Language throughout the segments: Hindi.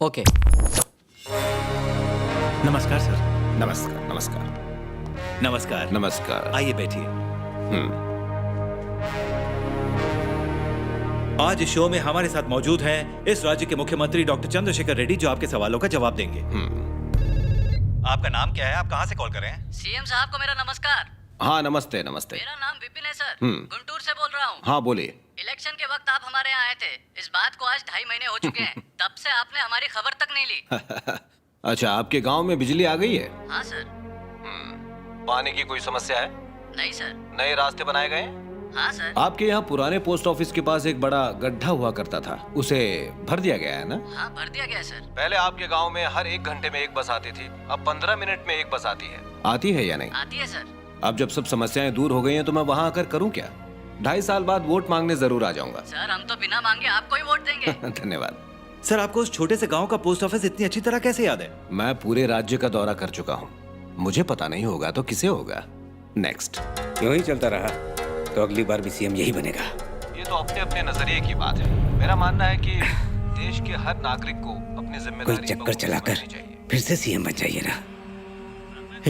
ओके। नमस्कार सर। नमस्कार नमस्कार नमस्कार। नमस्कार। आइए बैठिए। आज इस शो में हमारे साथ मौजूद हैं इस राज्य के मुख्यमंत्री डॉक्टर चंद्रशेखर रेड्डी, जो आपके सवालों का जवाब देंगे। आपका नाम क्या है? आप कहाँ से कॉल कर रहे हैं? सीएम साहब को मेरा नमस्कार। हाँ नमस्ते नमस्ते। मेरा नाम विपिन है सर, गुंटूर से बोल रहा हूँ। हाँ बोलिए। इलेक्शन के वक्त आप हमारे यहाँ आए थे। इस बात को आज 2.5 महीने हो चुके हैं। तब से आपने हमारी खबर तक नहीं ली। अच्छा, आपके गांव में बिजली आ गई है? हाँ सर। पानी की कोई समस्या है? नहीं सर। नए रास्ते बनाए गए? हाँ सर। आपके यहाँ पुराने पोस्ट ऑफिस के पास एक बड़ा गड्ढा हुआ करता था, उसे भर दिया गया है ना? हाँ भर दिया गया सर। पहले आपके गांव में हर 1 घंटे में एक बस आती थी, अब 15 मिनट में एक बस आती है। आती है या नहीं? आती है सर। अब जब सब समस्याएं दूर हो गई हैं तो मैं वहाँ आकर करूँ क्या? 2.5 साल बाद वोट मांगने जरूर आ जाऊंगा। सर हम तो बिना मांगे आपको ही वोट देंगे। धन्यवाद। सर, आपको उस छोटे से गांव का पोस्ट ऑफिस इतनी अच्छी तरह कैसे याद है? मैं पूरे राज्य का दौरा कर चुका हूँ, मुझे पता नहीं होगा तो किसे होगा? नेक्स्ट। यूं ही चलता रहा तो अगली बार भी सीएम यही बनेगा। ये तो अपने अपने नजरिए की बात है। मेरा मानना है कि देश के हर नागरिक को अपनी कोई जिम्मेदारी चक्कर चलाकर फिर से सीएम बन जाइए ना।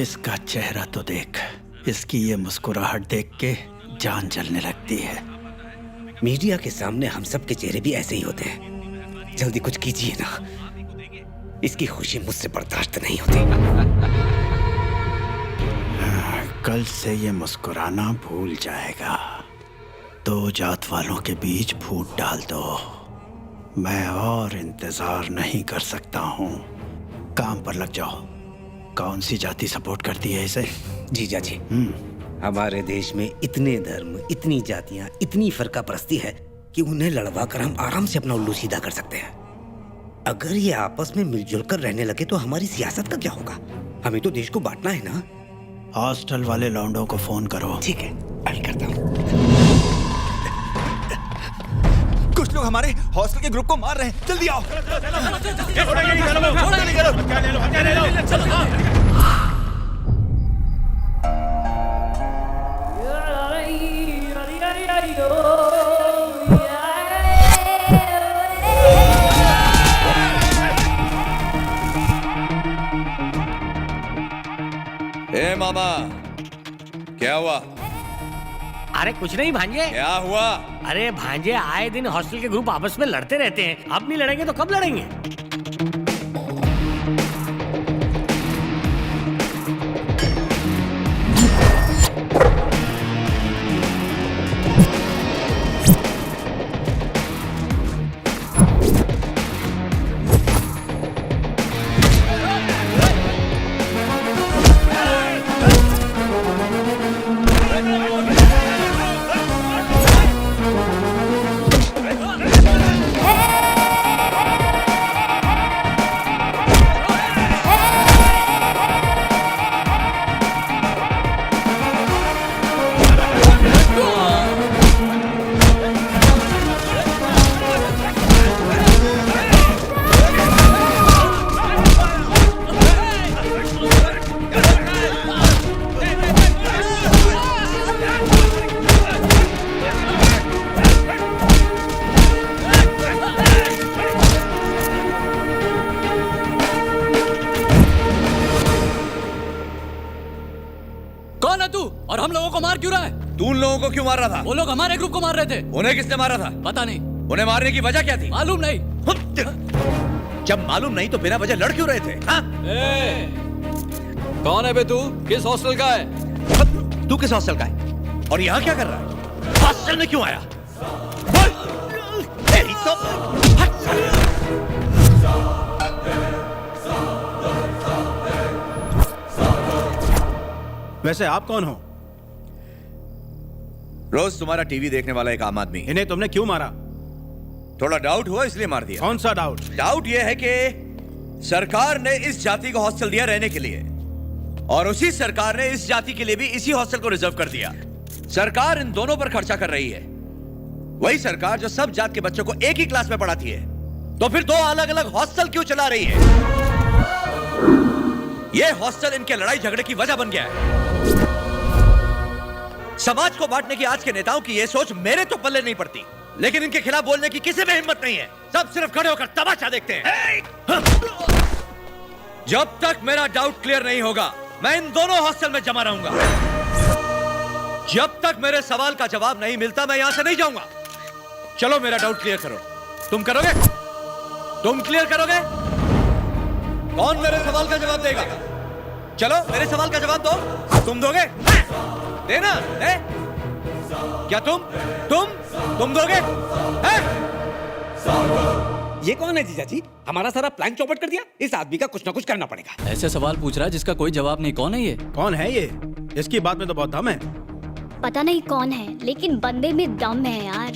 इसका चेहरा तो देख, इसकी ये मुस्कुराहट देख के जान जलने लगती है। मीडिया के सामने हम सब के चेहरे भी ऐसे ही होते हैं। जल्दी कुछ कीजिए ना, इसकी खुशी मुझसे बर्दाश्त नहीं होती। कल से ये मुस्कुराना भूल जाएगा। 2 जात वालों के बीच फूट डाल दो। मैं और इंतजार नहीं कर सकता हूँ, काम पर लग जाओ। कौन सी जाति सपोर्ट करती है इसे? जीजा जी, हमारे देश में इतने धर्म, इतनी जातियां, इतनी फर्का परस्ती है कि उन्हें लड़वा कर हम आराम से अपना उल्लू सीधा कर सकते हैं। अगर ये आपस में मिलजुल कर रहने लगे तो हमारी सियासत का क्या होगा? हमें तो देश को बांटना है ना। हॉस्टल वाले लौंडों को फोन करो। ठीक है, अभी करता हूँ। कुछ लोग हमारे हॉस्टल के ग्रुप को मार रहे हैं, जल्दी आओ। ए मामा, क्या हुआ? अरे कुछ नहीं भांजे। क्या हुआ? अरे भांजे, आए दिन हॉस्टल के ग्रुप आपस में लड़ते रहते हैं। अब नहीं लड़ेंगे तो कब लड़ेंगे? कौन है तू और हम लोगों को मार क्यों रहा है? तू उन लोगों को क्यों मार रहा था? वो लोग हमारे ग्रुप को मार रहे थे। उन्हें किसने मारा था? पता नहीं। उन्हें मारने की वजह क्या थी? मालूम नहीं। जब मालूम नहीं तो बिना वजह लड़ क्यों रहे थे? कौन है बे तू? किस हॉस्टल का है? तू किस हॉस्टल का है और यहाँ क्या कर रहा है? हॉस्टल में क्यों आया? तेरी तो वैसे आप कौन हो? रोज तुम्हारा टीवी देखने वाला एक आम आदमी। इन्हें तुमने क्यों मारा? थोड़ा डाउट हुआ इसलिए मार दिया। कौन सा डाउट? डाउट यह है कि सरकार ने इस जाति को हॉस्टल दिया रहने के लिए, और उसी सरकार ने इस जाति के लिए भी इसी हॉस्टल को रिजर्व कर दिया। सरकार इन दोनों पर खर्चा कर रही है। वही सरकार जो सब जात के बच्चों को एक ही क्लास में पढ़ाती है, तो फिर 2 अलग अलग हॉस्टल क्यों चला रही है? यह हॉस्टल इनके लड़ाई झगड़े की वजह बन गया है। समाज को बांटने की आज के नेताओं की यह सोच मेरे तो पल्ले नहीं पड़ती। लेकिन इनके खिलाफ बोलने की किसी में हिम्मत नहीं है। सब सिर्फ खड़े होकर तमाशा देखते हैं। जब तक मेरा डाउट क्लियर नहीं होगा मैं इन दोनों हॉस्टल में जमा रहूंगा। जब तक मेरे सवाल का जवाब नहीं मिलता मैं यहां से नहीं जाऊंगा। चलो मेरा डाउट क्लियर करो। तुम करोगे? तुम क्लियर करोगे? कौन मेरे सवाल का जवाब देगा? चलो मेरे सवाल का जवाब दो। तुम दोगे? देना है? क्या तुम दोगे? है? ये कौन है जीजा जी? हमारा सारा प्लान चौपट कर दिया। इस आदमी का कुछ ना कुछ करना पड़ेगा। ऐसे सवाल पूछ रहा है जिसका कोई जवाब नहीं। कौन है ये? कौन है ये? इसकी बात में तो बहुत दम है। पता नहीं कौन है, लेकिन बंदे में दम है यार।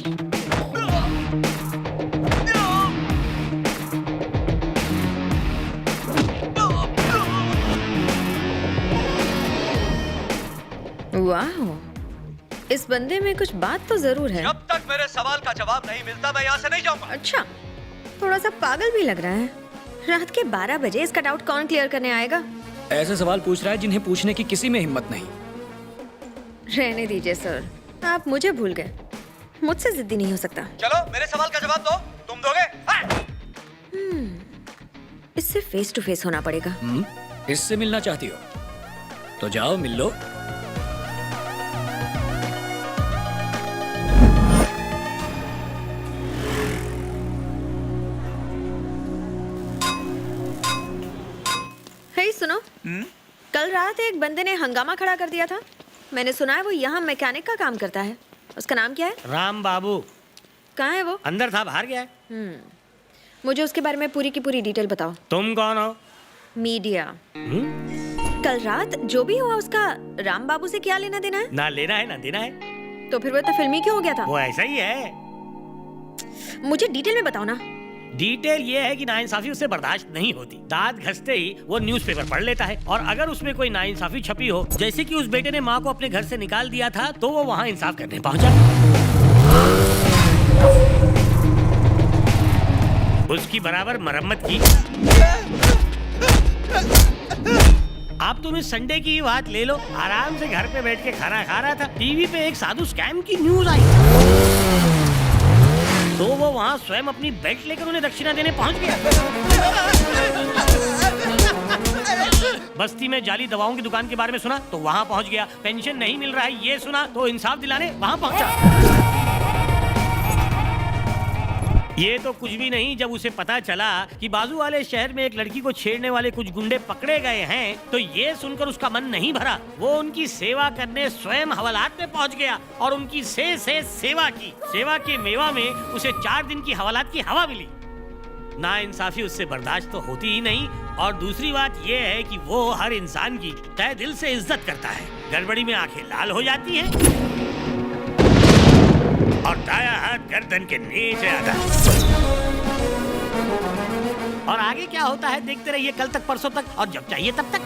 वाह, इस बंदे में कुछ बात तो जरूर है। जब तक मेरे सवाल का जवाब नहीं मिलता मैं यहाँ से नहीं जाऊंगा। अच्छा, थोड़ा सा पागल भी लग रहा है। रात के 12 बजे इसका डाउट कौन क्लियर करने आएगा? ऐसे सवाल पूछ रहा है जिन्हें पूछने की किसी में हिम्मत नहीं। रहने दीजिए सर, आप मुझे भूल गए। मुझसे जिद्दी नहीं हो सकता। चलो मेरे सवाल का जवाब दो। तुम दोगे? इससे फेस टू फेस होना पड़ेगा। इससे मिलना चाहती हो तो जाओ मिल लो। हे सुनो, कल रात एक बंदे ने हंगामा खड़ा कर दिया था। मैंने सुना है वो यहाँ मैकेनिक का काम करता है। उसका नाम क्या है? राम बाबू। कहाँ है वो? अंदर था, बाहर गया है। मुझे उसके बारे में पूरी की पूरी डिटेल बताओ। तुम कौन हो? मीडिया। कल रात जो भी हुआ उसका राम बाबू से क्या लेना देना है? ना लेना है ना देना है। तो फिर वो तो फिल्मी क्यों हो गया था? वो ऐसा ही है। मुझे डिटेल में बताओ ना। डिटेल ये है कि नाइंसाफी उससे बर्दाश्त नहीं होती। दांत घसते ही वो न्यूज़पेपर पढ़ लेता है, और अगर उसमें कोई नाइंसाफी छपी हो, जैसे कि उस बेटे ने माँ को अपने घर से निकाल दिया था, तो वो वहाँ इंसाफ करने पहुँचा। उसकी बराबर मरम्मत की। आप तुम इस संडे की बात ले लो। आराम से घर पे बैठ के खाना खा रहा था, टीवी पे एक साधु स्कैम की न्यूज आई, तो वो वहाँ स्वयं अपनी बेल्ट लेकर उन्हें दक्षिणा देने पहुंच गया। बस्ती में जाली दवाओं की दुकान के बारे में सुना तो वहाँ पहुंच गया। पेंशन नहीं मिल रहा है ये सुना तो इंसाफ दिलाने वहाँ पहुंचा। ये तो कुछ भी नहीं, जब उसे पता चला कि बाजू वाले शहर में एक लड़की को छेड़ने वाले कुछ गुंडे पकड़े गए हैं, तो ये सुनकर उसका मन नहीं भरा। वो उनकी सेवा करने स्वयं हवालात में पहुंच गया और उनकी से सेवा की। सेवा के मेवा में उसे 4 दिन की हवालात की हवा मिली। नाइंसाफी उससे बर्दाश्त तो होती ही नहीं, और दूसरी बात ये है कि वो हर इंसान की तहे दिल से इज्जत करता है। गड़बड़ी में आंखें लाल हो जाती हैं और दाया हाथ गर्दन के नीचे आता है। और आगे क्या होता है देखते रहिए, कल तक परसों तक, और जब चाहिए तब तक।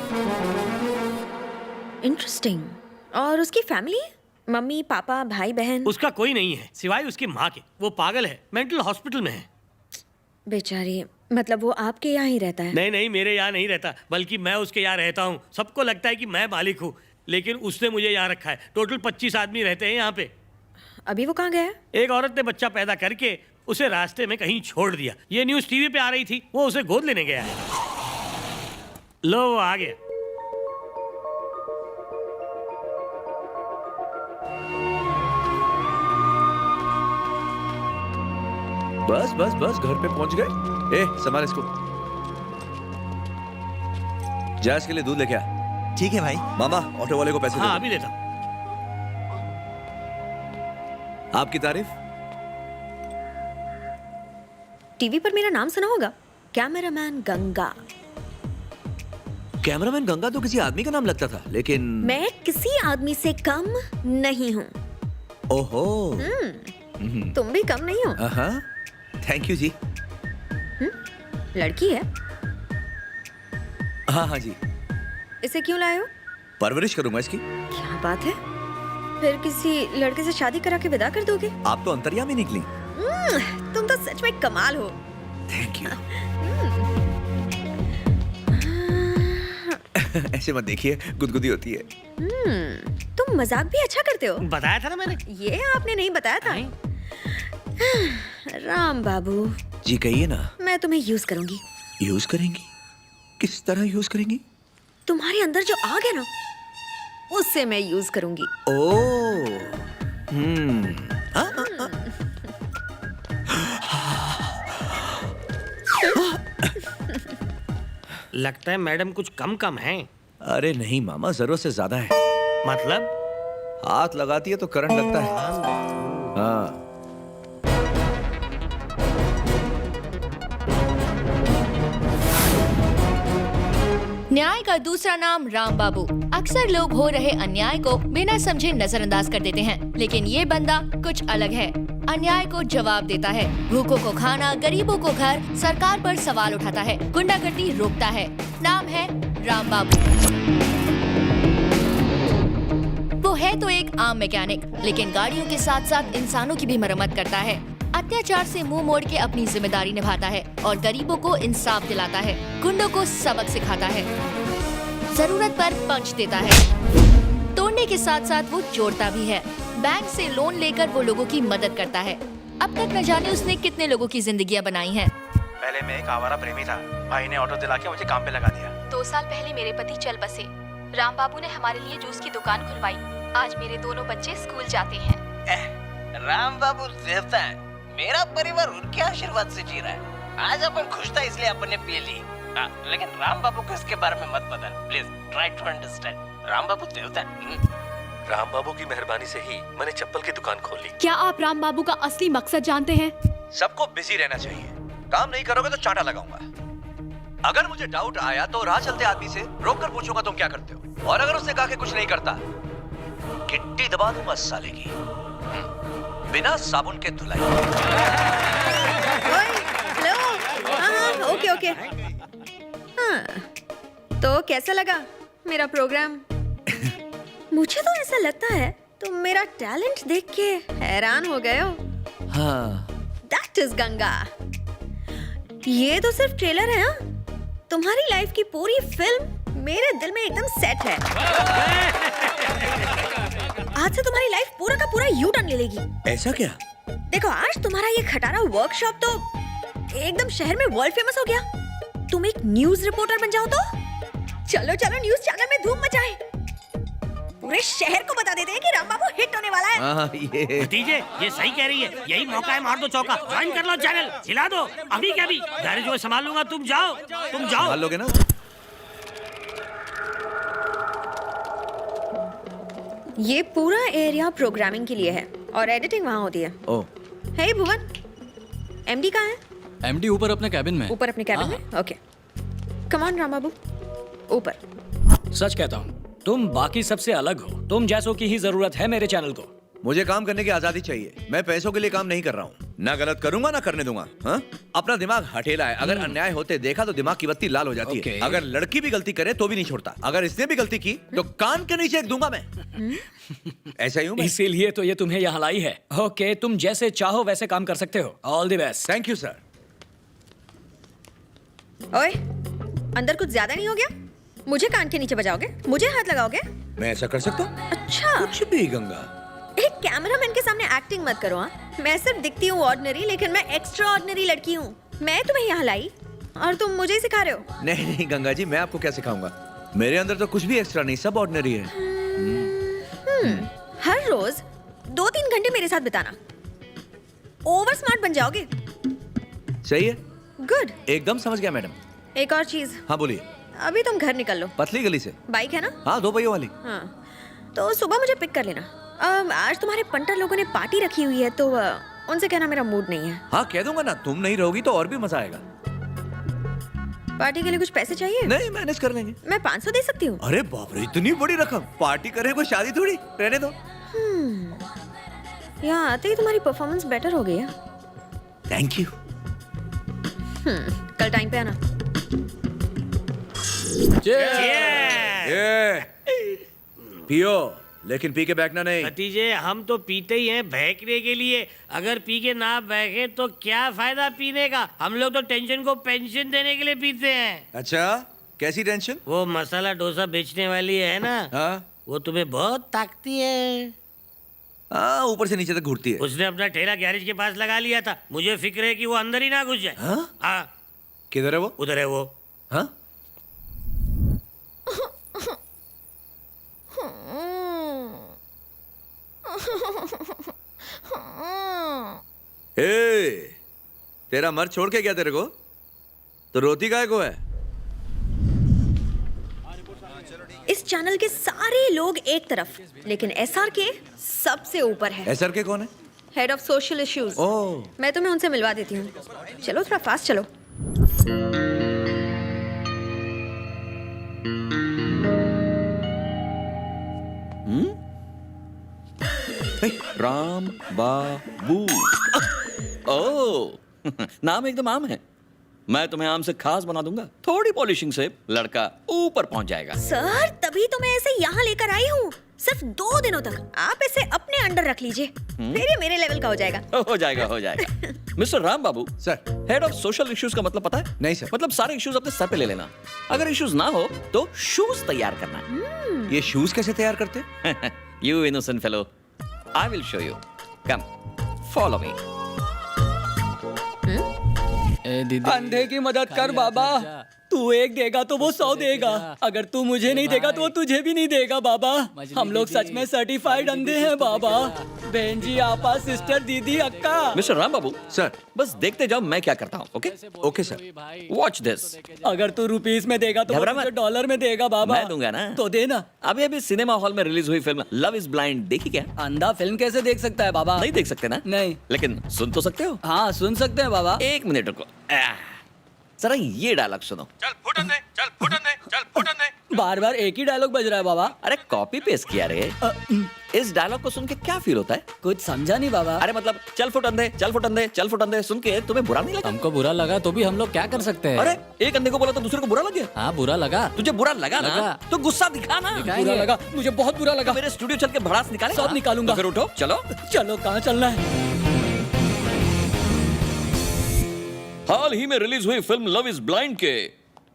इंटरेस्टिंग। और उसकी फैमिली? मम्मी पापा भाई बहन? उसका कोई नहीं है सिवाय उसकी माँ के। वो पागल है, मेंटल हॉस्पिटल में है। बेचारी, मतलब वो आपके यहाँ ही रहता है? नहीं, मेरे यहाँ नहीं रहता, बल्कि मैं उसके यहाँ रहता हूँ। सबको लगता है कि मैं मालिक हूँ, लेकिन उसने मुझे यहाँ रखा है। टोटल 25 आदमी रहते हैं यहाँ पे। अभी वो कहाँ गया है? एक औरत ने बच्चा पैदा करके उसे रास्ते में कहीं छोड़ दिया। ये न्यूज़ टीवी पे आ रही थी, वो उसे गोद लेने गया है। लो वो आ गया। बस घर पे पहुंच गए। ए संभाल इसको। जा इसके लिए दूध लेके आ। ठीक है भाई। मामा ऑटो वाले को पैसे दे हाँ दो। अभी देता हूँ। आपकी तारीफ? टीवी पर मेरा नाम सुना होगा, कैमरामैन गंगा। कैमरामैन गंगा तो किसी आदमी का नाम लगता था, लेकिन मैं किसी आदमी से कम नहीं हूँ। ओहो। तुम भी कम नहीं हो। हाँ, थैंक यू जी। लड़की है? हाँ जी। इसे क्यों लाए हो? परवरिश करूंगा इसकी। क्या बात है, फिर किसी लड़के से शादी करा के विदा कर दोगे? आप तो अंतर्यामी निकली। तुम तो सच में कमाल हो। Thank you. ऐसे मत देखिए, गुदगुदी होती है। तुम मजाक भी अच्छा करते हो। बताया था ना मैंने। ये आपने नहीं बताया था। राम बाबू, जी कहिए ना। मैं तुम्हें यूज करूंगी। यूज करेंगी? किस तरह यूज करेंगी? तुम्हारे अंदर जो आग है ना, उससे मैं यूज करूंगी। ओ, लगता है मैडम कुछ कम है। अरे नहीं मामा, जरूरत से ज्यादा है। मतलब? हाथ लगाती है तो करंट लगता है। हाँ। न्याय का दूसरा नाम राम बाबू। अक्सर लोग हो रहे अन्याय को बिना समझे नजरअंदाज कर देते हैं, लेकिन ये बंदा कुछ अलग है। अन्याय को जवाब देता है, भूखों को खाना, गरीबों को घर, सरकार पर सवाल उठाता है, गुंडागर्दी रोकता है। नाम है राम बाबू। वो है तो एक आम मैकेनिक, लेकिन गाड़ियों के साथ साथ इंसानों की भी मरम्मत करता है। अत्याचार से मुंह मोड़ के अपनी जिम्मेदारी निभाता है और गरीबों को इंसाफ दिलाता है, गुंडों को सबक सिखाता है, जरूरत पर पंच देता है। तोड़ने के साथ साथ वो जोड़ता भी है। बैंक से लोन लेकर वो लोगों की मदद करता है। अब तक न जाने उसने कितने लोगों की जिंदगियां बनाई हैं। पहले मैं एक आवारा प्रेमी था, भाई ने ऑटो दिला के मुझे काम पे लगा दिया। 2 साल पहले मेरे पति चल बसे। राम बाबू ने हमारे लिए जूस की दुकान खुलवाई। आज मेरे दोनों बच्चे स्कूल जाते हैं। राम बाबू देवता है, मेरा परिवार उनके आशीर्वाद से जी रहा है। आज अपन खुश था इसलिए अपन ने पी ली। लेकिन राम बाबू को इसके बारे में मत बता, please try to understand. Ram Babu देवता है। राम बाबू की मेहरबानी से ही मैंने चप्पल की दुकान खोली। क्या आप राम बाबू का असली मकसद जानते हैं? सबको बिजी रहना चाहिए। काम नहीं करोगे तो चांटा लगाऊंगा। अगर मुझे डाउट आया तो राह चलते आदमी से रोक कर पूछूंगा तुम क्या करते हो, और अगर उसने कहा कि कुछ नहीं करता, गिट्टी दबा दूंगा साले की, बिना साबुन के धुलाई। हेलो। हाँ, ओके। हाँ, तो कैसा लगा मेरा प्रोग्राम? मुझे तो ऐसा लगता है तुम मेरा टैलेंट देख के हैरान हो गए हो। हाँ। That is Ganga. ये तो सिर्फ ट्रेलर है। हाँ? तुम्हारी लाइफ की पूरी फिल्म मेरे दिल में एकदम सेट है। आज से तुम्हारी लाइफ पूरा का पूरा यू टर्न ले लेगी। ऐसा क्या? देखो, आज तुम्हारा ये खटारा वर्कशॉप तो एकदम शहर में वर्ल्ड फेमस हो गया। तुम एक न्यूज रिपोर्टर बन जाओ तो चलो न्यूज चैनल में धूम मचाए। पूरे शहर को बता देते हैं कि राम बाबू हिट होने वाला है। ये भतीजे, ये सही कह रही है। यही मौका है, मार दो चौका। ज्वाइन कर लो चैनल, हिला दो। अभी क्या भी घर जो संभाल लूंगा। तुम जाओ। संभाल लोगे ना? ये पूरा एरिया प्रोग्रामिंग के लिए है और एडिटिंग वहाँ होती है। ओह। हे भुवन, एमडी कहाँ है? एमडी ऊपर अपने कैबिन में। ऊपर अपने कैबिन में? ओके, कम ऑन राम बाबू, ऊपर। सच कहता हूँ, तुम बाकी सबसे अलग हो। तुम जैसों की ही जरूरत है मेरे चैनल को। मुझे काम करने की आजादी चाहिए। मैं पैसों के लिए काम नहीं कर रहा हूँ। ना गलत करूंगा ना करने दूंगा। हाँ? अपना दिमाग हठेला है। अगर अन्याय होते देखा तो दिमाग की बत्ती लाल हो जाती है। अगर लड़की भी गलती करे तो भी नहीं छोड़ता। अगर इसने भी गलती की तो कान के नीचे एक दूंगा मैं। ऐसा ही हूँ मैं। इसीलिए तो ये तुम्हें यहाँ लाई है। ओके, तुम जैसे चाहो वैसे काम कर सकते हो। All the best. Thank you sir. ओए, अंदर कुछ ज्यादा नहीं हो गया? मुझे कान के नीचे बजाओगे? मुझे हाथ लगाओगे? मैं ऐसा कर सकता हूँ? अच्छा। कुछ भी गंगा। एक कैमरामैन के सामने एक्टिंग मत करो। हाँ? मैं सिर्फ दिखती हूँ ऑर्डिनरी, लेकिन मैं एक्स्ट्रा ऑर्डिनरी लड़की हूँ। मैं तुम्हें यहाँ लाई और तुम मुझे ही सिखा रहे हो। नहीं गंगा जी, मैं आपको क्या सिखाऊंगा? मेरे अंदर तो कुछ भी एक्स्ट्रा नहीं, सब ऑर्डिनरी है। हर रोज 2-3 घंटे मेरे साथ बिताना, ओवर स्मार्ट बन जाओगे। सही है। गुड। एकदम समझ गया मैडम। एक और चीज। हाँ बोलिए। अभी तुम घर निकल लो। पतली गली से? बाइक है ना? हाँ, 2 पहियों वाली। हाँ, तो सुबह मुझे पिक कर लेना। आज तुम्हारे पंटर लोगों ने पार्टी रखी हुई है, तो उनसे कहना मेरा मूड नहीं है। हाँ कह दूंगा ना। तुम नहीं रहोगी तो और भी मजा आएगा। पार्टी के लिए कुछ पैसे चाहिए? नहीं, मैनेज कर लेंगे। मैं 500 दे सकती हूँ। अरे बाप रे, इतनी बड़ी रकम! पार्टी करे कोई शादी थोड़ी। रहने दो। यहाँ आते ही तुम्हारी परफॉर्मेंस बेटर हो गई है। Thank you. कल टाइम पे आना। पियो, लेकिन पी के बैठना नहीं। भतीजे, हम तो पीते ही हैं बहकने के लिए। अगर पी के ना बहके तो क्या फायदा पीने का? हम लोग तो टेंशन को पेंशन देने के लिए पीते हैं। अच्छा, कैसी टेंशन? वो मसाला डोसा बेचने वाली है ना, हाँ? वो तुम्हें बहुत ताकती है। हाँ, ऊपर से नीचे तक घूरती है। उसने अपना ठेला गैरेज के पास लगा लिया था। मुझे फिक्र है कि वो अंदर ही ना घुस जाए। हाँ, किधर है वो? उधर है वो। हाँ? ए, तेरा मर्द छोड़ के गया तेरे को? तो रोती काहे को है? इस चैनल के सारे लोग एक तरफ, लेकिन एसआर के सबसे ऊपर है। एसआर के कौन है? Head of social issues. Oh, मैं तुम्हें उनसे मिलवा देती हूँ। चलो थोड़ा फास्ट चलो। राम बाबू। ओह नाम एकदम आम है। मैं तुम्हें आम से खास बना दूंगा। थोड़ी पॉलिशिंग से लड़का ऊपर पहुंच जाएगा। सर तभी तो मैं ऐसे यहाँ लेकर आई हूँ, सिर्फ 2 दिनों तक। आप इसे अपने अंडर रख लीजिए, फिर ये मेरे लेवल का हो जाएगा। हो जाएगा हो जाएगा। Mister Ram Babu sir, head of social issues का मतलब पता है? नहीं सर। मतलब सारे इश्यूज अपने सर पे ले लेना। अगर इश्यूज ना हो तो शूज तैयार करना। ये शूज कैसे तैयार करते? You innocent fellow, I will show you. Come follow me. अंधे की मदद कर बाबा। तू एक देगा तो वो 100 देगा। अगर तू मुझे नहीं देगा तो वो तुझे भी नहीं देगा बाबा। हम लोग सच में सर्टिफाइड अंधे हैं बाबा। बहन जी, आपा, सिस्टर, दीदी, अक्का। मिस्टर राम बाबू सर, बस देखते जाओ मैं क्या करता हूँ। Okay okay sir. Watch this. अगर तू रुपीस में देगा तो वो तुझे डॉलर में देगा बाबा। मैं दूंगा ना, तो देना। अभी अभी सिनेमा हॉल में रिलीज हुई फिल्म लव इज ब्लाइंड देखी क्या? अंधा फिल्म कैसे देख सकता है बाबा? नहीं देख सकते ना? नहीं, लेकिन सुन तो सकते हो। हाँ सुन सकते हैं बाबा। 1 मिनट रुको, जरा ये डायलॉग सुनो। चल फुटन दे, चल फुटन दे, चल फुटन दे। बार बार एक ही डायलॉग बज रहा है बाबा। अरे कॉपी पेस्ट किया रे। इस डायलॉग को सुन के क्या फील होता है? कुछ समझा नहीं बाबा। अरे मतलब चल फुटन दे, चल फुटन दे, चल फुटन दे सुन के तुम्हें बुरा नहीं लगा? हमको बुरा लगा तो भी हम लोग क्या कर सकते हैं? अरे एक अंधे को बोला तो दूसरे को बुरा लग गया। हाँ बुरा लगा। तुझे बुरा लगा ना? तो गुस्सा दिखा ना। बुरा लगा, मुझे बहुत बुरा लगा। मेरे स्टूडियो चल के भड़ास निकाले। सब निकालूंगा। फिर उठो, चलो चलो। कहाँ चलना है? हाल ही में रिलीज हुई फिल्म लव इज ब्लाइंड के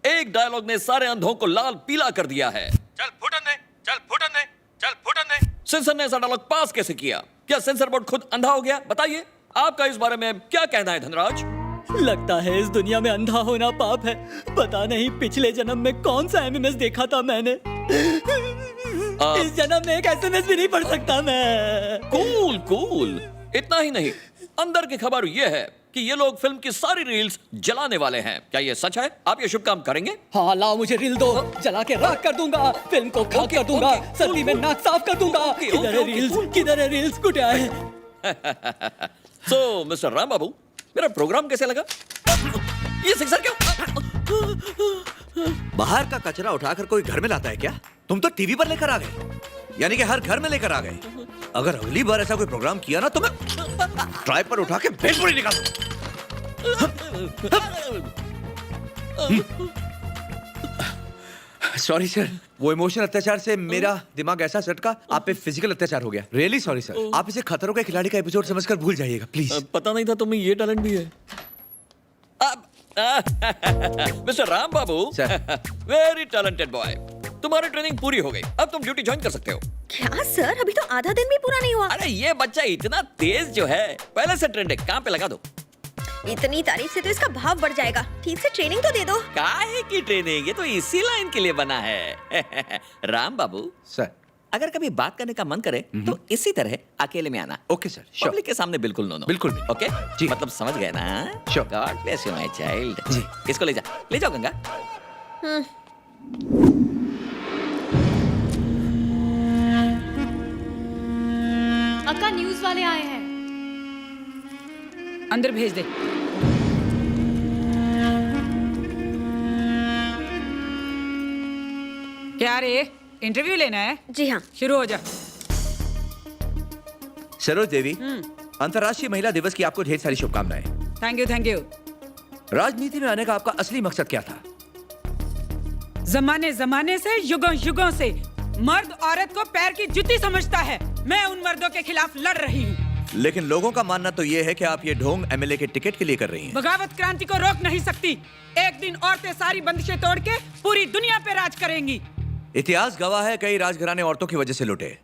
एक डायलॉग ने सारे अंधों को लाल पीला कर दिया है। चल फुटन दे, चल फुटन दे, चल फुटन दे। सेंसर ने ऐसा डायलॉग पास कैसे किया? क्या सेंसर बोर्ड खुद अंधा हो गया? बताइए, आपका इस बारे में क्या कहना है धनराज? लगता है इस दुनिया में अंधा होना पाप है। पता नहीं पिछले जन्म में कौन सा एमएमएस देखा था मैंने। इस जन्म में एक एसएमएस भी नहीं पढ़ सकता मैं। Cool cool. इतना ही नहीं, अंदर की खबर यह है कि ये लोग फिल्म की सारी रील्स जलाने वाले हैं। क्या ये सच है? आप ये शुभ काम करेंगे? हाँ लाओ मुझे रील दो। जला के राख कर दूंगा, फिल्म को खाक कर दूंगा, सर्दी में नाक साफ कर दूंगा। किधर है रील्स? किधर है रील्स? कुटिया है। सो मिस्टर राम बाबू, मेरा प्रोग्राम कैसे लगा? ये सिक्सर क्यों? बाहर का कचरा उठाकर कोई घर में लाता है क्या? तुम तो टीवी पर लेकर आ गए, यानी कि हर घर में लेकर आ गए। अगर अगली बार ऐसा कोई प्रोग्राम किया ना तो मैं ट्राइप पर उठा के भेलपुरी निकाल। सॉरी सर, वो इमोशनल अत्याचार से मेरा दिमाग ऐसा सटका, आप पे फिजिकल अत्याचार हो गया। Really sorry sir. आप इसे खतरों के खिलाड़ी का एपिसोड समझकर भूल जाइएगा प्लीज। पता नहीं था तुम्हें ये टैलेंट भी है। मिस्टर राम बाबू वेरी टैलेंटेड बॉय। तुम्हारी ट्रेनिंग पूरी हो गई, अब तुम ड्यूटी ज्वाइन कर सकते हो। क्या सर, अभी तो आधा दिन भी पूरा नहीं हुआ। अरे ये बच्चा इतना तेज जो है, पहले से ट्रेंड है, काम पे लगा दो। इतनी तारीफ से तो इसका भाव बढ़ जाएगा। ठीक से ट्रेनिंग तो दे दो। काहे की ट्रेनिंग? ये तो इसी लाइन के लिए बना है। राम बाबू सर, अगर कभी बात करने का मन करे तो इसी तरह अकेले में आना। ओके सर, पब्लिक के सामने बिल्कुल नो। बिल्कुल भी। ओके जी, मतलब समझ गए ना? Sure. God bless you my child. जी, इसको ले जाओ गंगा। अक्का न्यूज वाले आए हैं। अंदर भेज दे। क्या रे, इंटरव्यू लेना है? जी हाँ, शुरू हो जा। सरोज देवी, अंतर्राष्ट्रीय महिला दिवस की आपको ढेर सारी शुभकामनाएं। Thank you thank you. राजनीति में आने का आपका असली मकसद क्या था? जमाने जमाने से, युगों युगों से मर्द औरत को पैर की जुत्ती समझता है। मैं उन मर्दों के खिलाफ लड़ रही हूँ। लेकिन लोगों का मानना तो ये है कि आप ये ढोंग एमएलए के टिकट के लिए कर रही हैं। बगावत क्रांति को रोक नहीं सकती। एक दिन औरतें सारी बंदिशें तोड़ के पूरी दुनिया पे राज करेंगी। इतिहास गवाह है, कई राजघराने औरतों की वजह से लुटे।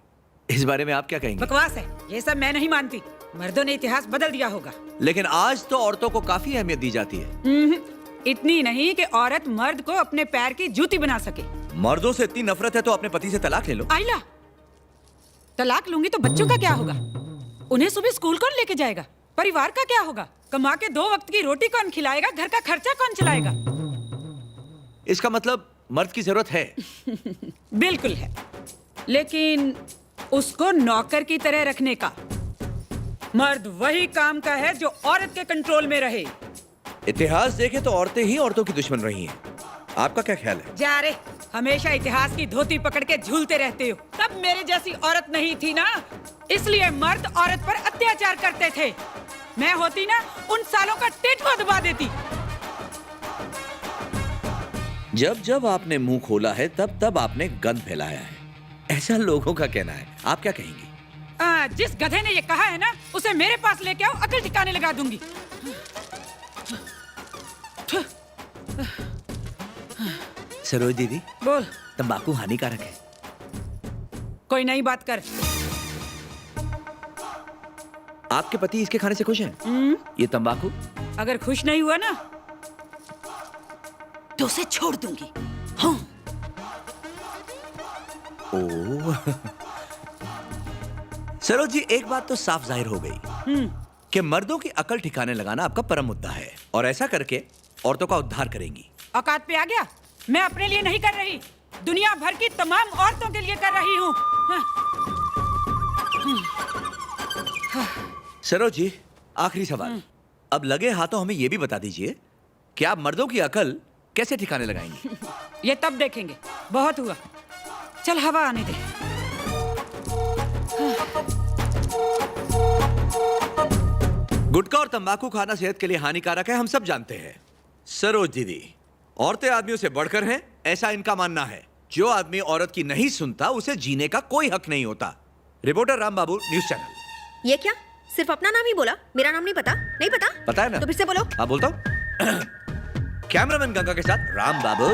इस बारे में आप क्या कहेंगे? बकवास है, ये सब मैं नहीं मानती। मर्दों ने इतिहास बदल दिया होगा। लेकिन आज तो औरतों को काफी अहमियत दी जाती है। इतनी नहीं कि औरत मर्द को अपने पैर की जूती बना सके। मर्दों से इतनी नफरत है तो अपने पति से तलाक ले लो। आइला, तलाक लूंगी तो बच्चों का क्या होगा? उन्हें सुबह स्कूल कौन लेके जाएगा? परिवार का क्या होगा? कमा के 2 वक्त की रोटी कौन खिलाएगा? घर का खर्चा कौन चलाएगा? इसका मतलब मर्द की जरूरत है। बिल्कुल है, लेकिन उसको नौकर की तरह रखने का। मर्द वही काम का है जो औरत के कंट्रोल में रहे। इतिहास देखे तो औरतें ही औरतों की दुश्मन रही हैं। आपका क्या ख्याल है? जा रे, हमेशा इतिहास की धोती पकड़ के झूलते रहते हो। तब मेरे जैसी औरत नहीं थी ना, इसलिए मर्द औरत पर अत्याचार करते थे। मैं होती ना, उन सालों का टेटवा दबा देती। जब जब आपने मुंह खोला है तब तब आपने गंद फैलाया है, ऐसा लोगों का कहना है। आप क्या कहेंगी? जिस गधे ने ये कहा है ना, उसे मेरे पास लेके आओ, अकल ठिकाने लगा दूंगी। सरोज दीदी, बोल। तंबाकू हानिकारक है। कोई नई बात कर। आपके पति इसके खाने से खुश हैं? ये तंबाकू? अगर खुश नहीं हुआ ना तो उसे छोड़ दूंगी। हाँ। ओह। सरोज जी, एक बात तो साफ जाहिर हो गई कि मर्दों की अकल ठिकाने लगाना आपका परम मुद्दा है और ऐसा करके औरतों का उद्धार करेंगी। औकात पे आ गया? मैं अपने लिए नहीं कर रही, दुनिया भर की तमाम औरतों के लिए कर रही हूँ। सरोज जी, आखिरी सवाल। अब लगे हाथों हमें यह भी बता दीजिए कि आप मर्दों की अकल कैसे ठिकाने लगाएंगी? ये तब देखेंगे। बहुत हुआ, चल हवा आने दे। गुटखा और तंबाकू खाना सेहत के लिए हानिकारक है, हम सब जानते हैं। सरोज दीदी, औरतें आदमियों से बढ़कर हैं, ऐसा इनका मानना है। जो आदमी औरत की नहीं सुनता उसे जीने का कोई हक नहीं होता। रिपोर्टर राम बाबू, न्यूज़ चैनल। ये क्या? सिर्फ अपना नाम ही बोला, मेरा नाम नहीं पता? नहीं पता? पता है ना? तो फिर से बोलो। हाँ, बोलता हूँ। कैमरामैन गंगा के साथ राम बाबू।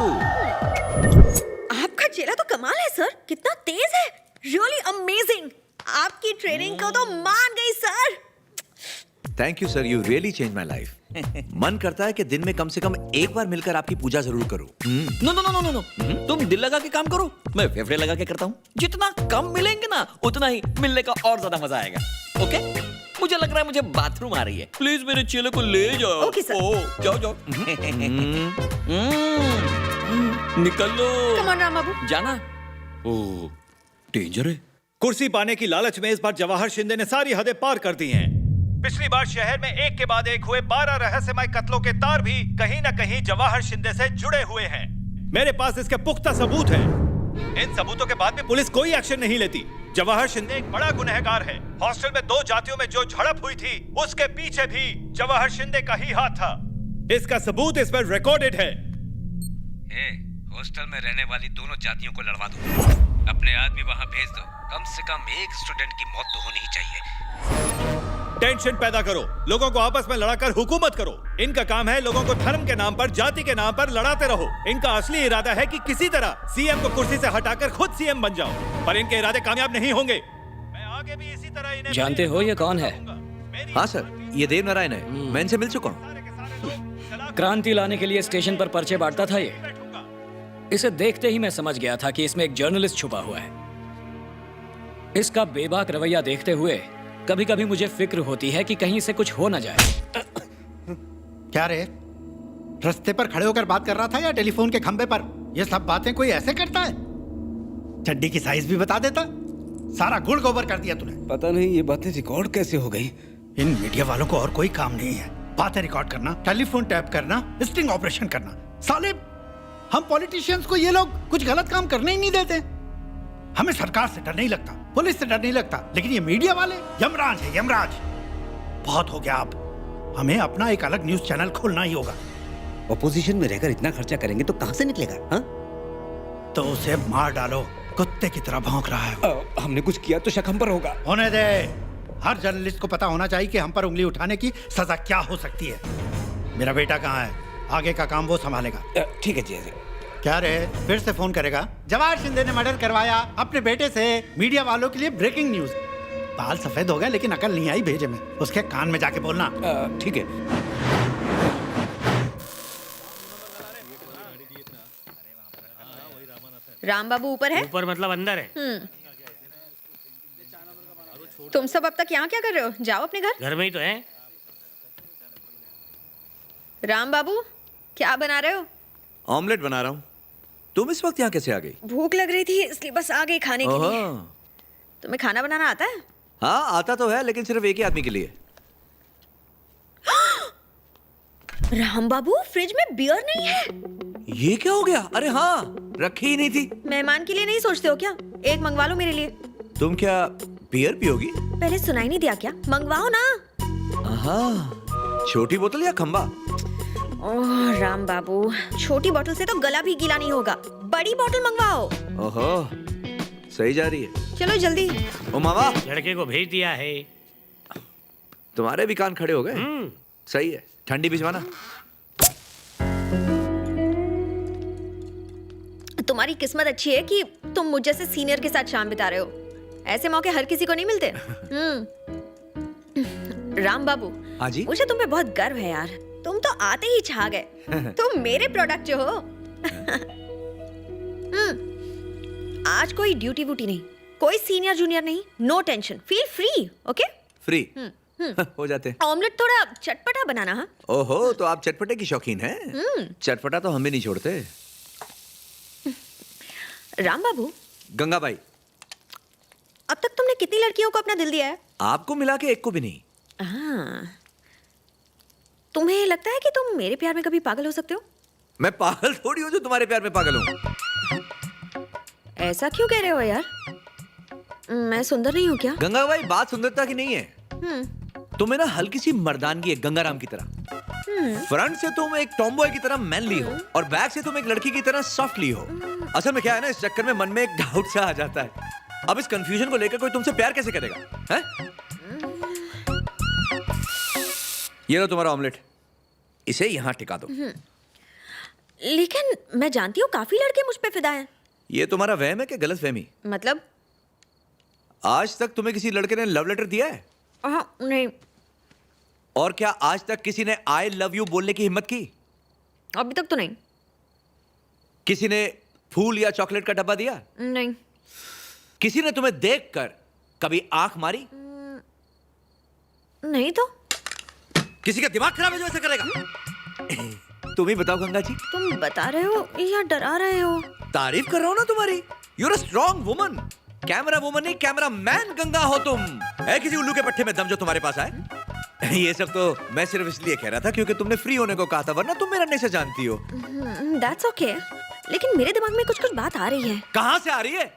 आपका चेहरा तो कमाल है सर, कितना तेज है, रियली अमेजिंग। आपकी ट्रेनिंग को तो मान गई sir. Thank you sir, you really change my life. मन करता है कि दिन में कम से कम एक बार मिलकर आपकी पूजा जरूर करूं। No no no no no, तुम दिल लगा के काम करो, मैं फेफड़े लगा के करता हूँ। जितना कम मिलेंगे ना, उतना ही मिलने का और ज्यादा मजा आएगा। ओके? मुझे लग रहा है मुझे बाथरूम आ रही है, प्लीज मेरे चेले को ले जाओ। Okay sir. ओ, जाओ जाओ। निकल लो। कम ऑन राम बाबू। जाना? ओ, डेंजर है। कुर्सी पाने की लालच में इस बार जवाहर शिंदे ने सारी हदें पार कर दी हैं। पिछली बार शहर में एक के बाद एक हुए 12 रहस्यमय कत्लों के तार भी कहीं न कहीं जवाहर शिंदे से जुड़े हुए हैं। मेरे पास इसके पुख्ता सबूत हैं। इन सबूतों के बाद भी पुलिस कोई एक्शन नहीं लेती। जवाहर शिंदे एक बड़ा गुनहगार है। हॉस्टल में 2 जातियों में जो झड़प हुई थी, उसके पीछे भी जवाहर शिंदे का ही हाथ था। इसका सबूत इस पर रिकॉर्डेड है। हॉस्टल में रहने वाली दोनों जातियों को लड़वा दो, अपने आदमी वहां भेज दो। कम से कम एक स्टूडेंट की मौत तो होनी ही चाहिए। टेंशन पैदा करो, लोगों को आपस में लड़ाकर हुकूमत करो। इनका काम है लोगों को धर्म के नाम पर, जाति के नाम पर लड़ाते रहो। इनका असली इरादा है कि किसी तरह सीएम को कुर्सी से हटाकर खुद सीएम बन जाओ, पर इनके इरादे कामयाब नहीं होंगे। मैं आगे भी इसी तरह इन्हें जानते हो ये कौन है? हाँ सर, ये देव नारायण है, मैं इनसे मिल चुका हूँ। क्रांति लाने के लिए स्टेशन पर पर्चे बांटता था ये। इसे देखते ही मैं समझ गया था कि इसमें एक जर्नलिस्ट छुपा हुआ है। इसका बेबाक रवैया देखते हुए कभी कभी मुझे फिक्र होती है कि कहीं इसे कुछ हो ना जाए। क्या रे, रास्ते पर खड़े होकर बात कर रहा था या टेलीफोन के खंबे पर? ये सब बातें कोई ऐसे करता है? चड्डी की साइज भी बता देता। सारा गुड़ गोबर कर दिया तूने। पता नहीं ये बातें रिकॉर्ड कैसे हो गई। इन मीडिया वालों को और कोई काम नहीं है, बातें रिकॉर्ड करना, टेलीफोन टैप करना, स्टिंग ऑपरेशन करना। साले हम पॉलिटिशियंस को ये लोग कुछ गलत काम करने ही नहीं देते। हमें सरकार से डर नहीं लगता, पुलिस से डर नहीं लगता, लेकिन ये मीडिया वाले यमराज है, यमराज। बहुत हो गया। अब हमें अपना एक अलग न्यूज चैनल खोलना ही होगा। ऑपोजिशन में रहकर इतना खर्चा करेंगे तो कहां से निकलेगा? हाँ? तो उसे मार डालो, कुत्ते की तरह भौंक रहा है। हमने कुछ किया तो शक हम पर होगा। होने दे। हर जर्नलिस्ट को पता होना चाहिए कि हम पर उंगली उठाने की सजा क्या हो सकती है। मेरा बेटा कहाँ है? आगे का काम वो संभालेगा। ठीक है जी। क्या रे, फिर से फोन करेगा? जवाहर शिंदे ने मर्डर करवाया अपने बेटे से। मीडिया वालों के लिए ब्रेकिंग न्यूज। बाल सफेद हो गए लेकिन अकल नहीं आई भेजे में। उसके कान में जाके बोलना। ठीक है। राम बाबू ऊपर है? ऊपर मतलब अंदर है। तुम सब अब तक यहाँ क्या कर रहे हो? जाओ अपने घर। घर में ही तो है। राम बाबू क्या बना रहे हो? ऑमलेट बना रहा हूँ। तुम इस वक्त यहाँ कैसे आ गई? भूख लग रही थी इसलिए बस आ गई खाने के लिए। तुम्हें खाना बनाना आता है? हाँ आता तो है, लेकिन सिर्फ एक ही आदमी के लिए। राम बाबू फ्रिज में बियर नहीं है। ये क्या हो गया? अरे हाँ, रखी ही नहीं थी। मेहमान के लिए नहीं सोचते हो क्या? एक मंगवा लो मेरे लिए। तुम क्या बियर पियोगी? पहले सुनाई नहीं दिया क्या? मंगवाओ ना। हाँ, छोटी बोतल या खंबा? ओह राम बाबू, छोटी बोतल से तो गला भी गीला नहीं होगा। बड़ी बोतल मंगवाओ। ओहो, सही जा रही है। चलो जल्दी। ओ मामा, लड़के को भेज दिया है। तुम्हारे भी कान खड़े हो गए। सही है, ठंडी भिजवाना। तुम्हारी किस्मत अच्छी है कि तुम मुझ जैसे सीनियर के साथ शाम बिता रहे हो। ऐसे मौके हर किसी को नहीं मिलते। राम बाबू, हाँ जी? मुझे तुम पे बहुत गर्व है यार। तुम तो आते ही छा गए। तुम मेरे प्रोडक्ट जो हो। आज कोई ड्यूटी वूटी नहीं, कोई सीनियर जूनियर नहीं। No tension, feel free. Okay? Free हो जाते। ऑमलेट थोड़ा चटपटा बनाना। हाँ? ओहो, तो आप चटपटे की शौकीन हैं? चटपटा तो हम भी नहीं छोड़ते। राम बाबू, गंगाबाई, अब तक तुमने कितनी लड़कियों को अपना दिल दिया है? आपको मिला के एक को भी नहीं। हाँ। तुम्हें लगता है कि तुम मेरे प्यार में कभी पागल हो सकते हो? मैं पागल थोड़ी हूँ जो तुम्हारे प्यार में पागल हूँ। ऐसा क्यों कह रहे हो यार? मैं सुंदर नहीं हूँ क्या? गंगाबाई, बात सुंदरता की नहीं है। तुम्हें ना हल्की सी मर्दानगी है, गंगाराम की तरह। फ्रंट से तुम एक टॉमबॉय की तरह मैनली हो और बैक से तुम एक लड़की की तरह सॉफ्टली हो। असल में क्या है ना, इस चक्कर में मन में एक डाउट सा आ जाता है। अब इस कंफ्यूजन को लेकर कोई तुमसे प्यार कैसे करेगा? हैं? ये लो तुम्हारा ऑमलेट, इसे यहाँ टिका दो। लेकिन मैं जानती हूँ काफी लड़के मुझ पे फिदा हैं। ये तुम्हारा वहम है कि गलत फहमी? मतलब? आज तक तुम्हें किसी लड़के ने लव लेटर दिया है? नहीं। और क्या आज तक किसी ने आई लव यू बोलने की हिम्मत की? अभी तक तो नहीं। किसी ने फूल या चॉकलेट का डब्बा दिया? नहीं। किसी ने तुम्हें देखकर कभी आंख मारी? नहीं तो। किसी का दिमाग खराब है जो ऐसा करेगा? तुम ही बताओ गंगा जी। तुम बता रहे हो या डरा रहे हो? तारीफ कर रहा हूं ना तुम्हारी। You're a strong woman. Camera woman नहीं, कैमरा मैन गंगा हो तुम। है किसी उल्लू के पट्टे में दम जो तुम्हारे पास आए? ये सब तो मैं सिर्फ इसलिए कह रहा था क्योंकि तुमने फ्री होने को कहा था, वरना तुम मेरा नहीं से जानती हो। That's okay. लेकिन मेरे दिमाग में कुछ बात आ रही है। कहां से आ रही है?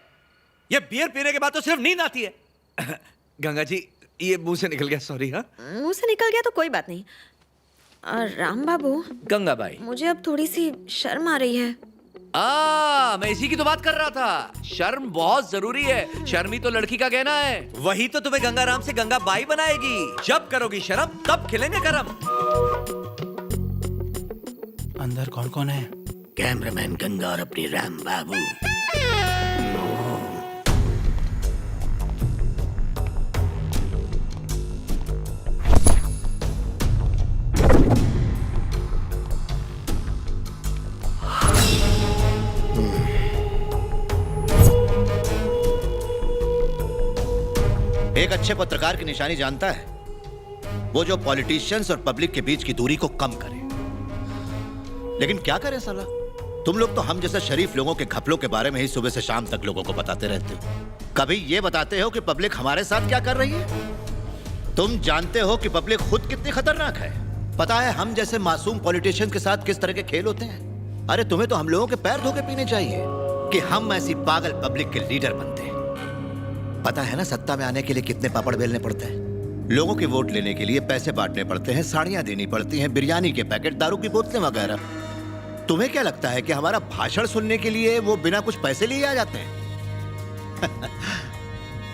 ये बियर पीने के बाद तो सिर्फ नींद आती है। गंगा जी, ये मुंह से निकल गया, सॉरी। हाँ, मुंह से निकल गया तो कोई बात नहीं। और राम बाबू, गंगाबाई, मुझे अब थोड़ी सी शर्म आ रही है। मैं इसी की तो बात कर रहा था। शर्म बहुत जरूरी है। शर्म ही तो लड़की का कहना है। वही तो तुम्हें गंगाराम से गंगाबाई बनाएगी। जब करोगी शर्म तब खिलेंगे करम। अंदर कौन कौन है? कैमरामैन गंगा और अपनी राम बाबू। एक अच्छे पत्रकार की निशानी जानता है? वो जो पॉलिटिशियंस और पब्लिक के बीच की दूरी को कम करे। लेकिन क्या करें साला, तुम लोग तो हम जैसे शरीफ लोगों के घपलों के बारे में ही सुबह से शाम तक लोगों को बताते रहते हो। कभी ये बताते हो कि पब्लिक हमारे साथ क्या कर रही है? तुम जानते हो कि पब्लिक खुद कितनी खतरनाक है? पता है हम जैसे मासूम पॉलिटिशियन के साथ किस तरह के खेल होते हैं? अरे तुम्हें तो हम लोगों के पैर धो के पीने चाहिए कि हम ऐसी पागल पब्लिक के लीडर बनते हैं। पता है ना सत्ता में आने के लिए कितने पापड़ बेलने पड़ते हैं? लोगों के वोट लेने के लिए पैसे बांटने पड़ते हैं, साड़ियां देनी पड़ती हैं, बिरयानी के पैकेट, दारू की बोतलें वगैरह। तुम्हें क्या लगता है कि हमारा भाषण सुनने के लिए वो बिना कुछ पैसे लिए आ जाते हैं?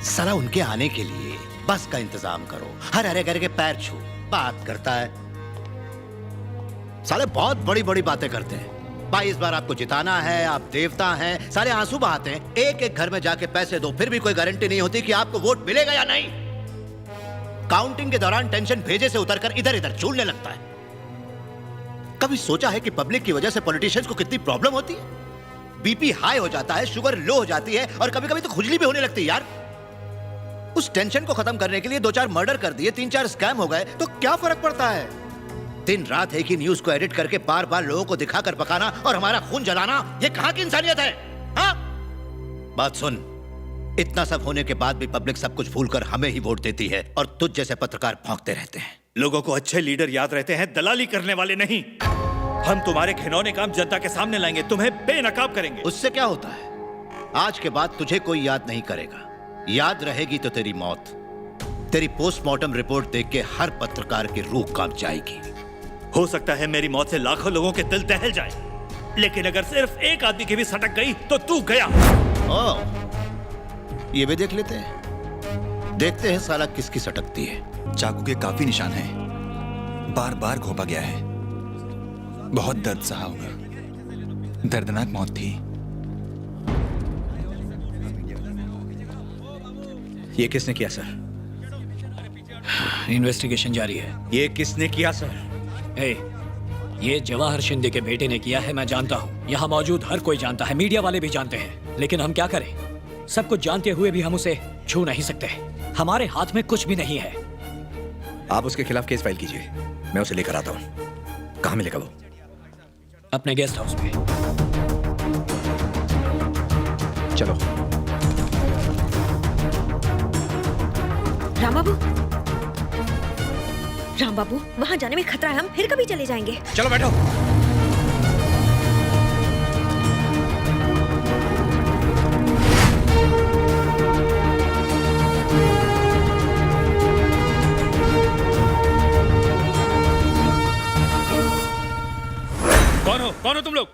साला उनके आने के लिए बस का इंतजाम करो, हर हरे करके पैर छू बात करता है। साले बहुत बड़ी बड़ी बातें करते हैं। भाई इस बार आपको जिताना है, आप देवता हैं, सारे आंसू बहाते हैं, एक एक घर में जाके पैसे दो, फिर भी कोई गारंटी नहीं होती कि आपको वोट मिलेगा या नहीं। काउंटिंग के दौरान टेंशन भेजे से उतरकर इधर इधर झूलने लगता है। कभी सोचा है कि पब्लिक की वजह से पॉलिटिशियंस को कितनी प्रॉब्लम होती है? बीपी हाई हो जाता है, शुगर लो हो जाती है और कभी कभी तो खुजली भी होने लगती है यार। उस टेंशन को खत्म करने के लिए 2-4 मर्डर कर दिए, 3-4 स्कैम हो गए, तो क्या फर्क पड़ता है? दिन रात एक ही न्यूज को एडिट करके बार बार लोगों को दिखाकर पकाना और हमारा खून जलाना, ये कहां की इंसानियत है? हाँ? बात सुन, इतना सब होने के बाद भी पब्लिक सब कुछ भूलकर हमें ही वोट देती है और तुझ जैसे पत्रकार भौंकते रहते हैं। लोगों को अच्छे लीडर याद रहते हैं, दलाली करने वाले नहीं। हम तुम्हारे घिनौने काम जनता के सामने लाएंगे, तुम्हें बेनकाब करेंगे। उससे क्या होता है? आज के बाद तुझे कोई याद नहीं करेगा, याद रहेगी तो तेरी मौत। तेरी पोस्टमार्टम रिपोर्ट देख के हर पत्रकार की रूह कांप जाएगी। हो सकता है मेरी मौत से लाखों लोगों के दिल दहल जाए, लेकिन अगर सिर्फ एक आदमी की भी सटक गई तो तू गया। ओह, ये भी देख लेते हैं, देखते हैं साला किसकी सटकती है। चाकू के काफी निशान हैं, बार बार घोंपा गया है, बहुत दर्द सहा होगा, दर्दनाक मौत थी। ये किसने किया सर? इन्वेस्टिगेशन जारी है। ये किसने किया सर? ये जवाहर शिंदे के बेटे ने किया है, मैं जानता हूँ। यहाँ मौजूद हर कोई जानता है, मीडिया वाले भी जानते हैं, लेकिन हम क्या करें? सब कुछ जानते हुए भी हम उसे छू नहीं सकते। हमारे हाथ में कुछ भी नहीं है। आप उसके खिलाफ केस फाइल कीजिए, मैं उसे लेकर आता हूँ। कहाँ मिलेगा वो? अपने गेस्ट हाउस में। चलो। राम बाबू, वहाँ जाने में खतरा है, हम फिर कभी चले जाएंगे। चलो बैठो। कौन हो तुम लोग?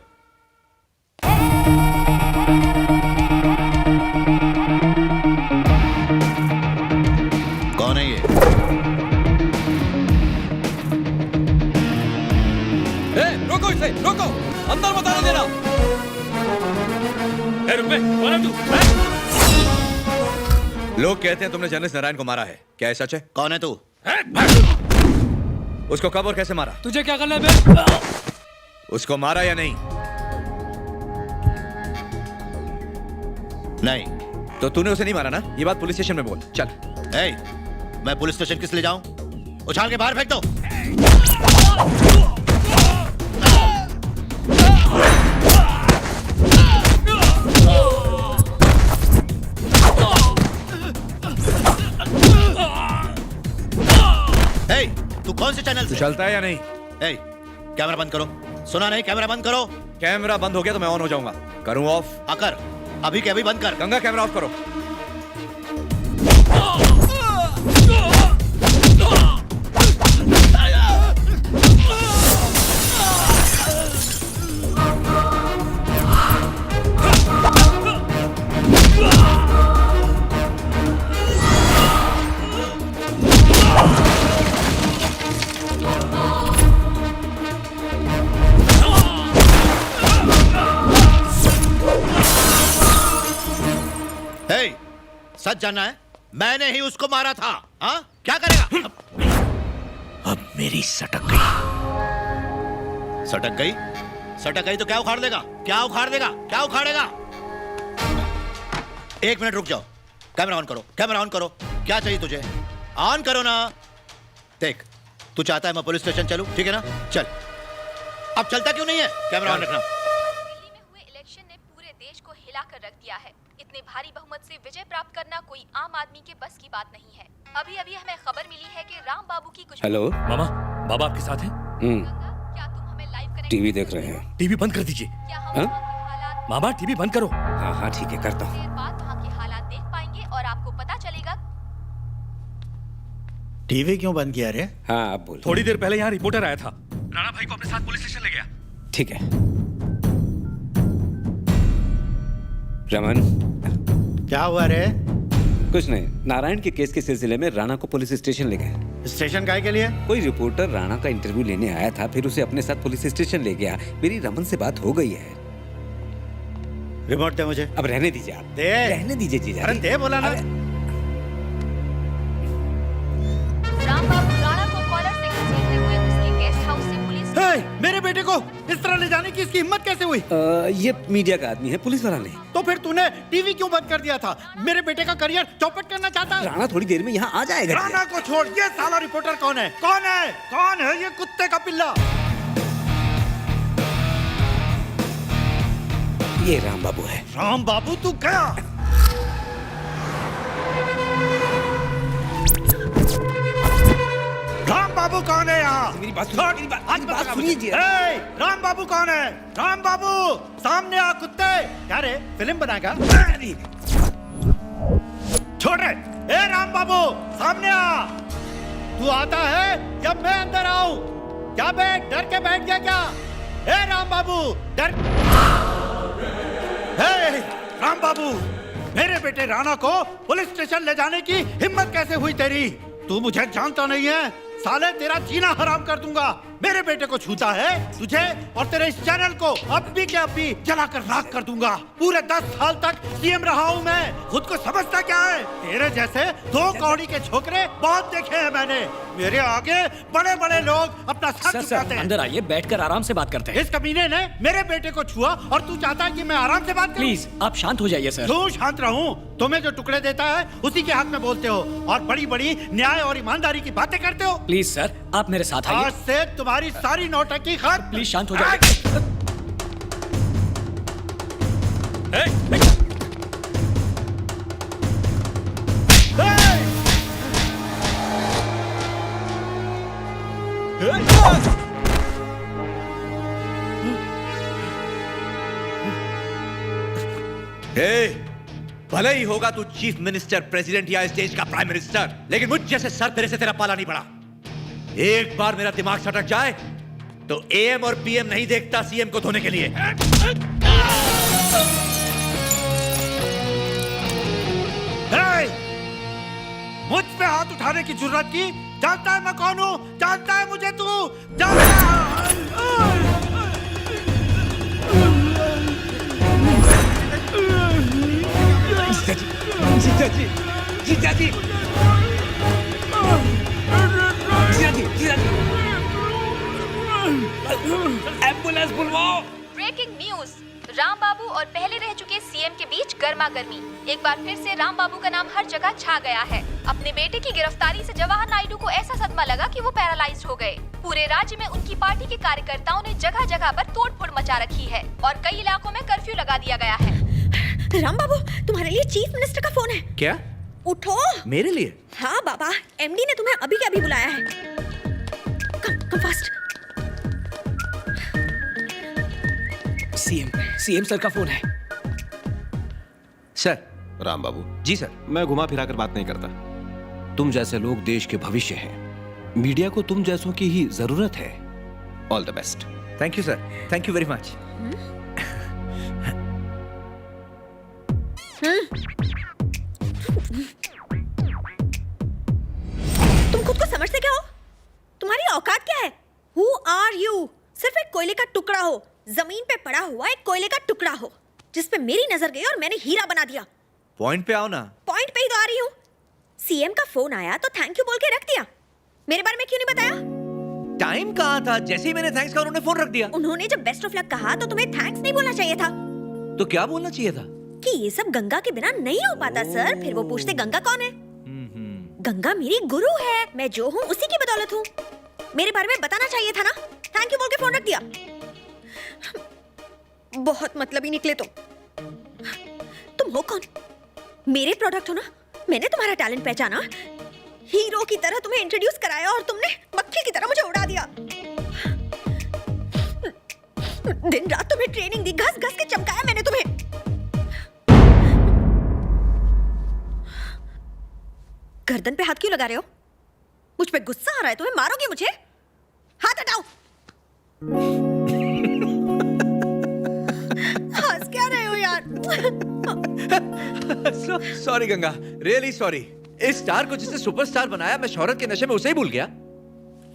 कौन है ये? रोको इसे, रोको, अंदर मत आने देना। रुक बे, कौन है तू? लोग कहते हैं तुमने जर्नलिस्ट नारायण को मारा है, क्या ये सच है? कौन है तू? उसको कब और कैसे मारा? तुझे क्या करना है बे? उसको मारा या नहीं? नहीं। तो तूने उसे नहीं मारा ना? ये बात पुलिस स्टेशन में बोल। चल। मैं पुलिस स्टेशन किस लिए जाऊं? उछाल के बाहर फेंक दो। तू कौन से चैनल से? चलता है या नहीं? कैमरा बंद करो। सुना नहीं? कैमरा बंद करो। कैमरा बंद हो गया तो मैं ऑन हो जाऊंगा। करूं ऑफ? कर, अभी के अभी बंद कर। गंगा कैमरा ऑफ करो। सच जानना है? मैंने ही उसको मारा था। हाँ? क्या करेगा? अब मेरी सटक गई। सटक गई? सटक गई तो क्या उखाड़ देगा? क्या उखाड़ देगा? क्या उखाड़ेगा? 1 मिनट रुक जाओ। कैमरा ऑन करो, कैमरा ऑन करो। क्या चाहिए तुझे? ऑन करो ना। देख, तू चाहता है मैं पुलिस स्टेशन चलूं, ठीक है ना? चल। अब चलता क्यों नहीं है? कैमरा ऑन रखना। दिल्ली में हुए इलेक्शन ने पूरे देश को हिलाकर रख दिया है। इतने भारी बहुमत से विजय प्राप्त करना कोई आम आदमी के बस की बात नहीं है। अभी अभी हमें खबर मिली है कि राम बाबू की कुछ। हेलो मामा, बाबा आपके साथ हैं? क्या तुम हमें लाइव कनेक्ट? टीवी देख रहे हैं। टीवी बंद कर दीजिए। मामा टीवी बंद करो। हाँ ठीक है, करता हूँ। देर बाद वहाँ के हालात देख पाएंगे और आपको पता चलेगा। टीवी क्यों बंद किया रे? हाँ आप बोल। थोड़ी देर पहले यहाँ रिपोर्टर आया था, राणा भाई को अपने साथ पुलिस स्टेशन ले गया। ठीक है। रमन, क्या हुआ रे? कुछ नहीं, नारायण के केस के सिलसिले में राणा को पुलिस स्टेशन ले गए। स्टेशन काहे के लिए? कोई रिपोर्टर राणा का इंटरव्यू लेने आया था, फिर उसे अपने साथ पुलिस स्टेशन ले गया। मेरी रमन से बात हो गई है। रिमोट दे मुझे। अब रहने दीजिए आप। दे। रहने दीजिए जीजा। अरे दे बोला ना। राम बाबू राणा को कॉलर से घसीटते हुए उसके गेस्ट हाउस से पुलिस मेरे बेटे को इस तरह ले जाने की इसकी हिम्मत कैसे हुई? ये मीडिया का आदमी है, पुलिस वाला नहीं। तो फिर तूने टीवी क्यों बंद कर दिया था? मेरे बेटे का करियर चौपट करना चाहता है? राणा थोड़ी देर में यहाँ आ जाएगा। राणा को छोड़, ये साला रिपोर्टर कौन है? कौन है? कौन है ये कुत्ते का पिल्ला? ये राम बाबू है। राम बाबू तू गया? राम बाबू कौन है यहाँ? मेरी बात सुनिए। राम बाबू कौन है? राम बाबू सामने आ कुत्ते। क्या रे फिल्म बनाएगा? छोड़ रे। ए राम बाबू सामने आ। तू आता है जब मैं अंदर आऊं। क्या बे डर के बैठ गया क्या? ए राम बाबू डर। हे राम बाबू, मेरे बेटे राणा को पुलिस स्टेशन ले जाने की हिम्मत कैसे हुई तेरी? तू मुझे जानता नहीं है, साले तेरा जीना हराम कर दूंगा। मेरे बेटे को छूता है, तुझे और तेरे इस चैनल को अब भी के अब भी जलाकर राख कर दूंगा। पूरे 10 साल तक सीएम रहा हूँ मैं, खुद को समझता क्या है? तेरे जैसे 2 कौड़ी के छोकरे बहुत देखे हैं मैंने। मेरे आगे बड़े बड़े लोग अपना सर झुकाते हैं। अंदर आइए, बैठकर आराम से बात करते हैं। इस कमीने ने मेरे बेटे को छुआ और तू चाहता है कि मैं आराम से बात करूं? प्लीज आप शांत हो जाइए सर। क्यों शांत रहूं? तुम्हें जो टुकड़े देता है उसी के हक में बोलते हो और बड़ी बड़ी न्याय और ईमानदारी की बातें करते हो। प्लीज सर आप मेरे साथ आइए। आज से तुम्हारी सारी नौटंकी खत्म। प्लीज शांत हो जाइए। भले ही होगा तू चीफ मिनिस्टर, प्रेसिडेंट या इस देश का प्राइम मिनिस्टर, लेकिन मुझ जैसे सर तेरे से तेरा पाला नहीं पड़ा। एक बार मेरा दिमाग सटक जाए तो एएम और पीएम नहीं देखता सीएम को धोने के लिए। मुझ पे हाथ उठाने की जुर्रत की? जानता है मैं कौन हूँ? जानता है मुझे तू? जानता जीजा जी, जीजा जी, जीजा जी, जीजा जी, एम्बुलेंस बुलवाओ। ब्रेकिंग न्यूज, राम बाबू और पहले रह चुके सीएम के बीच गर्मा गर्मी। एक बार फिर से राम बाबू का नाम हर जगह छा गया है। अपने बेटे की गिरफ्तारी से जवाहर नायडू को ऐसा सदमा लगा कि वो पैरालाइज्ड हो गए। पूरे राज्य में उनकी पार्टी के कार्यकर्ताओं ने जगह जगह पर तोड़फोड़ मचा रखी है और कई इलाकों में कर्फ्यू लगा दिया गया है। राम बाबू, तुम्हारे लिए चीफ मिनिस्टर का फोन है। क्या? उठो। मेरे लिए? हाँ बाबा, एमडी ने तुम्हें अभी के अभी बुलाया है। Come fast. सीएम सर का फोन है। सर। राम बाबू। जी सर। मैं घुमा फिरा कर बात नहीं करता। तुम जैसे लोग देश के भविष्य हैं। मीडिया को तुम जैसों की ही जरूरत है। All the best. Thank you sir, thank you very much. तुम खुद को समझते क्या हो? तुम्हारी औकात क्या है? Who are you? सिर्फ एक कोयले का टुकड़ा हो, जमीन पे पड़ा हुआ एक कोयले का टुकड़ा हो, जिस पे मेरी नजर गई और मैंने हीरा बना दिया। पॉइंट पे आओ ना। पॉइंट पे ही तो आ रही हूँ। सीएम का फोन आया तो थैंक यू बोल के रख दिया। मेरे बारे में क्यों नहीं बताया? टाइम कहाँ था? जैसे ही मैंने थैंक्स कहा उन्होंने फोन रख दिया। उन्होंने जब बेस्ट ऑफ लक कहा तो तुम्हें थैंक्स नहीं बोलना चाहिए था। तो क्या बोलना चाहिए था? कि ये सब गंगा के बिना नहीं हो पाता सर। फिर वो पूछते गंगा कौन है? गंगा मेरी गुरु है, मैं जो हूँ उसी की बदौलत हूँ। मेरे बारे में बताना चाहिए था ना। थैंक यू बोल के फोन रख दिया। बहुत मतलबी निकले तुम हो कौन? मेरे प्रोडक्ट हो ना। मैंने तुम्हारा टैलेंट पहचाना, हीरो की तरह तुम्हें इंट्रोड्यूस कराया और तुमने मक्खी की तरह मुझे उड़ा दिया। दिन रात तुम्हें ट्रेनिंग दी, घस घस के चमकाया मैंने तुम्हें। गर्दन पे हाथ क्यों लगा रहे हो? मुझ पे गुस्सा आ रहा है तुम्हें? मारोगे मुझे? हाथ हटाओ। हंस क्या रहे हो यार? Sorry Ganga, really sorry. इस स्टार को जिसने सुपरस्टार बनाया, मैं शोहरत के नशे में उसे ही भूल गया।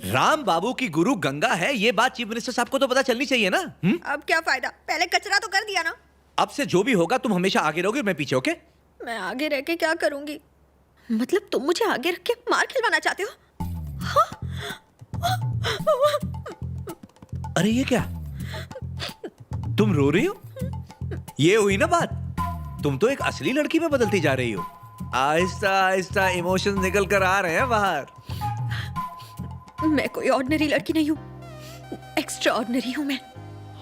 राम बाबू की गुरु गंगा है, ये बात चीफ मिनिस्टर साहब को तो पता चलनी चाहिए ना। अब क्या फायदा, पहले कचरा तो कर दिया ना। अब से जो भी होगा तुम हमेशा आगे रहोगे और मैं पीछे, ओके? मैं आगे रह के क्या करूंगी? मतलब तुम मुझे आगे रख के मार खिलवाना चाहते हो? अरे ये क्या, तुम रो रही हो? ये हुई ना बात, तुम तो एक असली लड़की में बदलती जा रही हो। आहिस्ता आहिस्ता इमोशंस निकल कर आ रहे हैं बाहर। मैं कोई ऑर्डिनरी लड़की नहीं हूँ, एक्स्ट्रा ऑर्डिनरी हूँ मैं।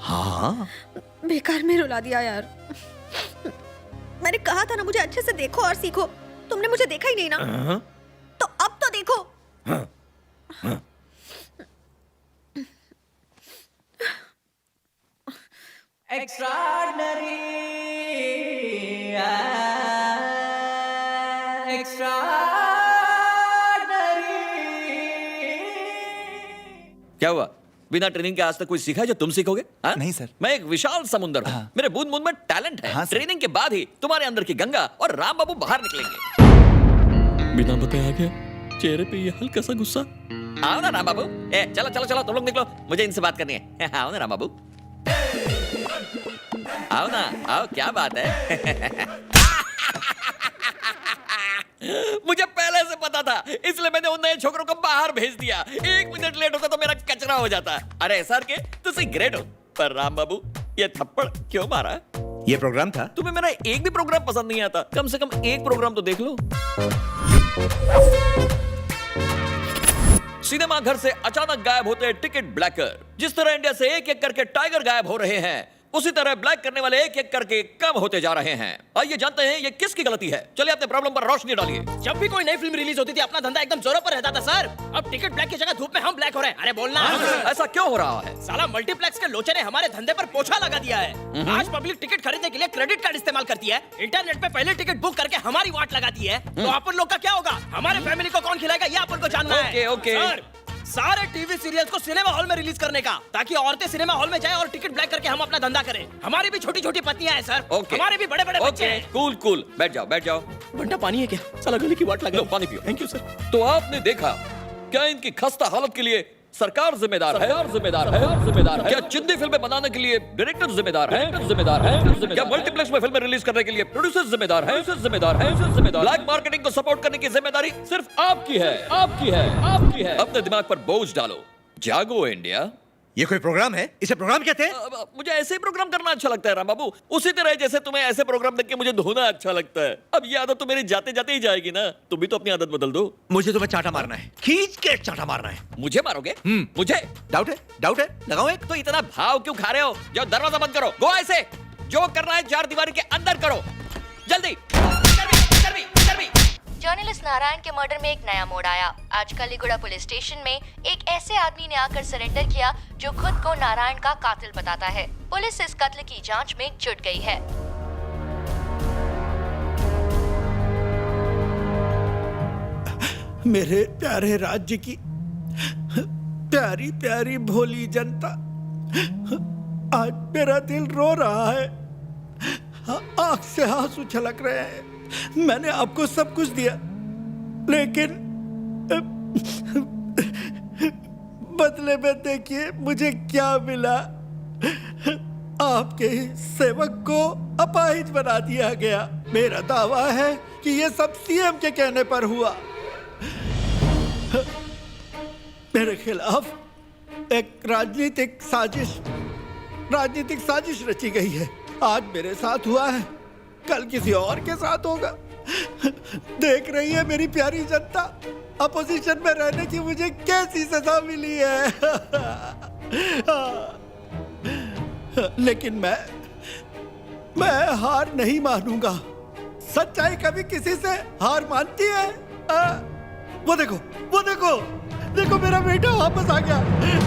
हाँ, बेकार में रुला दिया यार। मैंने कहा था ना मुझे अच्छे से देखो और सीखो, तुमने मुझे देखा ही नहीं ना। तो अब तो देखो। क्या हुआ? बिना ट्रेनिंग के आज तक कोई सीखा है जो तुम सीखोगे? नहीं सर। मैं एक विशाल समुंदर हूँ। मेरे बूंद बूंद में टैलेंट है। ट्रेनिंग के बाद ही तुम्हारे अंदर की गंगा और राम बाबू बाहर निकलेंगे। बिना बताए आ गया, चेहरे पे ये हल्का सा गुस्सा। आओ ना राम बाबू, चलो चलो चलो, तुम लोग निकलो, मुझे इनसे बात करनी है। आओ ना राम बाबू, आओ ना, आओ, क्या बात है? मुझे पहले से पता था, इसलिए मैंने उन नए छोकरों को बाहर भेज दिया। 1 मिनट लेट होता तो मेरा कचरा हो जाता। अरे सर के तुसी ग्रेट हो, पर राम बाबू ये थप्पड़ क्यों मारा? ये प्रोग्राम था। तुम्हें मेरा एक भी प्रोग्राम पसंद नहीं आता, कम से कम एक प्रोग्राम तो देख लो। सिनेमा घर से अचानक गायब होते टिकट ब्लैकर। जिस तरह इंडिया से एक एक करके टाइगर गायब हो रहे हैं, उसी तरह ब्लैक करने वाले एक एक करके कम होते जा रहे हैं। आइए जानते हैं ये किसकी गलती है। चलिए अपने प्रॉब्लम पर रोशनी डालिए। जब भी कोई नई फिल्म रिलीज होती थी अपना धंधा एकदम जोरों पर रहता था सर। अब टिकट ब्लैक की जगह धूप में हम ब्लैक हो रहे हैं। अरे बोलना। ऐसा क्यों हो रहा है? साला मल्टीप्लेक्स के लोचे ने हमारे धंधे पर पोछा लगा दिया है। आज पब्लिक टिकट खरीदने के लिए क्रेडिट कार्ड इस्तेमाल करती है, इंटरनेट पे पहले टिकट बुक करके हमारी वाट लगाती है। तो अपन लोग का क्या होगा? हमारे फैमिली को कौन खिलाएगा ये अपन को जानना है। ओके। सारे टीवी सीरियल्स को सिनेमा हॉल में रिलीज करने का, ताकि औरतें सिनेमा हॉल में जाएं और टिकट ब्लैक करके हम अपना धंधा करें। हमारी भी छोटी छोटी पत्नियां हैं सर। हमारे भी बड़े बड़े बच्चे हैं। कूल कूल, बैठ जाओ बैठ जाओ। बंटा पानी है क्या? साला गले की वाट लगा। लो पानी पियो। Thank you sir. तो आपने देखा, क्या इनकी खस्ता हालत के लिए सरकार जिम्मेदार है? जिम्मेदार है, जिम्मेदार है। क्या चिंदी फिल्में बनाने के लिए डायरेक्टर जिम्मेदार है? जिम्मेदार है। क्या मल्टीप्लेक्स में फिल्में रिलीज करने के लिए प्रोड्यूसर जिम्मेदार है? जिम्मेदार है, जिम्मेदार। ब्लैक मार्केटिंग को सपोर्ट करने की जिम्मेदारी सिर्फ आपकी है, आपकी है, आपकी है। अपने दिमाग पर बोझ डालो, जागो इंडिया। ये कोई प्रोग्राम है? इसे प्रोग्राम कहते हैं? मुझे ऐसे ही प्रोग्राम करना अच्छा लगता है राम बाबू, उसी तरह जैसे तुम्हें ऐसे प्रोग्राम देख के मुझे धोना अच्छा लगता है। अब ये आदत तो मेरी जाते जाते ही जाएगी ना, तुम भी तो अपनी आदत बदल दो। मुझे तुम्हें चाटा मारना है, खींच के चाटा मारना है। मुझे मारोगे? मुझे डाउट है? डाउट है? लगाओ एक। तो इतना भाव क्यों खा रहे हो? जाओ दरवाजा बंद करो, गो ऐसे। जो करना है 4 दीवारी के अंदर करो, जल्दी। जर्नलिस्ट नारायण के मर्डर में एक नया मोड़ आया। आज कलीगुड़ा पुलिस स्टेशन में एक ऐसे आदमी ने आकर सरेंडर किया जो खुद को नारायण का कातिल बताता है। पुलिस इस कत्ल की जांच में जुट गई है। मेरे प्यारे राज्य की प्यारी प्यारी भोली जनता, आज मेरा दिल रो रहा है, आंख से आंसू छलक रहे हैं। मैंने आपको सब कुछ दिया, लेकिन बदले में देखिए मुझे क्या मिला। आपके सेवक को अपाहिज बना दिया गया। मेरा दावा है कि ये सब सीएम के कहने पर हुआ। मेरे खिलाफ एक राजनीतिक साजिश रची गई है। आज मेरे साथ हुआ है, कल किसी और के साथ होगा। देख रही है मेरी प्यारी जनता, अपोजिशन में रहने की मुझे कैसी सजा मिली है। लेकिन मैं हार नहीं मानूंगा। सच्चाई कभी किसी से हार मानती है? वो देखो मेरा बेटा वापस आ गया,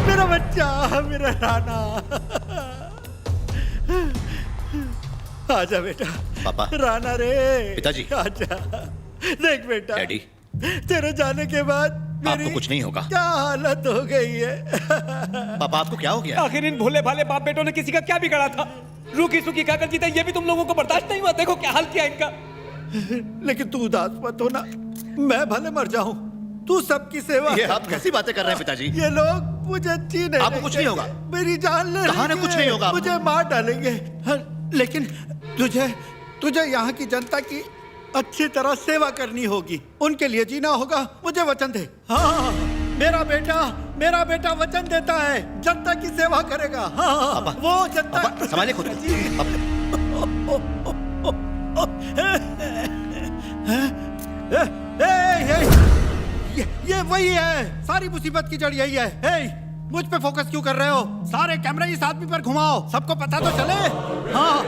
मेरा बच्चा, मेरा राना। आजा बेटा। पापा। राना रे। पिताजी। आजा। देख बेटा, डैडी, तेरे जाने के बाद मेरी आपको कुछ नहीं होगा। क्या हालत हो गई है। पापा आपको क्या हो गया? आखिर इन भोले भाले बाप बेटों ने किसी का क्या बिगाड़ा था? रूखी सूखी खाकर जीते, ये भी तुम लोगों को बर्दाश्त नहीं हुआ। देखो क्या हाल किया इनका। लेकिन तू उदास मत होना, मैं भले मर जाऊं, तू सबकी सेवा ये कर। आप कैसी बातें कर रहे हैं पिताजी? ये लोग मुझे जीने आपको कुछ नहीं होगा। मेरी जान ले कहा ना लेंगे, कुछ नहीं होगा। मुझे मार डालेंगे। लेकिन तुझे यहाँ की जनता की अच्छी तरह सेवा करनी होगी, उनके लिए जीना होगा। मुझे वचन दे। हाँ, मेरा बेटा वचन देता है, जनता की सेवा करेगा। हाँ, वो जनता संभाले खुद। ये वही है, सारी मुसीबत की जड़ यही है। मुझ पे फोकस क्यों कर रहे हो? सारे कैमरे इस आदमी पर घुमाओ, सबको पता तो चले। हाँ,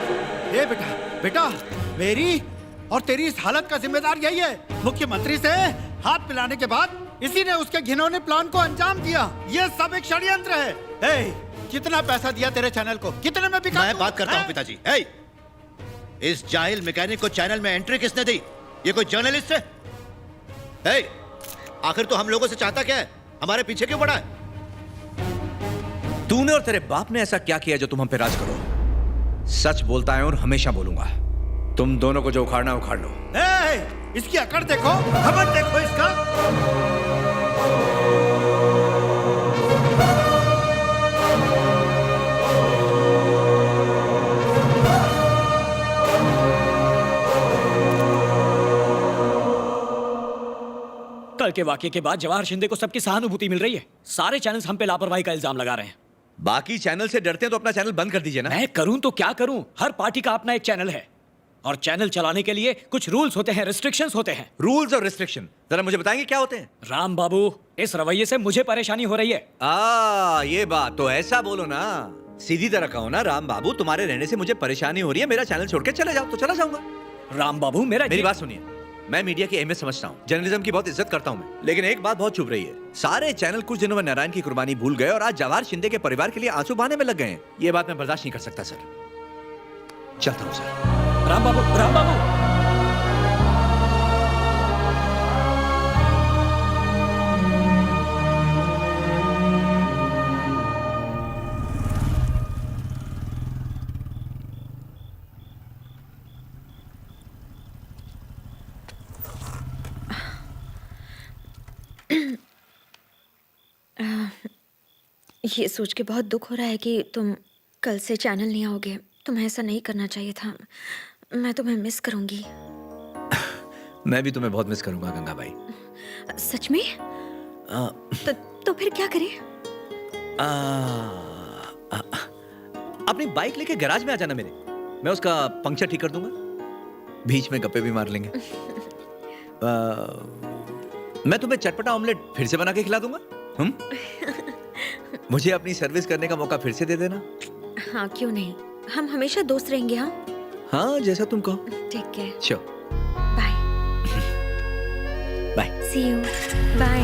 बेटा मेरी और तेरी इस हालत का जिम्मेदार यही है। मुख्यमंत्री से हाथ मिलाने के बाद इसी ने उसके घिनौने प्लान को अंजाम दिया। ये सब एक षड्यंत्र है। कितना पैसा दिया तेरे चैनल को? कितने में बिका? मैं बात करता हूँ पिताजी। इस जाहिल मैकेनिक को चैनल में एंट्री किसने दी? ये कोई जर्नलिस्ट है? आखिर तो हम लोगों से चाहता क्या है? हमारे पीछे क्यों पड़ा है? तूने और तेरे बाप ने ऐसा क्या किया जो तुम हम पे राज करो? सच बोलता है और हमेशा बोलूंगा। तुम दोनों को जो उखाड़ना उखाड़ लो। इसकी अकड़ देखो, घमंड देखो इसका। कल के वाकये के बाद जवाहर शिंदे को सबकी सहानुभूति मिल रही है। सारे चैनल्स हम पे लापरवाही का इल्जाम लगा रहे हैं। बाकी चैनल से डरते हैं तो अपना चैनल बंद कर दीजिए ना। मैं करूं तो क्या करूं? हर पार्टी का अपना एक चैनल है और चैनल चलाने के लिए कुछ रूल्स होते हैं, रिस्ट्रिक्शंस होते हैं। रूल्स और रिस्ट्रिक्शन जरा मुझे बताएंगे क्या होते हैं? राम बाबू, इस रवैये से मुझे परेशानी हो रही है। ये बात तो ऐसा बोलो ना, सीधी तरह कहो ना। राम बाबू, तुम्हारे रहने से मुझे परेशानी हो रही है, मेरा चैनल छोड़ के चले जाओ तो चला जाऊंगा। राम बाबू, मेरी बात सुनिए। मैं मीडिया की अहमियत समझता हूँ, जर्नलिज्म की बहुत इज्जत करता हूँ मैं, लेकिन एक बात बहुत चुभ रही है। सारे चैनल कुछ दिनों में नारायण की कुर्बानी भूल गए और आज जवाहर शिंदे के परिवार के लिए आंसू बहाने में लग गए हैं। ये बात मैं बर्दाश्त नहीं कर सकता सर। चलता हूँ सर। राम बाबू, राम बाबू। ये सोच के बहुत दुख हो रहा है कि तुम कल से चैनल नहीं आओगे। तुम्हें ऐसा नहीं करना चाहिए था। मैं तुम्हें मिस करूंगी। मैं भी तुम्हें बहुत मिस करूंगा गंगा भाई। सच में? तो फिर क्या करें? अपनी बाइक लेके गैराज में आ जाना मेरे, मैं उसका पंक्चर ठीक कर दूंगा, बीच में गप्पे भी मार लेंगे। मैं तुम्हें चटपटा ऑमलेट फिर से बना के खिला दूंगा। मुझे अपनी सर्विस करने का मौका फिर से दे देना। हाँ, क्यों नहीं, हम हमेशा दोस्त रहेंगे। हाँ, जैसा तुम कहो। ठीक है। Sure. Bye. Bye. See you. Bye.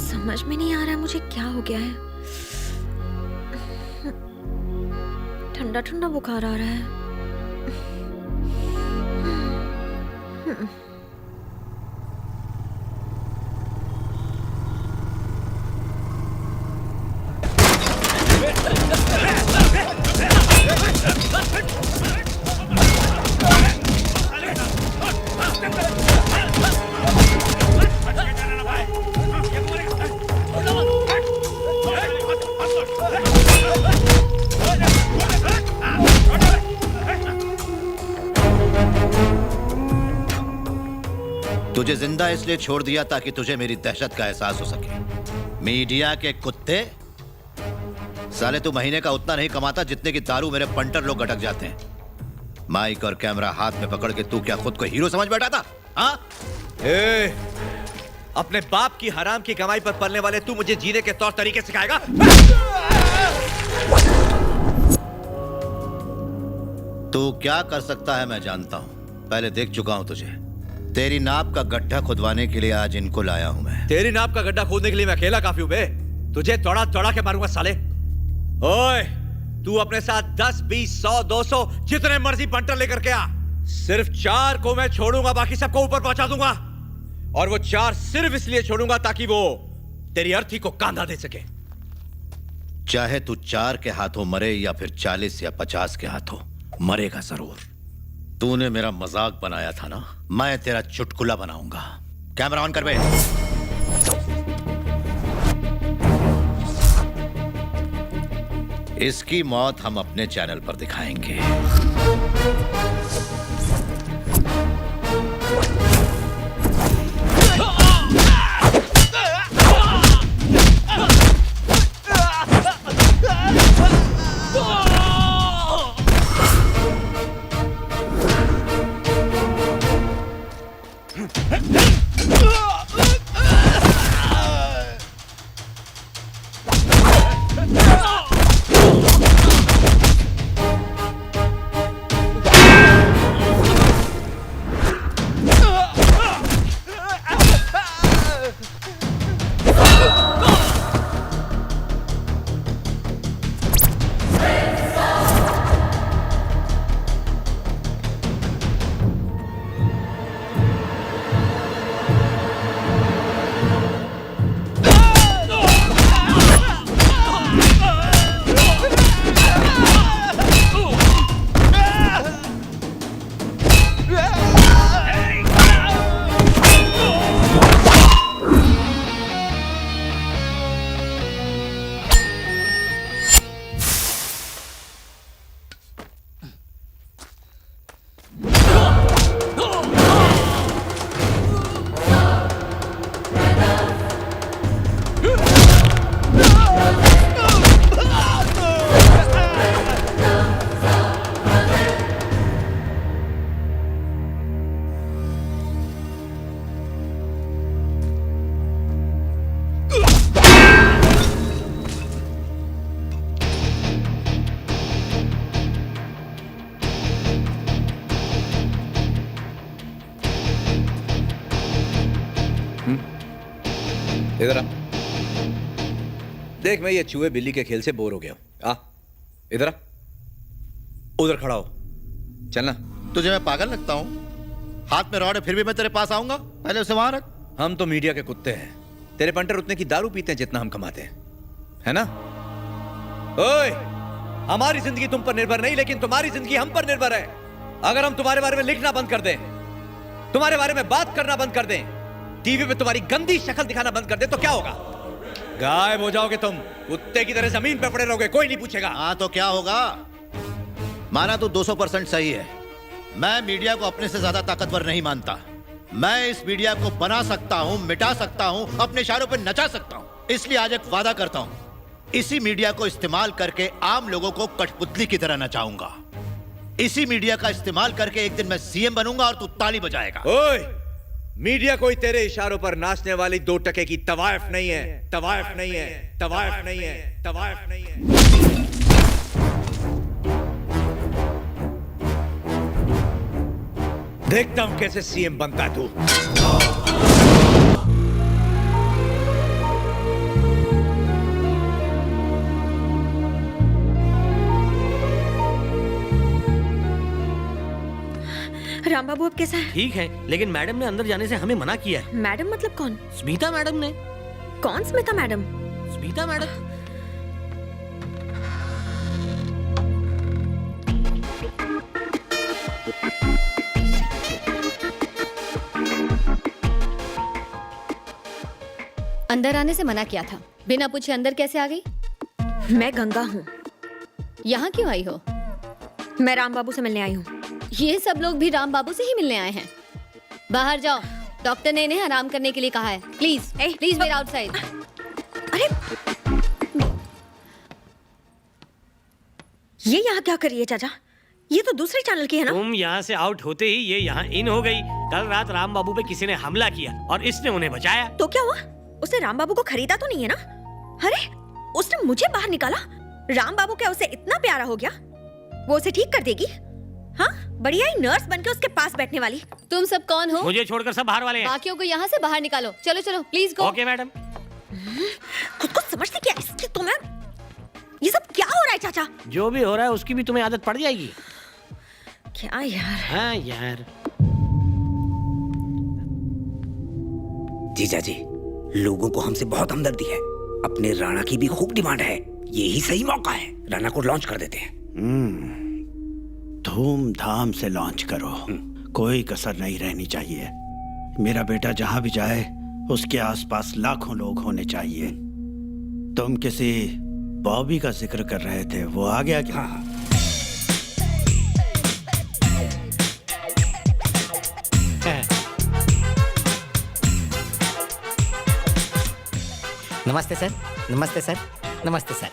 समझ में नहीं आ रहा है मुझे क्या हो गया है। ठंडा ठंडा बुखार आ रहा है। तुझे जिंदा इसलिए छोड़ दिया ताकि तुझे मेरी दहशत का एहसास हो सके। मीडिया के कुत्ते, साले तू महीने का उतना नहीं कमाता जितने की दारू मेरे पंटर लोग गटक जाते हैं। माइक और कैमरा हाथ में पकड़ के तू क्या खुद को हीरो समझ बैठा था? हाँ? अपने बाप की हराम की कमाई पर पलने वाले तू मुझे जीने के तौर तरीके सिखाएगा? तू क्या कर सकता है मैं जानता हूं, पहले देख चुका हूं तुझे। तेरी नाप का गड्ढा खुदवाने के लिए आज इनको लाया हूं मैं। तेरी नाप का गड्ढा खोदने के लिए मैं अकेला काफी हूं बे। तुझे तोड़ा तोड़ा के मारूंगा साले। ओए, तू अपने साथ 10, 20, 100, 200 जितने मर्जी बंटर लेकर के आ। सिर्फ 4 को मैं छोड़ूंगा, बाकी सबको ऊपर पहुंचा दूंगा। और वो 4 सिर्फ इसलिए छोड़ूंगा ताकि वो तेरी अर्थी को कांधा दे सके। चाहे तू 4 के हाथों मरे या फिर 40 या 50 के हाथों, मरेगा जरूर। तूने मेरा मजाक बनाया था ना, मैं तेरा चुटकुला बनाऊंगा। कैमरा ऑन कर बे। इसकी मौत हम अपने चैनल पर दिखाएंगे। इधर आ। देख, मैं ये चूहे बिल्ली के खेल से बोर हो गया हूं। आ इधर आ। उधर खड़ा हो। चलना। तुझे मैं पागल लगता हूं? हाथ में रॉड है फिर भी मैं तेरे पास आऊंगा? पहले उसे वहां रख। हम तो मीडिया के कुत्ते हैं। तेरे पंटर उतने की दारू पीते हैं जितना हम कमाते हैं, है ना? ओए, हमारी जिंदगी तुम पर निर्भर नहीं, लेकिन तुम्हारी जिंदगी हम पर निर्भर है। अगर हम तुम्हारे बारे में लिखना बंद कर दें, तुम्हारे बारे में बात करना बंद कर दें, टीवी पे तुम्हारी गंदी शक्ल दिखाना बंद कर दे, तो क्या होगा? गायब हो जाओगे तुम, कुत्ते की तरह जमीन पे पड़े रहोगे, कोई नहीं पूछेगा। हाँ तो क्या होगा? माना तो 200% सही है। मैं मीडिया को अपने से ज्यादा ताकतवर नहीं मानता। मैं इस मीडिया को बना सकता हूं, मिटा सकता हूं, अपने इशारों पर नचा सकता हूं। इसलिए आज एक वादा करता हूं, इसी मीडिया को इस्तेमाल करके आम लोगों को कठपुतली की तरह नचाऊंगा। इसी मीडिया का इस्तेमाल करके एक दिन मैं सीएम बनूंगा और तू ताली बजाएगा। ओए, मीडिया कोई तेरे इशारों पर नाचने वाली 2 टके की तवायफ नहीं है, तवायफ नहीं है, तवायफ नहीं है, तवायफ नहीं है। देखता हूं कैसे सीएम बनता है तू। राम बाबू अब कैसा है? ठीक है, लेकिन मैडम ने अंदर जाने से हमें मना किया है। मैडम मतलब कौन? स्मिता मैडम ने। कौन स्मिता मैडम? स्मिता मैडम। अंदर आने से मना किया था, बिना पूछे अंदर कैसे आ गई? मैं गंगा हूँ। यहाँ क्यों आई हो? मैं राम बाबू से मिलने आई हूँ। ये सब लोग भी राम बाबू से ही मिलने आए हैं। बाहर जाओ, डॉक्टर ने इन्हें आराम करने के लिए कहा है। Please please wait outside. अरे ये यहाँ क्या कर रही है चाचा? ये तो दूसरे चैनल की है ना? तुम यहाँ से आउट होते ही ये यहाँ इन हो गई। कल रात राम बाबू पे किसी ने हमला किया और इसने उन्हें बचाया। तो क्या हुआ? उसने राम बाबू को खरीदा तो नहीं है ना? अरे उसने मुझे बाहर निकाला। राम बाबू क्या उसे इतना प्यारा हो गया? वो उसे ठीक कर देगी? हाँ, बढ़िया ही नर्स बनके उसके पास बैठने वाली। तुम सब कौन हो? मुझे छोड़कर सब बाहर वाले हैं। बाकियों को यहाँ से बाहर निकालो। चलो चलो प्लीज गो। Okay madam. खुद को समझते क्या इसकी तुम्हें? ये सब क्या हो रहा है चाचा? जो भी हो रहा है उसकी भी तुम्हें आदत पड़ जाएगी। क्या यार? हाँ यार। जीजा जी, लोगों को हमसे बहुत हमदर्दी है। अपने राणा की भी खूब डिमांड है। यही सही मौका है, राणा को लॉन्च कर देते हैं। धूमधाम से लॉन्च करो, कोई कसर नहीं रहनी चाहिए। मेरा बेटा जहां भी जाए उसके आसपास लाखों लोग होने चाहिए। तुम किसी बॉबी का जिक्र कर रहे थे, वो आ गया क्या? नमस्ते सर, नमस्ते सर, नमस्ते सर।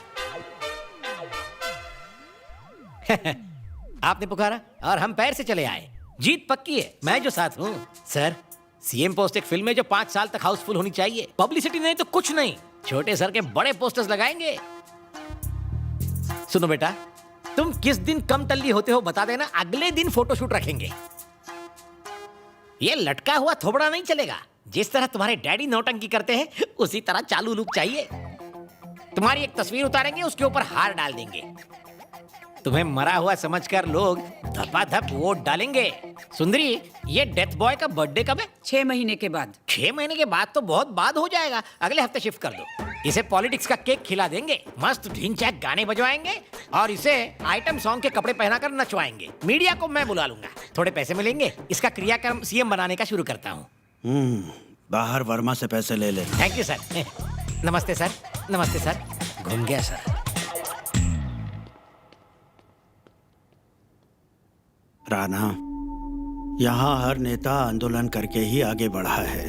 आपने पुकारा और हम पैर से चले आए। जीत पक्की है, मैं जो साथ हूँ। सर, सीएम पोस्ट एक फिल्म है जो 5 साल तक हाउसफुल होनी चाहिए। पब्लिसिटी नहीं तो कुछ नहीं, छोटे सर के बड़े पोस्टर्स लगाएंगे। सुनो बेटा, तुम किस दिन कम टल्ली होते हो बता देना, अगले दिन फोटोशूट रखेंगे। ये लटका हुआ थोबड़ा नहीं चलेगा। जिस तरह तुम्हारे डैडी नौटंकी करते हैं उसी तरह चालू लुक चाहिए। तुम्हारी एक तस्वीर उतारेंगे, उसके ऊपर हार डाल देंगे। तुम्हें मरा हुआ समझकर लोग धपाधप वोट डालेंगे। सुंदरी, ये डेथ बॉय का बर्थडे कब है? 6 महीने के बाद। 6 महीने के बाद तो बहुत बाद हो जाएगा, अगले हफ्ते शिफ्ट कर दो। इसे पॉलिटिक्स का केक खिला देंगे, मस्त ढिंचैक गाने बजवाएंगे और इसे आइटम सॉन्ग के कपड़े पहनाकर नचवाएंगे। मीडिया को मैं बुला लूंगा, थोड़े पैसे मिलेंगे। इसका क्रियाक्रम सीएम बनाने का शुरू करता हूँ। बाहर वर्मा से पैसे ले लेना। Thank you sir. नमस्ते सर, नमस्ते सर। घूम गया सर। राणा, यहाँ हर नेता आंदोलन करके ही आगे बढ़ा है।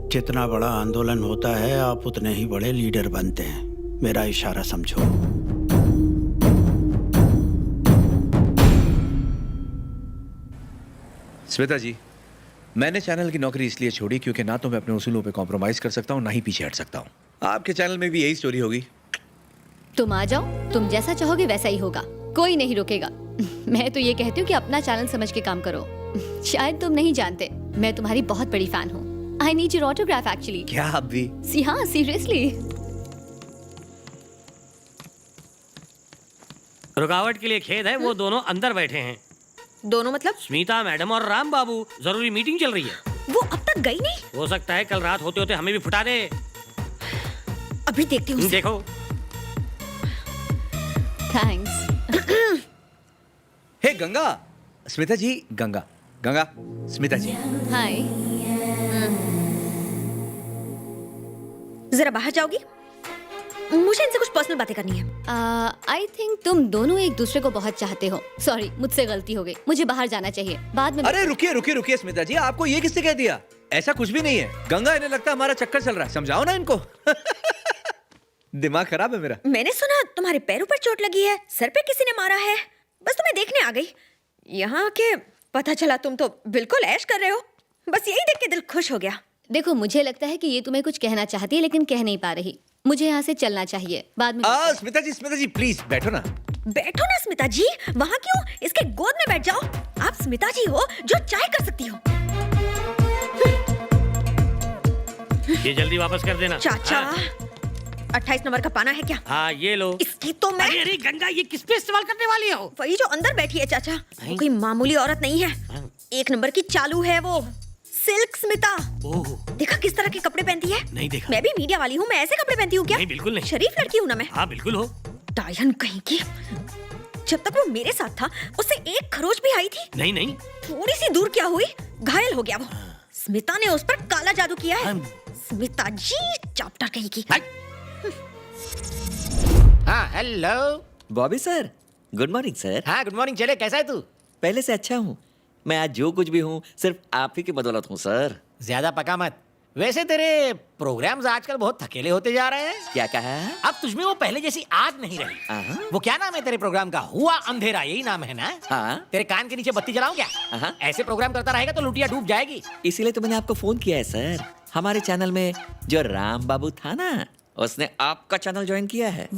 जितना बड़ा आंदोलन होता है आप उतने ही बड़े लीडर बनते हैं। मेरा इशारा समझो। श्वेता जी, मैंने चैनल की नौकरी इसलिए छोड़ी क्योंकि ना तो मैं अपने उसूलों पे कॉम्प्रोमाइज कर सकता हूँ, ना ही पीछे हट सकता हूँ। आपके चैनल में भी यही स्टोरी होगी। तुम आ जाओ, तुम जैसा चाहोगे वैसा ही होगा, कोई नहीं रोकेगा। मैं तो ये कहती हूँ कि अपना चैनल समझ के काम करो। शायद तुम नहीं जानते, मैं तुम्हारी बहुत बड़ी फैन हूँ। I need your autograph actually. क्या आप भी? हाँ, सीरियसली। रुकावट के लिए खेद है, वो दोनों अंदर बैठे हैं। दोनों मतलब? स्मिता मैडम और राम बाबू, जरूरी मीटिंग चल रही है। वो अब तक गई नहीं? हो सकता है कल रात होते होते हमें भी फुटा दे। अभी देखती हूँ। देखो। थैंक्स। हे गंगा, स्मिता जी, गंगा, गंगा, स्मिता जी। हाय। जरा बाहर जाओगी? मुझे इनसे कुछ पर्सनल बातें करनी है। आई थिंक तुम दोनों एक दूसरे को बहुत चाहते हो। सॉरी, मुझसे गलती हो गई, मुझे बाहर जाना चाहिए, बाद में। अरे रुकिए रुकिए रुकिए स्मिता जी, आपको ये किसने कह दिया? ऐसा कुछ भी नहीं है। गंगा, इन्हें लगता है हमारा चक्कर चल रहा है, समझाओ ना इनको। दिमाग खराब है मेरा। मैंने सुना तुम्हारे पैरों पर चोट लगी है, सर पे किसी ने मारा है। बस तुम्हें देखने आ गई। यहाँ आके पता चला तुम तो बिल्कुल ऐश कर रहे हो। बस यही देख के दिल खुश हो गया। देखो, मुझे लगता है कि ये तुम्हें कुछ कहना चाहती है लेकिन कह नहीं पा रही। मुझे यहाँ से चलना चाहिए, बाद में। स्मिता जी प्लीज बैठो ना। बैठो ना स्मिता जी, वहाँ क्यों? इसके गोद में बैठ जाओ। आप स्मिता जी हो जो चाहे कर सकती हो। ये जल्दी वापस कर देना। चाचा, 28 नंबर का पाना है क्या? हाँ, ये लो। इसकी तो मैं। अरे गंगा, ये किस पे इस्तेमाल करने वाली हो? वही जो अंदर बैठी है चाचा, वो कोई मामूली औरत नहीं है। 1 नंबर की चालू है वो, सिल्क स्मिता। देखा किस तरह के कपड़े पहनती है? नहीं देखा। मैं भी मीडिया वाली हूँ, मैं ऐसे कपड़े पहनती हूँ क्या? नहीं, बिल्कुल नहीं। शरीफ लड़की हूँ ना मैं। हाँ, बिल्कुल हो। डायन कहीं की। जब तक वो मेरे साथ था, उससे एक खरोच भी आई थी? नहीं नहीं। थोड़ी सी दूर क्या हुई, घायल हो गया वो। स्मिता ने उस पर काला जादू किया है। स्मिता जी, चैप्टर कहीं की। हाँ, hello Bobby sir, good morning sir. हाँ, गुड मॉर्निंग। चले, कैसा है तू? पहले से अच्छा हूँ। मैं आज जो कुछ भी हूँ सिर्फ आप ही की बदौलत हूँ सर। ज्यादा पका मत। वैसे तेरे प्रोग्राम्स आजकल बहुत थकेले होते जा रहे हैं। क्या कहा? अब तुझमें वो पहले जैसी आग नहीं रही। वो क्या नाम है तेरे प्रोग्राम का? हुआ अंधेरा, यही नाम है ना? हाँ। तेरे कान के नीचे बत्ती जलाऊं क्या? ऐसे प्रोग्राम करता रहेगा तो लुटिया डूब जाएगी। इसीलिए तो मैंने आपको फोन किया है सर। हमारे चैनल में जो राम बाबू था ना, उसने आपका चैनल ज्वाइन किया है।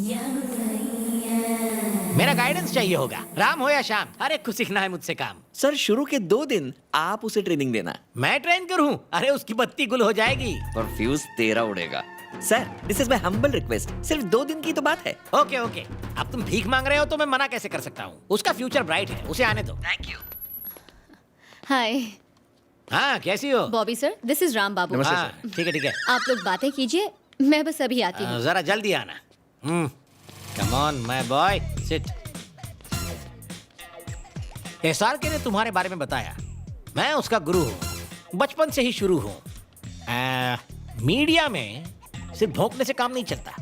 मेरा गाइडेंस चाहिए होगा, राम हो या श्याम, हर एक को सीखना है मुझसे काम। सर, शुरू के 2 दिन आप उसे ट्रेनिंग देना। मैं ट्रेन करूं? अरे उसकी बत्ती गुल हो जाएगी। और फ्यूज तेरा उड़ेगा। Sir, this is my humble request. सिर्फ 2 दिन की तो बात है। Okay okay. अब तुम भीख मांग रहे हो तो मैं मना कैसे कर सकता हूँ? उसका फ्यूचर ब्राइट है, उसे आने दो। Thank you. हाय। हाँ कैसी हो? Bobby sir, this is Ram Babu. नमस्ते सर। ठीक है ठीक है। आप लोग बातें कीजिए, मैं बस अभी आती हूँ। जरा जल्दी आना। Come on my boy, sit. SRK ने तुम्हारे बारे में बताया। मैं उसका गुरु हूँ, बचपन से ही शुरू हूँ। मीडिया में सिर्फ भोंकने से काम नहीं चलता,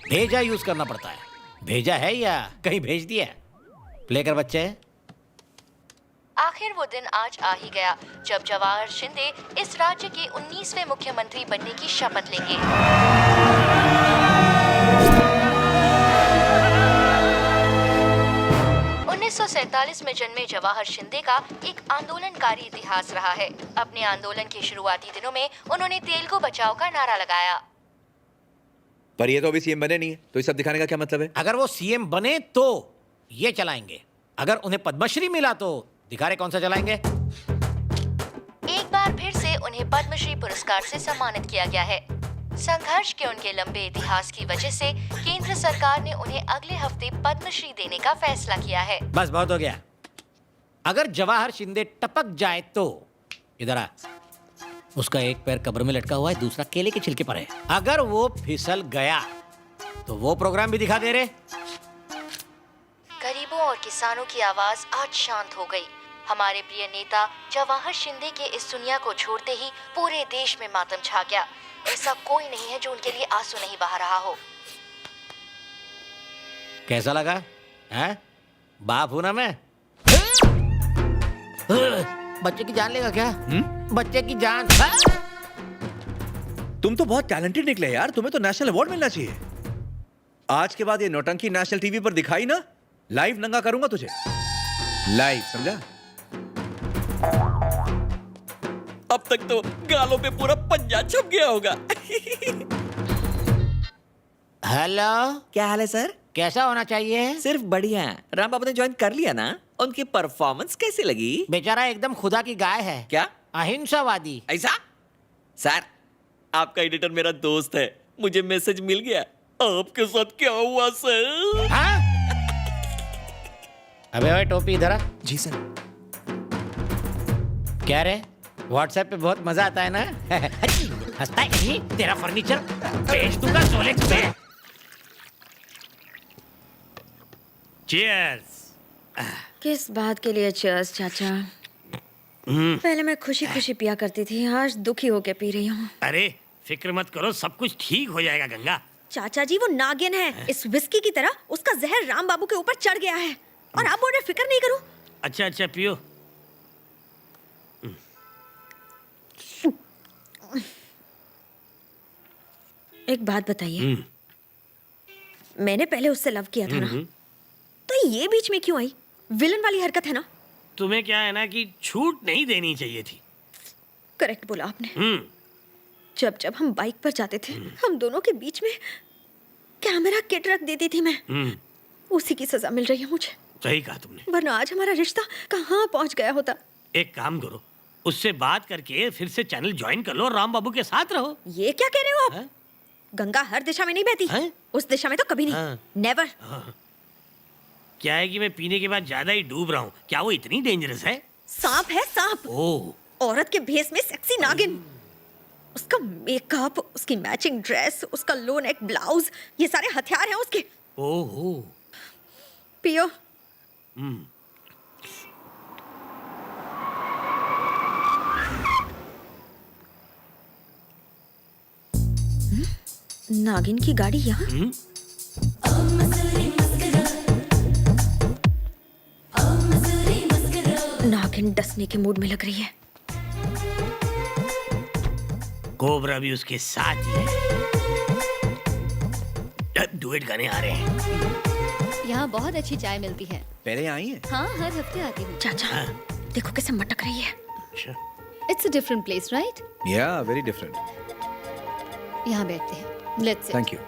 भेजा यूज करना पड़ता है। भेजा है या कहीं भेज दिया? प्ले कर बच्चे। आखिर वो दिन आज आ ही गया जब जवाहर शिंदे इस राज्य के 19वें मुख्यमंत्री बनने की शपथ लेंगे। 1947 में जन्मे जवाहर शिंदे का एक आंदोलनकारी इतिहास रहा है। अपने आंदोलन के शुरुआती दिनों में उन्होंने तेलुगु बचाओ का नारा लगाया। पर ये तो अभी सीएम बने नहीं है, तो ये सब दिखाने का क्या मतलब है? अगर वो सीएम बने तो ये चलाएंगे, अगर उन्हें पद्मश्री मिला तो दिखा रहे कौन सा चलाएंगे। एक बार फिर से उन्हें पद्मश्री पुरस्कार से सम्मानित किया गया है। संघर्ष के उनके लंबे इतिहास की वजह से केंद्र सरकार ने उन्हें अगले हफ्ते पद्मश्री देने का फैसला किया है। बस बहुत हो गया। अगर जवाहर शिंदे टपक जाए तो इधर आ। उसका एक पैर कब्र में लटका हुआ है, दूसरा केले के छिलके पर है। अगर वो फिसल गया तो वो प्रोग्राम भी दिखा दे रहे। गरीबों और किसानों की आवाज आज शांत हो गई। हमारे प्रिय नेता जवाहर शिंदे के इस दुनिया को छोड़ते ही पूरे देश में मातम छा गया। ऐसा कोई नहीं है जो उनके लिए आंसू नहीं बहा रहा हो। कैसा लगा है? बाप हूं ना मैं। बच्चे की जान लेगा क्या? बच्चे की जान। तुम तो बहुत टैलेंटेड निकले यार, तुम्हें तो नेशनल अवार्ड मिलना चाहिए। आज के बाद ये नौटंकी नेशनल टीवी पर दिखाई ना, लाइव नंगा करूंगा तुझे, लाइव, समझा? अब तक तो गालों पे पूरा पंजा छप गया होगा। हेलो, क्या हाल है सर? कैसा होना चाहिए? सिर्फ बढ़िया। राम बाबू ने ज्वाइन कर लिया ना? उनकी परफॉर्मेंस कैसी लगी? बेचारा एकदम खुदा की गाय है। क्या? अहिंसावादी। ऐसा? सर, आपका एडिटर मेरा दोस्त है, मुझे मैसेज मिल गया। आपके साथ क्या हुआ सर? हाँ? अबे भाई टोपी इधर आ। जी सर। क्या रे? व्हाट्सएप पे बहुत मजा आता है ना? हंसता है तेरा फर्नीचर बेच दूंगा रोलेक्स पे। चीयर्स। किस बात के लिए चीयर्स चाचा? पहले मैं खुशी खुशी पिया करती थी, आज दुखी होके पी रही हूँ। अरे फिक्र मत करो, सब कुछ ठीक हो जाएगा गंगा। चाचा जी वो नागिन है, इस विस्की की तरह उसका जहर राम बाबू के ऊपर चढ़ गया है और आप बोल रहे फिक्र नहीं करूं। अच्छा अच्छा पियो। एक बात बताइए, मैंने पहले उससे लव किया था ना, तो ये बीच में क्यों आई? विलन वाली हरकत है ना? तुम्हें क्या है ना कि छूट नहीं देनी चाहिए थी। करेक्ट बोला आपने। जब जब हम बाइक पर जाते थे, हम दोनों के बीच में कैमरा किट रख देती थी मैं। उसी की सजा मिल रही है मुझे। सही कहा तुमने। वरना आज हमारा रिश्ता कहाँ पहुँच गया होता। एक काम करो, उससे बात करके फिर से चैनल ज्वाइन कर लो और राम बाबू के साथ रहो। ये क्या कह रहे हो आप? गंगा हर दिशा में नहीं बहती। उस दिशा में तो कभी नहीं। नेवर। क्या है कि मैं पीने के बाद ज्यादा ही डूब रहा हूँ। क्या वो इतनी डेंजरस है? सांप है सांप। औरत के भेस में सेक्सी नागिन। उसका मेकअप, उसकी मैचिंग ड्रेस, उसका लो नेक ब्लाउज, ये सारे हथियार हैं उसके। ओहो। पियो। नागिन की गाड़ी यहाँ? नागिन डसने के मूड में लग रही है। कोबरा भी उसके साथ ही है। डुएट गाने आ रहे हैं। यहाँ बहुत अच्छी चाय मिलती है। पहले आई है? हाँ, हर हफ्ते आती हूँ। चाचा, देखो कैसे मटक रही है। It's a different place, right? या वेरी डिफरेंट। यहाँ बैठते हैं। Let's sit. Thank you.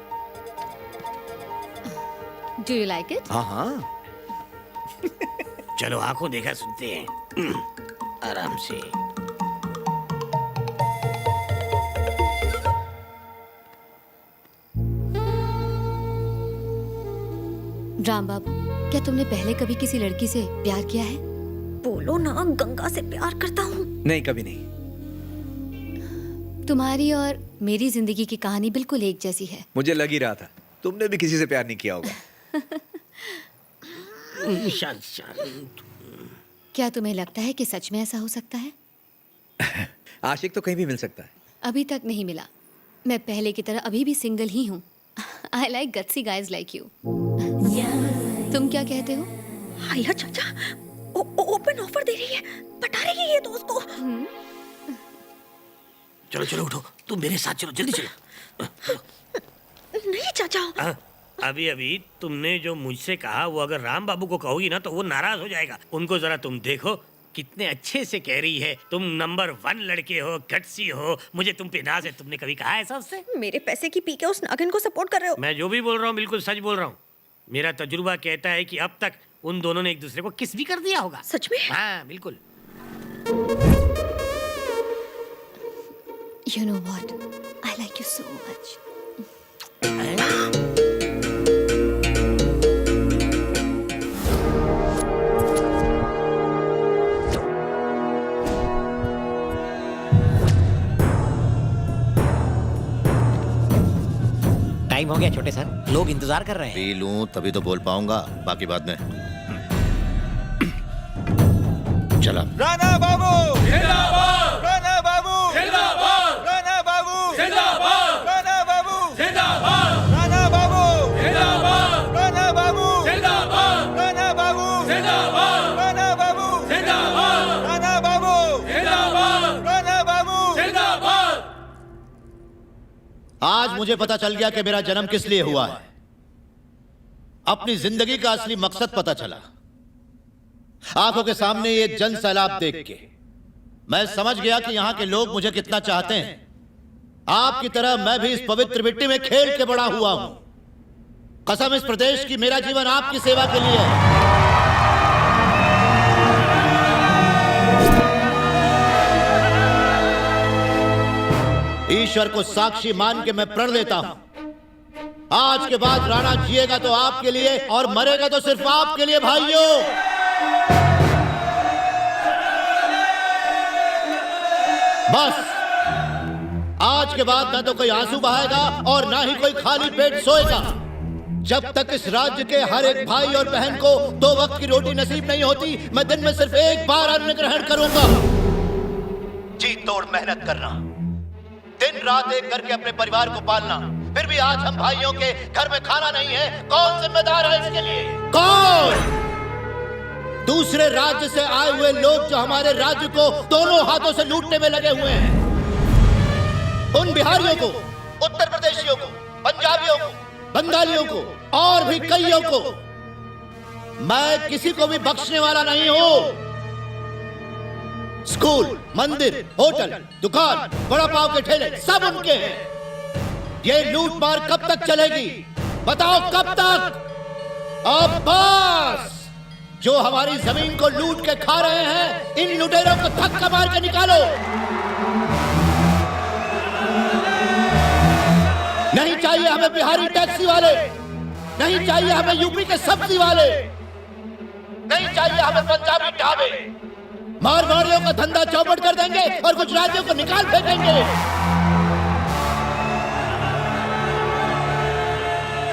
Do you like it? हाँ हाँ। चलो आंखों देखा सुनते हैं आराम से। राम बाबू, क्या तुमने पहले कभी किसी लड़की से प्यार किया है? बोलो ना, गंगा से प्यार करता हूँ। नहीं, कभी नहीं। तुम्हारी और मेरी जिंदगी की कहानी बिल्कुल एक जैसी है। मुझे लग ही रहा था तुमने भी किसी से प्यार नहीं किया होगा। क्या तुम्हें लगता है कि सच में ऐसा हो सकता है? आशिक तो कहीं भी मिल सकता है। अभी तक नहीं मिला। मैं पहले की तरह अभी भी सिंगल ही हूँ। I like gutsy guys like you. तुम क्या कहते हो? आया चाचा, ओपन ऑफर दे रही है, पटा रही है ये तो उसको। चलो चलो उठो, तुम मेरे साथ चलो, जल्दी चलो। नहीं चाचा, अभी अभी तुमने जो मुझसे कहा वो अगर राम बाबू को कहोगी ना तो वो नाराज हो जाएगा। उनको जरा तुम देखो कितने अच्छे से कह रही है, तुम नंबर 1 लड़के हो, गट्सी हो, मुझे तुम पे नाज है। तुमने कभी कहा ऐसा उससे? मेरे पैसे की पी के उस नागिन को सपोर्ट कर रहे हो। मैं जो भी बोल रहा हूँ बिल्कुल सच बोल रहा हूँ। मेरा तजुर्बा कहता है कि अब तक उन दोनों ने एक दूसरे को किस भी कर दिया होगा। सच में? हाँ बिल्कुल। You know what? I like you so much. Time हो गया छोटे सर, लोग इंतजार कर रहे हैं। पी लूं तभी तो बोल पाऊंगा, बाकी बाद में। चला। राणा बाबू जिंदाबाद, राणा बाबू जिंदाबाद, राणा बाबू जिंदाबाद, राणा बाबू जिंदाबाद, राणा बाबू जिंदाबाद, राणा बाबू जिंदाबाद, राणा बाबू जिंदाबाद, राणा बाबू जिंदाबाद, राणा बाबू जिंदाबाद, राणा बाबू जिंदाबाद। आज मुझे पता चल गया कि मेरा जन्म किस लिए हुआ है। अपनी जिंदगी का असली मकसद पता चला। आंखों के सामने ये जन सैलाब देख के मैं समझ गया कि यहां के लोग मुझे कितना चाहते हैं। आपकी तरह मैं भी इस पवित्र मिट्टी में खेल के बड़ा हुआ हूं। कसम इस प्रदेश की, मेरा जीवन आपकी सेवा के लिए है। ईश्वर को साक्षी मान के मैं प्रण लेता हूं, आज के बाद राणा जिएगा तो आपके लिए और मरेगा तो सिर्फ आपके लिए भाइयों। बस आज के बाद ना तो कोई आंसू बहाएगा और ना ही कोई खाली पेट सोएगा। जब तक इस राज्य के हर एक भाई और बहन को 2 वक्त की रोटी नसीब नहीं होती, मैं दिन में सिर्फ एक बार अन्न ग्रहण करूंगा। जी तोड़ मेहनत करना, दिन रात एक करके अपने परिवार को पालना, फिर भी आज हम भाइयों के घर में खाना नहीं है। कौन जिम्मेदार है इसके लिए? कौन? दूसरे राज्य से आए हुए लोग जो हमारे राज्य को दोनों हाथों से लूटने में लगे हुए हैं। उन बिहारियों को, उत्तर प्रदेशियों को, पंजाबियों को, बंगालियों को और भी कईयों को मैं किसी को भी बख्शने वाला नहीं हूं। स्कूल, मंदिर, होटल, दुकान, बड़ा पाव के ठेले सब उनके हैं। ये लूट मार कब तक चलेगी? बताओ कब तक? अब बस, जो हमारी जमीन को लूट के खा रहे हैं, इन लुटेरों को धक्का मार के निकालो। नहीं चाहिए हमें बिहारी टैक्सी वाले, नहीं चाहिए हमें यूपी के सब्जी वाले, नहीं चाहिए हमें पंजाबी ढाबे। मारवाड़ियों का धंधा चौपट कर देंगे और गुजरातियों को निकाल फेंकेंगे।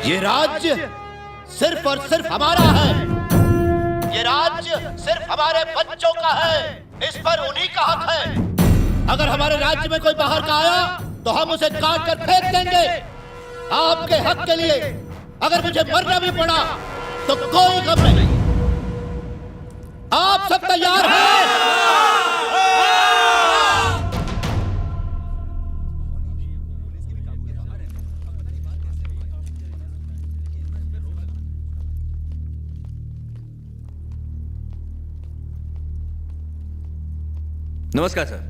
ये राज्य सिर्फ और सिर्फ हमारा है। ये राज्य सिर्फ हमारे बच्चों का है। इस पर उन्हीं का हक है। अगर हमारे राज्य में कोई बाहर का आया तो हम उसे काट कर फेंक देंगे। आपके हक के लिए अगर मुझे मरना भी पड़ा तो कोई गम नहीं। आप सब तैयार हैं? नमस्कार सर।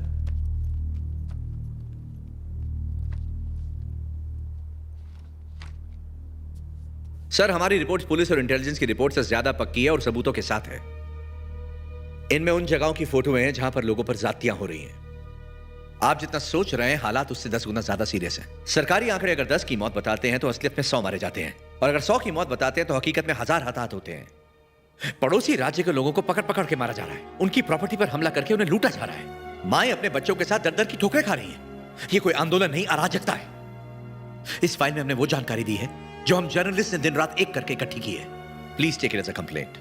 सर, हमारी रिपोर्ट पुलिस और इंटेलिजेंस की रिपोर्ट से ज्यादा पक्की है और सबूतों के साथ है। इनमें उन जगहों की फोटो हैं जहां पर लोगों पर ज्यादतियां हो रही हैं। आप जितना सोच रहे हैं, हालात उससे 10 गुना ज्यादा सीरियस हैं। सरकारी आंकड़े अगर 10 की मौत बताते हैं तो असलियत में 100 मारे जाते हैं, और अगर 100 की मौत बताते हैं तो हकीकत में 1000 हताहत होते हैं। पड़ोसी राज्य के लोगों को पकड़ पकड़ के मारा जा रहा है, उनकी प्रॉपर्टी पर हमला करके उन्हें लूटा जा रहा है। माएं अपने बच्चों के साथ दर दर की ठोकरें खा रही हैं। ये कोई आंदोलन नहीं, अराजकता है। इस फाइल में हमने वो जानकारी दी है जो हम जर्नलिस्ट ने दिन रात एक करके इकट्ठी की है। Please take it as a complaint.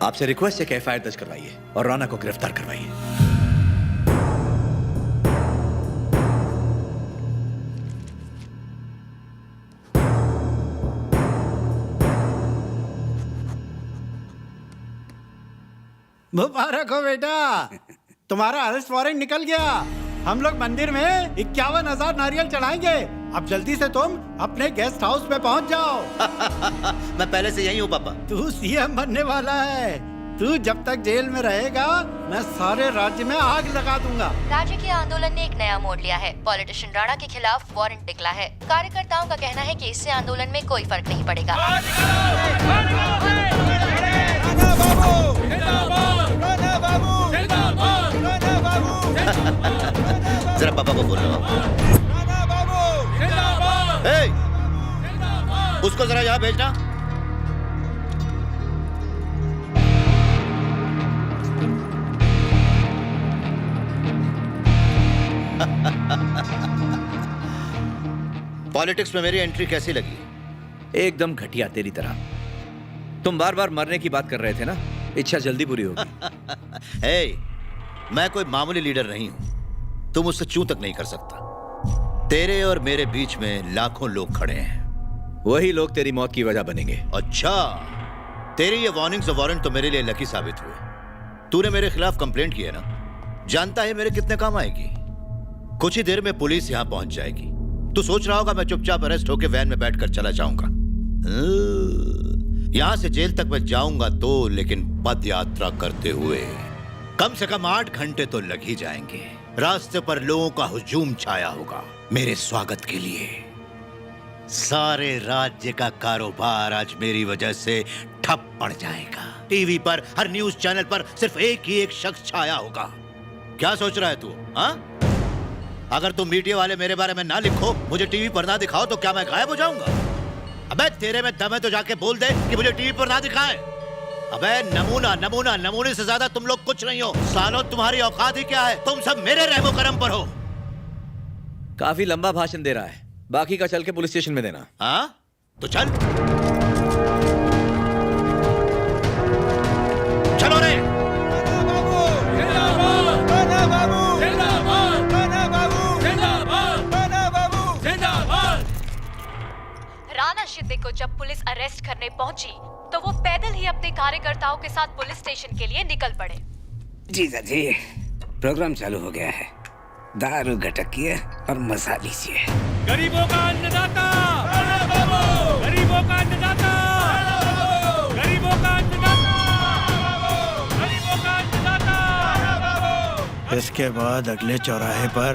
आपसे रिक्वेस्ट है कि एफआईआर दर्ज करवाइए और राणा को गिरफ्तार करवाइए। मुबारक हो बेटा, तुम्हारा अरेस्ट वारंट निकल गया। हम लोग मंदिर में 51,000 नारियल चढ़ाएंगे। अब जल्दी से तुम अपने गेस्ट हाउस में पहुंच जाओ। मैं पहले से यही हूँ पापा। तू सीएम बनने वाला है। तू जब तक जेल में रहेगा मैं सारे राज्य में आग लगा दूंगा। राज्य के आंदोलन ने एक नया मोड़ लिया है। पॉलिटिशियन राणा के खिलाफ वारंट निकला है। कार्यकर्ताओं का कहना है कि इससे आंदोलन में कोई फर्क नहीं पड़ेगा। जरा पापा को बोल रहा हूँ। उसको जरा यहाँ भेजना। पॉलिटिक्स में मेरी एंट्री कैसी लगी? एकदम घटिया, तेरी तरह। तुम बार बार मरने की बात कर रहे थे ना, इच्छा जल्दी पूरी होगी। हे, मैं कोई मामूली लीडर नहीं हूं। तुम मुझसे चूं तक नहीं कर सकता। तेरे और मेरे बीच में लाखों लोग खड़े हैं। वही लोग तेरी मौत की वजह बनेंगे। अच्छा, तेरी ये वार्निंग्स और वारंट तो मेरे लिए लकी साबित हुए। तूने मेरे खिलाफ कंप्लेंट की है ना, जानता है मेरे कितने काम आएगी। कुछ ही देर में पुलिस यहां पहुंच जाएगी। तू सोच रहा होगा मैं चुपचाप अरेस्ट होकर वैन में बैठकर चला जाऊंगा। यहां से जेल तक मैं जाऊंगा तो, लेकिन पद यात्रा करते हुए कम से कम 8 घंटे तो लग ही जाएंगे। रास्ते पर लोगों का हुजूम छाया होगा मेरे स्वागत के लिए। सारे राज्य का कारोबार आज मेरी वजह से ठप पड़ जाएगा। टीवी पर, हर न्यूज चैनल पर सिर्फ एक ही एक शख्स छाया होगा। क्या सोच रहा है तू? हाँ, अगर तुम मीडिया वाले मेरे बारे में ना लिखो, मुझे टीवी पर ना दिखाओ, तो क्या मैं गायब हो जाऊंगा? अबे तेरे में दम है तो जाके बोल दे कि मुझे टीवी पर ना दिखाए। अबे नमूना नमूना, नमूने से ज्यादा तुम लोग कुछ नहीं हो। सालों तुम्हारी औकात ही क्या है? तुम सब मेरे रहमो करम पर हो। काफी लंबा भाषण दे रहा है, बाकी का चल के पुलिस स्टेशन में देना। हाँ तो चल, चलो रे। राणा शिंदे को जब पुलिस अरेस्ट करने पहुंची तो वो पैदल ही अपने कार्यकर्ताओं के साथ पुलिस स्टेशन के लिए निकल पड़े। जीजा जी, प्रोग्राम चालू हो गया है। दारू गटकिए और मजा लीजिए। गरीबों का अन्नदाता, गरीबों का अन्नदाता, गरीबों का अन्नदाता, गरीबों का अन्नदाता। इसके बाद अगले चौराहे पर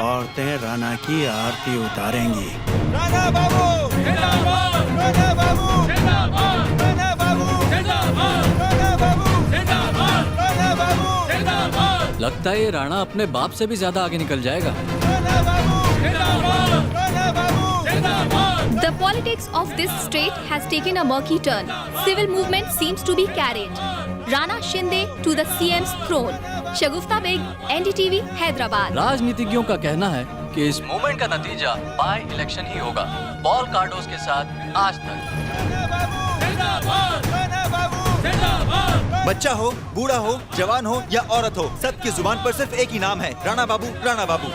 औरतें राणा की आरती उतारेंगी। राणा बाबू जिंदाबाद, राणा बाबू जिंदाबाद, राणा बाबू जिंदाबाद, राणा बाबू जिंदाबाद, राणा बाबू जिंदाबाद। लगता है ये राणा अपने बाप से भी ज्यादा आगे निकल जाएगा। The politics of this state has taken a murky turn. Civil movement seems to be carried. Rana Shinde to the CM's throne. Shagufta Baig, NDTV, Hyderabad. राजनीतिज्ञों का कहना है कि इस मूवमेंट का नतीजा बाय इलेक्शन ही होगा। पॉल कार्डोस के साथ आज तक। बच्चा हो, बूढ़ा हो, जवान हो या औरत हो, सबकी जुबान पर सिर्फ एक ही नाम है, राणा बाबू, राणा बाबू।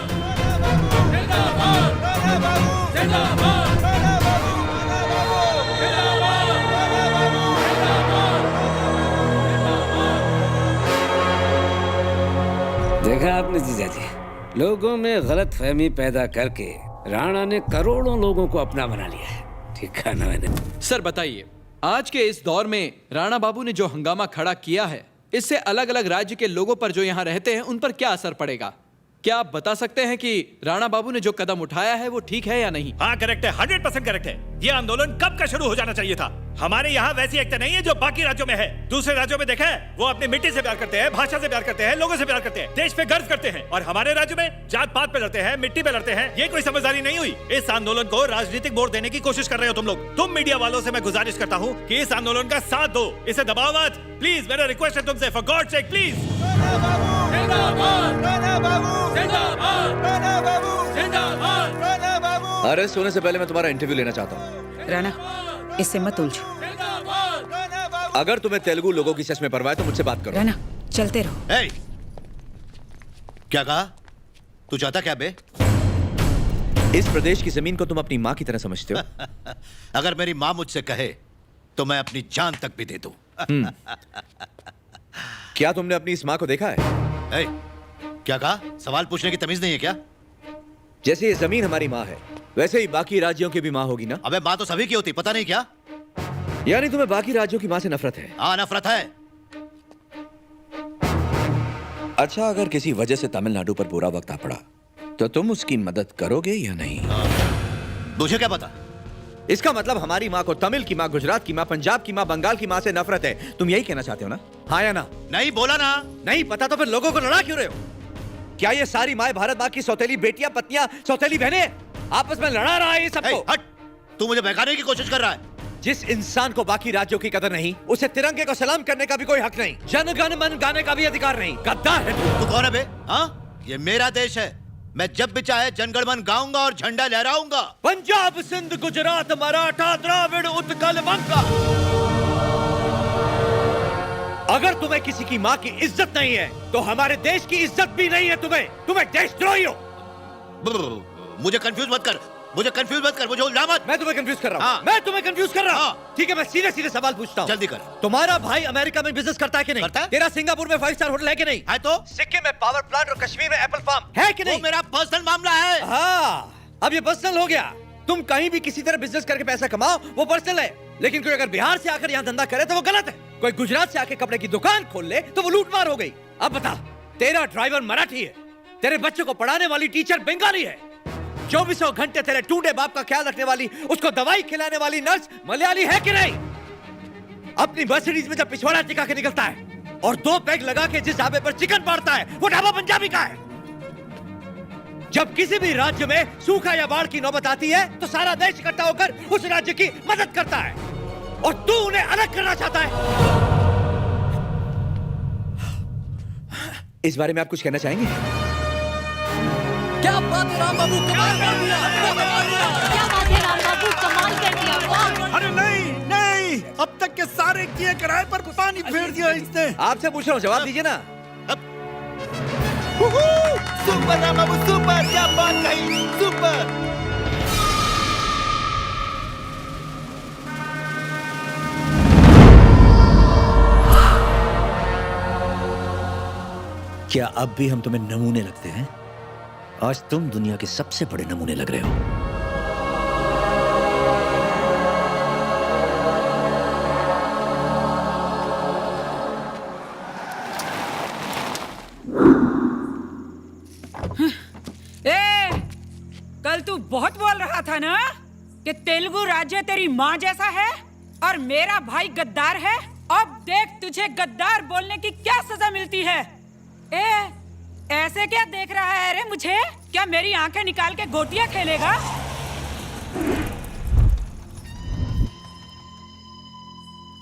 देखा आपने जीजा जी, लोगों में गलत फहमी पैदा करके राणा ने करोड़ों लोगों को अपना बना लिया है। ठीक है ना मैंने? सर बताइए, आज के इस दौर में राणा बाबू ने जो हंगामा खड़ा किया है, इससे अलग अलग राज्य के लोगों पर जो यहाँ रहते हैं उन पर क्या असर पड़ेगा? क्या आप बता सकते हैं कि राणा बाबू ने जो कदम उठाया है वो ठीक है या नहीं? हाँ करेक्ट है, 100% करेक्ट है। ये आंदोलन कब का शुरू हो जाना चाहिए था। हमारे यहाँ वैसी एकता नहीं है जो बाकी राज्यों में है। दूसरे राज्यों में देखा है, वो अपनी मिट्टी से प्यार करते हैं, भाषा से प्यार करते हैं, लोगों से प्यार करते हैं, देश पे गर्व करते हैं। और हमारे राज्य में जात पात पे लड़ते हैं, मिट्टी पे लड़ते हैं। ये कोई समझदारी नहीं हुई। इस आंदोलन को राजनीतिक मोड़ देने की कोशिश कर रहे हो तुम लोग। तुम मीडिया वालों से मैं गुजारिश करता हूँ कि इस आंदोलन का साथ दो, इसे दबाओ मत। प्लीज, मेरा रिक्वेस्ट है तुमसे, for God sake please. Arrest होने से पहले मैं तुम्हारा इंटरव्यू लेना चाहता हूँ। राणा, इससे मत उलझो। अगर तुम्हें तेलुगु लोगों की सच में परवाह है तो मुझसे बात करो। राणा, चलते रहो। ए, क्या कहा? तू चाहता क्या बे? इस प्रदेश की जमीन को तुम अपनी माँ की तरह समझते हो। अगर मेरी माँ मुझसे कहे तो मैं अपनी जान तक भी दे दूं। क्या तुमने अपनी इस माँ को देखा है? ए, क्या कहा? सवाल पूछने की तमीज नहीं है क्या? जैसे ये जमीन हमारी माँ है, वैसे ही बाकी राज्यों की भी माँ होगी ना? अबे माँ तो सभी की होती, पता नहीं क्या? यानी तुम्हें बाकी राज्यों की माँ से नफरत है? हाँ, नफरत है। अच्छा, अगर किसी वजह से तमिलनाडु पर बुरा वक्त आ पड़ा तो तुम उसकी मदद करोगे या नहीं? मुझे क्या पता? इसका मतलब हमारी माँ को तमिल की माँ, गुजरात की माँ, पंजाब की माँ, बंगाल की माँ से नफरत है। तुम यही कहना चाहते हो ना? हाँ या ना? नहीं बोला ना। नहीं पता तो फिर लोगों को लड़ा क्यों रहे हो? क्या ये सारी माँ भारत माँ की सौतेली बेटियां, पत्नियां, सौतेली बहनें आपस में लड़ा रहा है ये सबको? हट! तू मुझे बहकाने की कोशिश कर रहा है। जिस इंसान को बाकी राज्यों की कदर नहीं, उसे तिरंगे को सलाम करने का भी कोई हक नहीं, जन गण मन गाने का भी अधिकार नहीं। गद्दार है तू। तू कौन है बे? हाँ, ये मेरा देश है। मैं जब भी चाहे जनगण मन गाऊंगा और झंडा लहराऊंगा। पंजाब, सिंध, गुजरात, मराठा, द्राविड़, उत्कल, बंगा। अगर तुम्हें किसी की माँ की इज्जत नहीं है तो हमारे देश की इज्जत भी नहीं है तुम्हें देशद्रोही हो। मुझे कंफ्यूज मत कर, मुझे उल्टा मत। मैं तुम्हें कंफ्यूज कर रहा हूँ। हाँ। मैं तुम्हें कंफ्यूज कर रहा हूँ। ठीक है, मैं सीधे सीधे सवाल पूछता हूँ। जल्दी कर। तुम्हारा भाई अमेरिका में बिजनेस करता है कि नहीं? करता है? तेरा सिंगापुर में 5 स्टार होटल है कि नहीं? है तो? सिक्किम में पावर प्लांट और कश्मीर में एप्पल फार्म है कि नहीं? वो मेरा पर्सनल मामला है। हाँ, अब ये पर्सनल हो गया। तुम कहीं भी किसी तरह बिजनेस करके पैसा कमाओ, वो पर्सनल है। लेकिन कोई अगर बिहार से आकर यहाँ धंधा करे तो वो गलत है। कोई गुजरात से आके कपड़े की दुकान खोल ले तो वो लूटमार हो गई। अब बता, तेरा ड्राइवर मराठी है, तेरे बच्चों को पढ़ाने वाली टीचर बंगाली है, 2400 घंटे तेरे टूटे बाप का ख्याल रखने वाली, उसको दवाई खिलाने वाली नर्स मलयाली है कि नहीं? अपनी मर्सिडीज में जब पिछवाड़ा टिका के निकलता है और 2 पैग लगा के जिस ढाबे पर चिकन पाड़ता है वो ढाबा पंजाबी का है। जब किसी भी राज्य में सूखा या बाढ़ की नौबत आती है तो सारा देश इकट्ठा होकर उस राज्य की मदद करता है और तू उन्हें अलग करना चाहता है। इस बारे में आप कुछ कहना चाहेंगे? क्या बात है राम बाबू, कमाल कर दिया। क्या बात है राम बाबू, कमाल कर दिया। वाह! अरे नहीं नहीं, अब तक के सारे किए किराए पर पानी फेर दिया इसने। आपसे पूछ रहा हूँ, जवाब दीजिए ना। सुपर राम बाबू, सुपर! क्या बात कही, सुपर! क्या अब भी हम तुम्हें नमूने लगते हैं? आज तुम दुनिया के सबसे बड़े नमूने लग रहे हो। कल तू बहुत बोल रहा था ना कि तेलुगु राज्य तेरी माँ जैसा है और मेरा भाई गद्दार है। अब देख तुझे गद्दार बोलने की क्या सजा मिलती है। ऐसे क्या देख रहा है रे मुझे? क्या मेरी आंखें निकाल के गोटियां खेलेगा?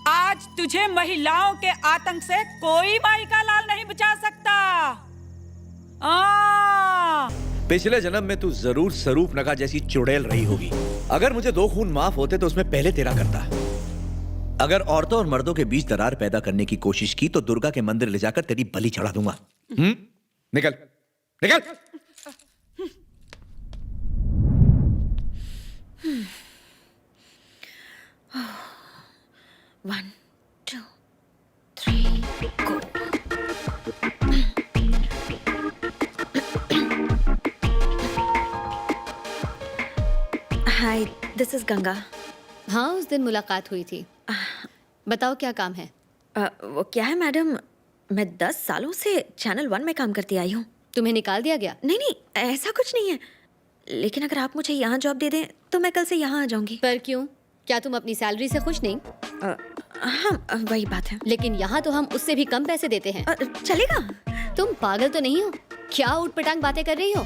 आज तुझे महिलाओं के आतंक से कोई माई का लाल नहीं बचा सकता। पिछले जन्म में तू जरूर स्वरूप नगा जैसी चुड़ैल रही होगी। अगर मुझे 2 खून माफ होते तो उसमें पहले तेरा करता। अगर औरतों और मर्दों के बीच दरार पैदा करने की कोशिश की तो दुर्गा के मंदिर ले जाकर तेरी बलि चढ़ा दूंगा। निकल निकल। One, 2, 3, go. Hi, this is Ganga. हाँ, उस दिन मुलाकात हुई थी। बताओ क्या काम है? वो क्या है मैडम, मैं 10 सालों से चैनल 1 में काम करती आई हूँ। तुम्हें निकाल दिया गया? नहीं नहीं, ऐसा कुछ नहीं है। लेकिन अगर आप मुझे यहाँ जॉब दे दें तो मैं कल से यहाँ आ जाऊंगी। पर क्यों? क्या तुम अपनी सैलरी से खुश नहीं? हाँ, वही बात है। लेकिन यहाँ तो हम उससे भी कम पैसे देते हैं। चलेगा? तुम पागल तो नहीं हो? क्या उठपटांग बातें कर रही हो?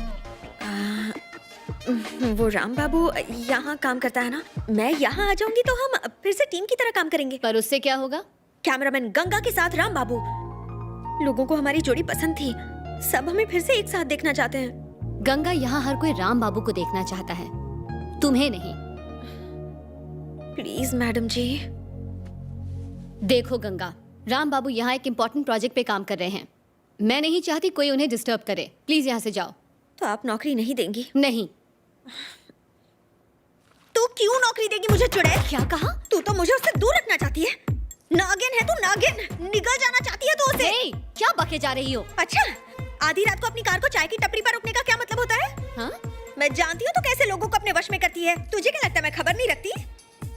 वो राम बाबू यहाँ काम करता है ना, मैं यहाँ आ जाऊंगी तो हम फिर से टीम की तरह काम करेंगे। पर उससे क्या होगा? कैमरामैन गंगा के साथ राम बाबू। लोगों को हमारी जोड़ी पसंद थी, सब हमें फिर से एक साथ देखना चाहते हैं। गंगा, यहाँ हर कोई राम बाबू को देखना चाहता है, तुम्हें नहीं। प्लीज मैडम जी। देखो गंगा, राम बाबू यहाँ एक इम्पोर्टेंट प्रोजेक्ट पे काम कर रहे हैं। मैं नहीं चाहती कोई उन्हें डिस्टर्ब करे। प्लीज यहाँ से जाओ। तो आप नौकरी नहीं देंगी? नहीं। तू क्यों नौकरी देगी मुझे चुड़ैल? क्या कहा? तू तो मुझे उससे दूर रखना चाहती है। नागिन है तू, नागिन। निगल जाना चाहती है तू उसे। क्या बके जा रही हो? अच्छा, आधी रात को अपनी कार को चाय की टपरी पर रोकने का क्या मतलब होता है? हाँ? मैं जानती हूँ तो कैसे लोगों को अपने वश में करती है। तुझे क्या लगता है मैं खबर नहीं रखती?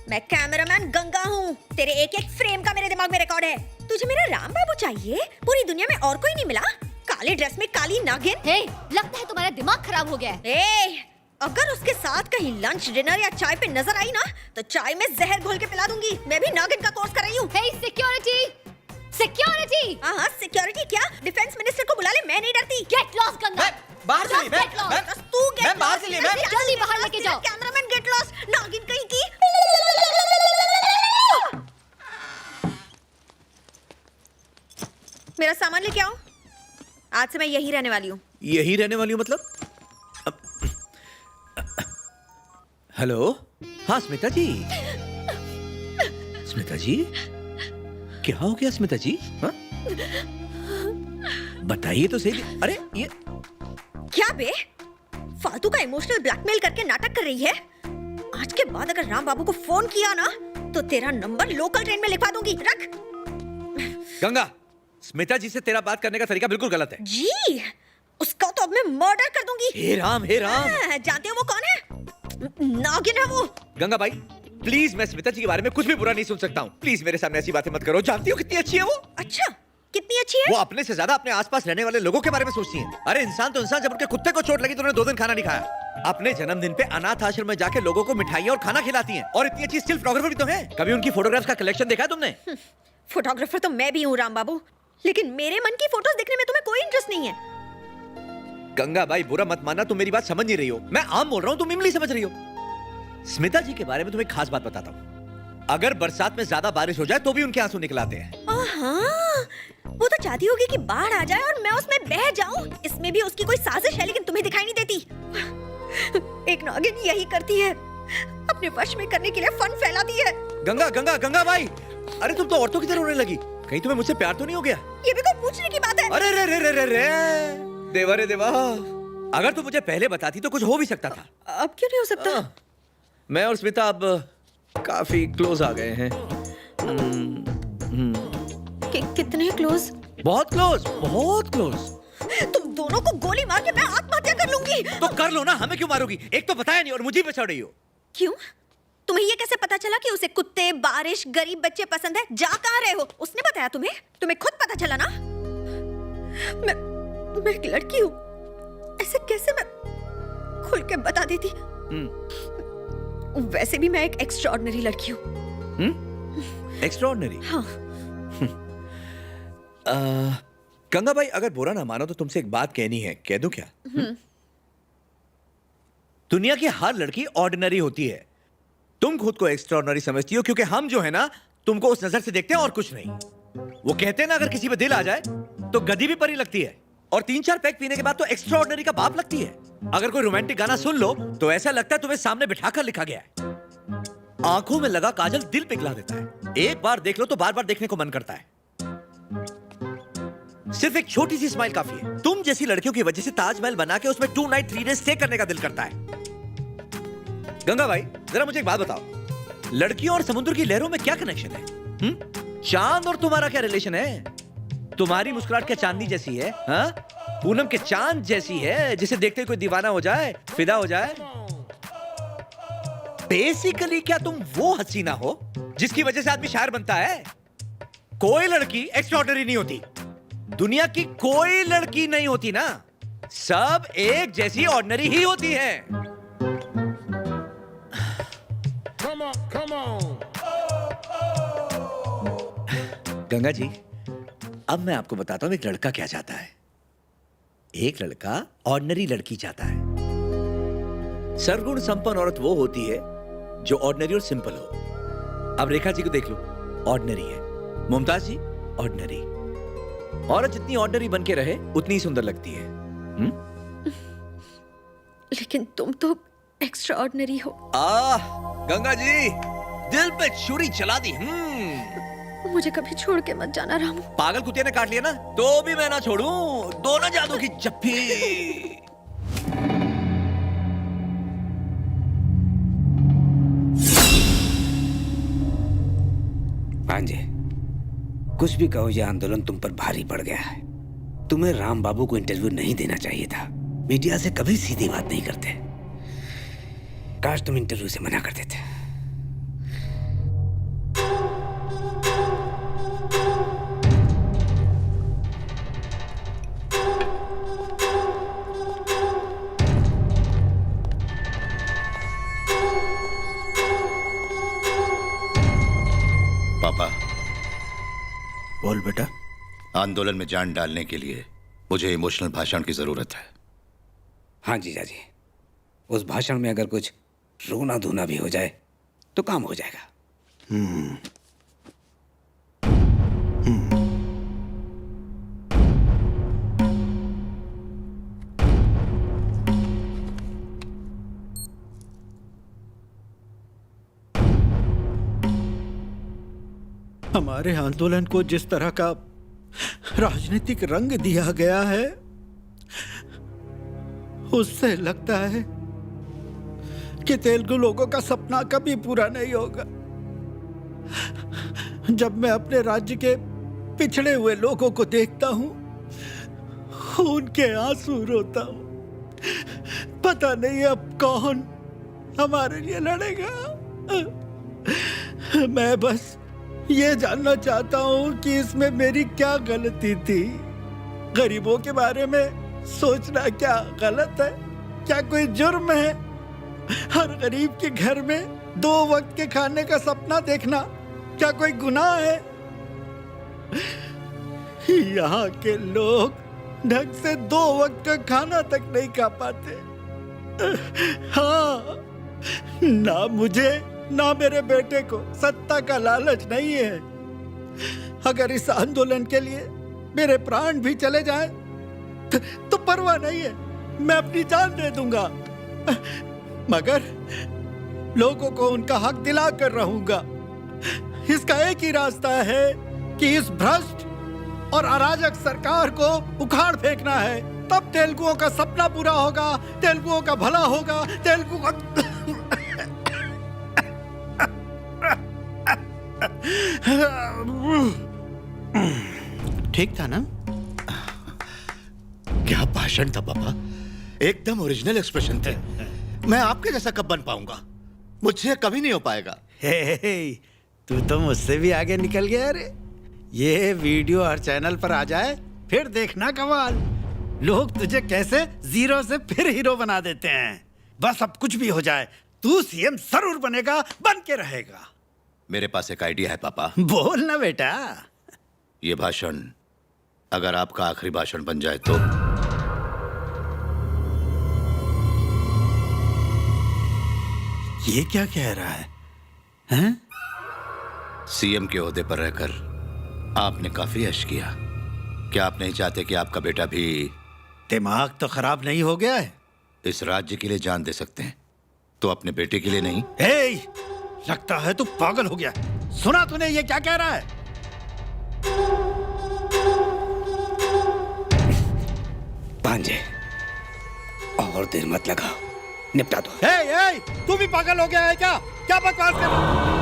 मैं कैमरामैन गंगा हूँ। तेरे एक एक फ्रेम का मेरे दिमाग में रिकॉर्ड है। तुझे मेरा राम बाबू चाहिए? पूरी दुनिया में और कोई नहीं मिला? काले ड्रेस में काली नागिन। हे, लगता है तुम्हारा दिमाग खराब हो गया है। अगर उसके साथ कहीं लंच, डिनर या चाय पे नजर आई ना, तो चाय में जहर घोल के पिला दूंगी। मैं भी नागिन का कोर्स कर रही हूँ। Security, security. हाँ, सिक्योरिटी क्या? डिफेंस मिनिस्टर को बुला ले, मैं नहीं डरती। Get lost Ganga. बाहर चलिए, तू गेट बाहर चलिए, जल्दी बाहर लेके जाओ। कैमरामैन गेट लॉस्ट, नागिन कहीं की। मेरा सामान लेके आओ। आज से मैं यही रहने वाली हूँ। यही रहने वाली हूँ मतलब? हेलो, हाँ स्मिता जी। स्मिता जी, क्या हो गया स्मिता जी? हाँ? बताइए तो सही। अरे ये क्या बे? फालतू का इमोशनल ब्लैकमेल करके नाटक कर रही है। आज के बाद अगर राम बाबू को फोन किया ना, तो तेरा नंबर लोकल ट्रेन में लिखवा दूंगी। रख। गंगा, स्मिता जी से तेरा बात करने का तरीका बिल्कुल गलत है। जी, उसका तो अब मैं मर्डर कर दूंगी। हे राम, हे राम। जानते हो वो कौन है? नागिन है वो। गंगा भाई, प्लीज, मैं स्मिता जी के बारे में कुछ भी बुरा नहीं सुन सकता हूँ। प्लीज मेरे सामने ऐसी बातें मत करो। जानती हो कितनी अच्छी है वो? अच्छा, कितनी अच्छी है? वो अपने से ज्यादा अपने आसपास रहने वाले लोगों के बारे में सोचती है। अरे इंसान तो इंसान, जब उनके कुत्ते को चोट लगी तो उन्होंने 2 दिन खाना नहीं खाया। अपने जन्मदिन पे अनाथ आश्रम में जाके लोगों को मिठाइयाँ और खाना खिलाती हैं। और इतनी अच्छी स्टिल फोटोग्राफर भी तो है। कभी उनकी फोटोग्राफ्स का कलेक्शन देखा है तुमने? फोटोग्राफर तो मैं भी हूँ राम बाबू, लेकिन मेरे मन की फोटोज देखने में तुम्हें कोई इंटरेस्ट नहीं है। गंगा भाई, बुरा मत मानना, तुम मेरी बात समझ नहीं रही हो। मैं आम बोल रहा हूँ, तुम इमली समझ रही हो। स्मिता जी के बारे में तुम्हें खास बात बताता हूँ। अगर बरसात में ज्यादा बारिश हो जाए तो भी उनके आंसू निकल आते हैं। वो तो चाहती होगी कि बाढ़ आ जाए और मैं उसमें बह जाऊं। इसमें भी उसकी कोई साजिश है, लेकिन तुम्हें दिखाई नहीं देती। एक नागिन यही करती है, अपने वश में करने के लिए फन फैलाती है। गंगा गंगा गंगा भाई, अरे तुम तो औरतों की तरह रोने लगी। कहीं तुम्हें मुझसे प्यार तो नहीं हो गया? ये भी कोई पूछने की बात है? अरे रे रे रे रे रे देवा रे देवा, अगर तुम मुझे पहले बताती तो कुछ हो भी सकता था। अब क्यों नहीं हो सकता? मैं और स्मिता अब काफी क्लोज आ गए हैं। कितने क्लोज? बहुत क्लोज, बहुत क्लोज। तुम दोनों को गोली मार के मैं आत्महत्या कर लूंगी। तो कर लो ना, हमें क्यों मारोगी? एक तो बताया नहीं और मुझे पे चढ़ रही हो। क्यों? तुम्हें ये कैसे पता चला कि उसे कुत्ते, बारिश, गरीब बच्चे पसंद है? जा कहाँ रहे हो? उसने बताया तुम्हें? तुम्हें खुद पता चला ना? मैं एक लड़की हूँ, ऐसे कैसे मैं खुल के बता देती? वैसे भी मैं एक एक्स्ट्राऑर्डिनरी लड़की हूँ। एक्स्ट्राऑर्डिनरी? हाँ। गंगा भाई, अगर बुरा ना मानो तो तुमसे एक बात कहनी है। कह दूं क्या? दुनिया की हर लड़की ऑर्डिनरी होती है। तुम खुद को एक्स्ट्राऑर्डिनरी समझती हो क्योंकि हम जो है ना, तुमको उस नजर से देखते हैं और कुछ नहीं। वो कहते हैं ना, अगर किसी पे दिल आ जाए तो गधी भी परी लगती है, और 3-4 पैक पीने के बाद तो एक्स्ट्राऑर्डिनरी का बाप लगती है। अगर कोई रोमांटिक गाना सुन लो तो ऐसा लगता है तुम्हें सामने बिठाकर लिखा गया है। आंखों में लगा काजल दिल पिघला देता है। एक बार देख लो तो बार बार देखने को मन करता है। सिर्फ एक छोटी सी स्माइल काफी है। तुम जैसी लड़कियों की वजह से ताजमहल बना के उसमें 2 नाइट 3 डे स्टे करने का दिल करता है। गंगा भाई, जरा मुझे एक बात बताओ, लड़कियों और समुद्र की लहरों में क्या कनेक्शन है? चांद और तुम्हारा क्या रिलेशन है? तुम्हारी मुस्कुराहट क्या चांदनी जैसी है? हाँ? पूनम के चांद जैसी है, जिसे देखते ही कोई दीवाना हो जाए, फिदा हो जाए। बेसिकली क्या तुम वो हसीना हो जिसकी वजह से आदमी शायर बनता है? कोई लड़की एक्स्ट्राऑर्डिनरी नहीं होती। दुनिया की कोई लड़की नहीं होती ना, सब एक जैसी ऑर्डिनरी ही होती है। गंगा जी, अब मैं आपको बताता हूं एक लड़का क्या चाहता है। एक लड़का ऑर्डिनरी लड़की चाहता है। सर्वगुण संपन्न औरत वो होती है जो ऑर्डिनरी और सिंपल हो। अब रेखा जी को देख लो, ऑर्डिनरी है। मुमताज जी ऑर्डिनरी, औरत जितनी ऑर्डनरी बन के रहे उतनी ही सुंदर लगती है। लेकिन तुम तो एक्स्ट्रा ऑर्डिनरी हो। गंगा जी, दिल पे छुरी चला दी। मुझे कभी छोड़ के मत जाना रामू। पागल कुत्ते ने काट लिया ना, तो भी मैं ना छोड़ूं। दो ना जादू की जप्फी। भांजे, कुछ भी कहो, यह आंदोलन तुम पर भारी पड़ गया है। तुम्हें राम बाबू को इंटरव्यू नहीं देना चाहिए था। मीडिया से कभी सीधी बात नहीं करते। काश तुम इंटरव्यू से मना कर देते। पापा, बोल बेटा। आंदोलन में जान डालने के लिए मुझे इमोशनल भाषण की जरूरत है। हाँ जीजा जी, उस भाषण में अगर कुछ रोना धोना भी हो जाए तो काम हो जाएगा। हमारे आंदोलन को जिस तरह का राजनीतिक रंग दिया गया है, उससे लगता है कि तेलुगु लोगों का सपना कभी पूरा नहीं होगा। जब मैं अपने राज्य के पिछड़े हुए लोगों को देखता हूं, उनके आंसू रोता हूं। पता नहीं अब कौन हमारे लिए लड़ेगा। मैं बस ये जानना चाहता हूं कि इसमें मेरी क्या गलती थी। गरीबों के बारे में सोचना क्या गलत है? क्या कोई जुर्म है? हर गरीब के घर में 2 वक्त के खाने का सपना देखना क्या कोई गुनाह है? यहाँ के लोग ढंग से 2 वक्त का खाना तक नहीं खा पाते। हाँ, ना मुझे ना मेरे बेटे को सत्ता का लालच नहीं है। अगर इस आंदोलन के लिए मेरे प्राण भी चले जाएं, तो परवाह नहीं है, मैं अपनी जान दे दूंगा। मगर लोगों को उनका हक दिला कर रहूंगा। इसका एक ही रास्ता है कि इस भ्रष्ट और अराजक सरकार को उखाड़ फेंकना है। तब तेलुगुओं का सपना पूरा होगा, तेलुगुओं का भला होगा, तेलुगु का ठीक था ना? क्या भाषण था पापा, एकदम ओरिजिनल एक्सप्रेशन थे। मैं आपके जैसा कब बन पाऊंगा? मुझसे कभी नहीं हो पाएगा। हे, तू तो मुझसे भी आगे निकल गया रे। ये वीडियो हर चैनल पर आ जाए, फिर देखना कमाल। लोग तुझे कैसे जीरो से फिर हीरो बना देते हैं। बस अब कुछ भी हो जाए, तू सीएम जरूर बनेगा, बन के रहेगा। मेरे पास एक आइडिया है पापा। बोल ना बेटा। ये भाषण अगर आपका आखिरी भाषण बन जाए तो? ये क्या कह रहा है? हैं? सीएम के ओहदे पर रहकर आपने काफी यश किया। क्या आप नहीं चाहते कि आपका बेटा भी दिमाग तो खराब नहीं हो गया है? इस राज्य के लिए जान दे सकते हैं, तो अपने बेटे के लिए नहीं? हे, लगता है तू पागल हो गया। सुना तूने ये क्या कह रहा है? भांजे, और देर मत लगाओ, निपटा दो। हे, तू भी पागल हो गया है क्या? क्या बकवास कर रहा है?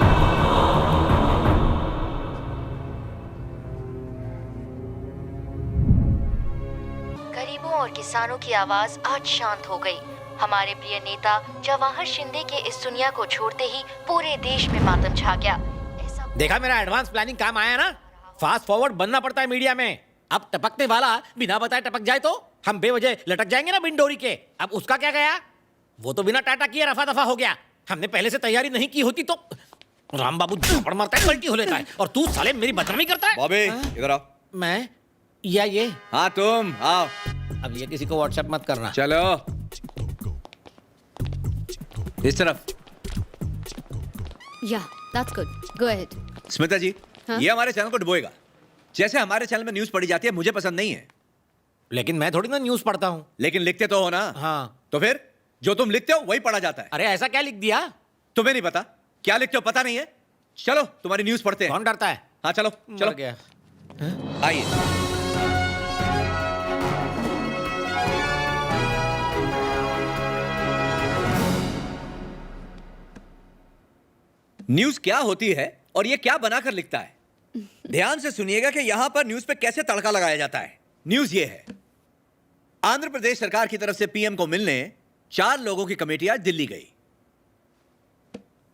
गरीबों और किसानों की आवाज आज शांत हो गई। हमारे प्रिय नेता जवाहर शिंदे के इस दुनिया को छोड़ते ही पूरे देश में मातम छा गया। देखा मेरा एडवांस प्लानिंग काम आया ना? फास्ट फॉरवर्ड बनना पड़ता है मीडिया में। अब टपकने वाला बिना बताए टपक जाए तो हम बेवजह लटक जाएंगे ना बिन डोरी के। अब उसका क्या गया? वो तो बिना टाटा किए रफा दफा हो गया। हमने पहले से तैयारी नहीं की होती तो राम बाबू थप्पड़ मारता है, पलटी हो लेता है, और तू साले मेरी बदनामी करता है। बॉबी, इधर आओ। मैं या ये? हाँ तुम आओ। अब ये किसी को व्हाट्सएप मत करना। चलो इस तरफ। Yeah, that's good. Go ahead. Smita जी, हाँ? ये हमारे चैनल को डुबोएगा। जैसे हमारे चैनल में न्यूज पढ़ी जाती है मुझे पसंद नहीं है। लेकिन मैं थोड़ी ना न्यूज पढ़ता हूँ। लेकिन लिखते तो हो ना। हाँ। तो फिर जो तुम लिखते हो वही पढ़ा जाता है। अरे ऐसा क्या लिख दिया? तुम्हें नहीं पता? क्या लिखते हो पता नहीं है? चलो तुम्हारी न्यूज पढ़ते हैं। कौन डरता है? हाँ चलो चलो गया। आइए। न्यूज क्या होती है और ये क्या बनाकर लिखता है? ध्यान से सुनिएगा कि यहां पर न्यूज पे कैसे तड़का लगाया जाता है। न्यूज ये है, आंध्र प्रदेश सरकार की तरफ से पीएम को मिलने 4 लोगों की कमेटी आज दिल्ली गई।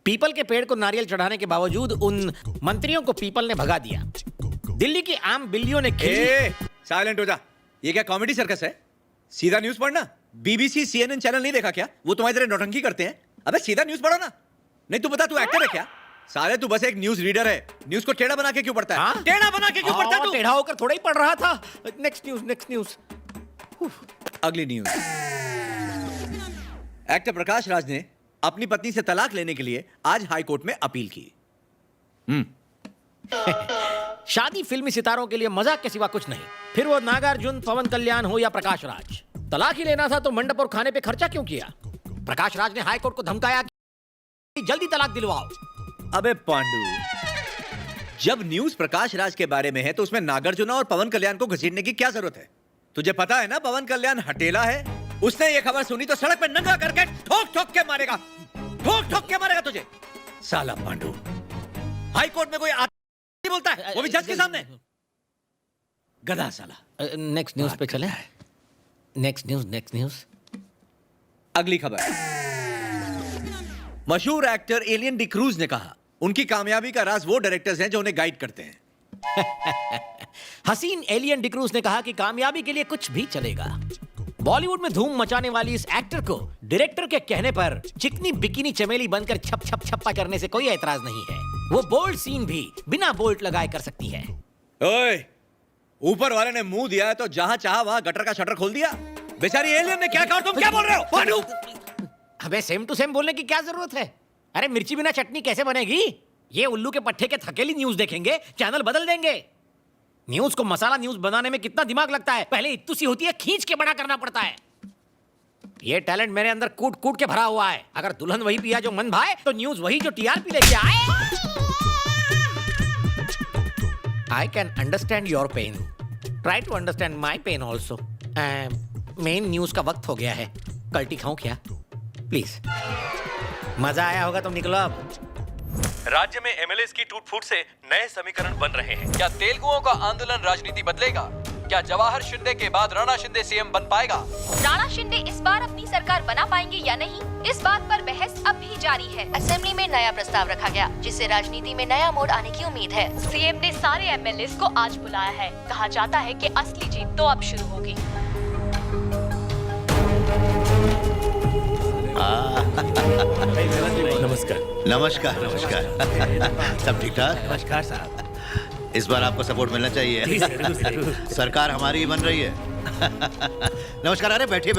पीपल के पेड़ को नारियल चढ़ाने के बावजूद उन मंत्रियों को पीपल ने भगा दिया। दिल्ली की आम बिल्लियों ने साइलेंट हो जा। ये क्या कॉमेडी सर्कस है? सीधा न्यूज पढ़ना। बीबीसी CNN चैनल नहीं देखा क्या? वो तुम्हारी तरह नौटंकी करते हैं। अबे सीधा न्यूज पढ़ो ना। नहीं तू बता, तू एक्टर है क्या? साले तू बस एक न्यूज रीडर है। न्यूज को टेढ़ा बना के क्यों पढ़ता है? हाँ? टेढ़ा बना के क्यों पढ़ता है तू? टेढ़ा होकर थोड़ा ही पढ़ रहा था। Next news. अगली न्यूज। एक्टर प्रकाश राज ने अपनी पत्नी से तलाक लेने के लिए आज हाई कोर्ट में अपील की। शादी फिल्मी सितारों के लिए मजाक के सिवा कुछ नहीं। फिर वो नागार्जुन, पवन कल्याण हो या प्रकाश राज। तलाक ही लेना था तो मंडप और खाने पे खर्चा क्यों किया? प्रकाश राज ने हाई कोर्ट को धमकाया कि जल्दी तलाक दिलवाओ। अबे पांडु, जब न्यूज प्रकाश राज के बारे में है तो उसमें नागार्जुन और पवन कल्याण को घसीटने की क्या जरूरत है? तुझे पता है ना पवन कल्याण हटेला है। उसने ये खबर सुनी तो सड़क पे नंगा करके ठोक ठोक के मारेगा। ठोक ठोक के मारेगा तुझे। साला पांडु, हाई कोर्ट में कोई नहीं बोलता है, वो भी जज के सामने। गधा साला। नेक्स्ट न्यूज पे चले। Next news. अगली खबर। मशहूर एक्टर एलियन डिक्रूज ने कहा उनकी कामयाबी का राज वो डायरेक्टर्स हैं जो उन्हें गाइड करते हैं। हसीन एलियन डिक्रूज ने कहा कि कामयाबी के लिए कुछ भी चलेगा। बॉलीवुड में धूम मचाने वाली इस एक्टर को डायरेक्टर के कहने पर चिकनी बिकिनी चमेली बनकर छप छप छप्पा करने से कोई ऐतराज नहीं है। वो बोल्ड सीन भी बिना बोल्ट लगाए कर सकती है। ओए, ऊपर वाले ने मुंह दिया है तो जहां चाहा वहां गटर का शटर खोल दिया। बेचारी एलियन ने क्या कहा? तुम क्या बोल रहे हो पांडु? हमें सेम टू सेम बोलने की क्या जरूरत है? अरे मिर्ची बिना चटनी कैसे बनेगी? ये उल्लू के पट्टे के थकेली न्यूज देखेंगे, चैनल बदल देंगे। न्यूज को मसाला न्यूज बनाने में कितना दिमाग लगता है। पहले इत्तू सी होती है, खींच के बड़ा करना पड़ता है। ये टैलेंट मेरे अंदर कूट कूट के भरा हुआ है। अगर दुल्हन वही पिया जो मन भाए तो न्यूज वही जो टीआरपी लेके आए। I can understand your pain, try to understand my pain also. Main news का वक्त हो गया है। कल्टी खाऊं क्या? प्लीज। मजा आया होगा तो निकलो अब। राज्य में एमएलएस की टूट-फूट से नए समीकरण बन रहे हैं। क्या तेलुगुओं का आंदोलन राजनीति बदलेगा? क्या जवाहर शिंदे के बाद राणा शिंदे सीएम बन पाएगा? राणा शिंदे इस बार अपनी सरकार बना पाएंगे या नहीं, इस बात पर बहस अब भी जारी है। असेंबली में नया प्रस्ताव रखा गया जिससे राजनीति में नया मोड़ आने की उम्मीद है। सीएम ने सारे एमएलए को आज बुलाया है। कहा जाता है कि असली जीत तो अब शुरू होगी। नमस्कार। सब ठीक ठाक? नमस्कार साहब। इस बार आपको सपोर्ट मिलना चाहिए। सरकार हमारी ही बन रही है। नमस्कार। अरे बैठिए।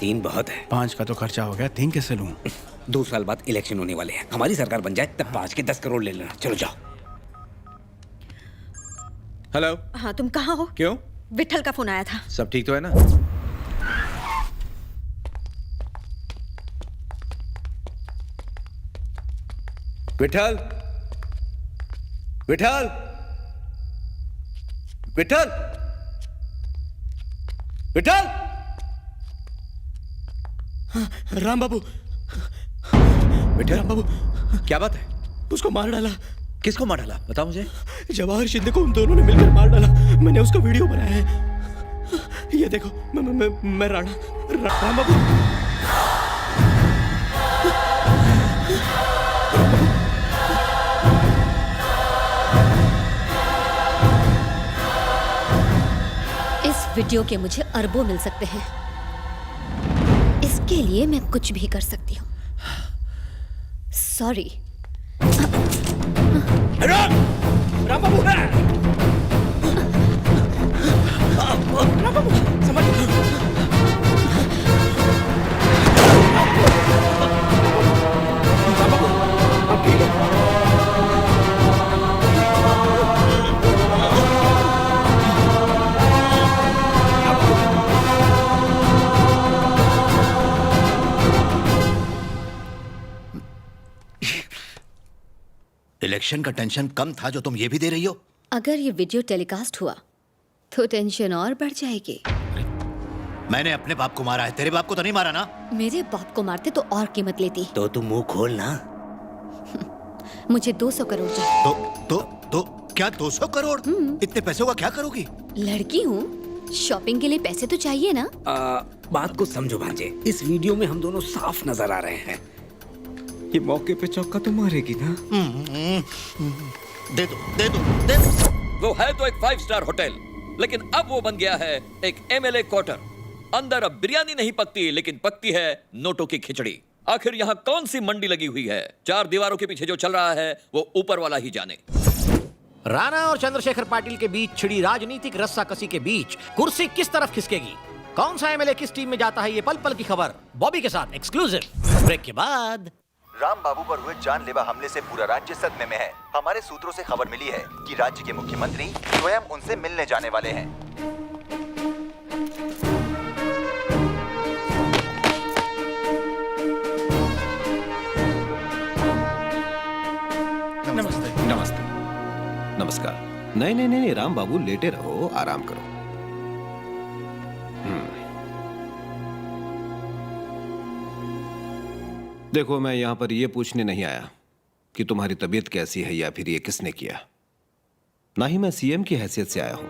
3 बहुत है। 5 का तो खर्चा हो गया, 3 कैसे लूं? 2 साल बाद इलेक्शन होने वाले हैं। हमारी सरकार बन जाए तब 5 के 10 करोड़ ले लेना। चलो जाओ। हेलो। हाँ, तुम कहाँ हो? क्यों? विठल का फोन आया था। सब ठीक तो है ना? विठल, विठल, विठल, विठल। राम बाबू। विठल। राम बाबू, क्या बात है? उसको मार डाला। किसको मार डाला? बताओ मुझे। जवाहर शिंदे को उन दोनों ने मिलकर मार डाला। मैंने उसका वीडियो बनाया है। ये देखो, मैं राम बाबू। वीडियो के मुझे अरबों मिल सकते हैं। इसके लिए मैं कुछ भी कर सकती हूँ। सॉरी। राम बाबू, समझ। राम बाबू, आप ठीक हो? इलेक्शन का टेंशन कम था जो तुम ये भी दे रही हो? अगर ये वीडियो टेलीकास्ट हुआ तो टेंशन और बढ़ जाएगी। मैंने अपने बाप को मारा है, तेरे बाप को तो नहीं मारा ना? मेरे बाप को मारते तो और कीमत लेती। तो तुम मुंह खोल ना। मुझे 200 करोड़ चाहिए। तो क्या 200 करोड़? इतने पैसों का क्या करोगी? लड़की हूँ, शॉपिंग के लिए पैसे तो चाहिए ना। बात को समझो भांजे, इस वीडियो में हम दोनों साफ नजर आ रहे हैं। ये मौके पे चौका तो मारेगी ना? दे दो। वो है तो एक 5 स्टार होटल, लेकिन अब वो बन गया है एक MLA क्वार्टर। अंदर अब बिरयानी नहीं पकती, लेकिन पकती है नोटों की खिचड़ी। आखिर यहाँ कौन सी मंडी लगी हुई है? 4 दीवारों के पीछे जो चल रहा है वो ऊपर वाला ही जाने। राणा और चंद्रशेखर पाटिल के बीच छिड़ी राजनीतिक रस्साकसी के बीच कुर्सी किस तरफ खिसकेगी? कौन सा MLA किस टीम में जाता है, ये पल पल की खबर बॉबी के साथ एक्सक्लूसिव ब्रेक के बाद। राम बाबू पर हुए जानलेवा हमले से पूरा राज्य सदमे में है। हमारे सूत्रों से खबर मिली है कि राज्य के मुख्यमंत्री स्वयं उनसे मिलने जाने वाले हैं। नमस्ते। नमस्ते। नमस्कार। नहीं, राम बाबू लेटे रहो, आराम करो। देखो, मैं यहां पर यह पूछने नहीं आया कि तुम्हारी तबीयत कैसी है या फिर ये किसने किया। ना ही मैं CM की हैसियत से आया हूं।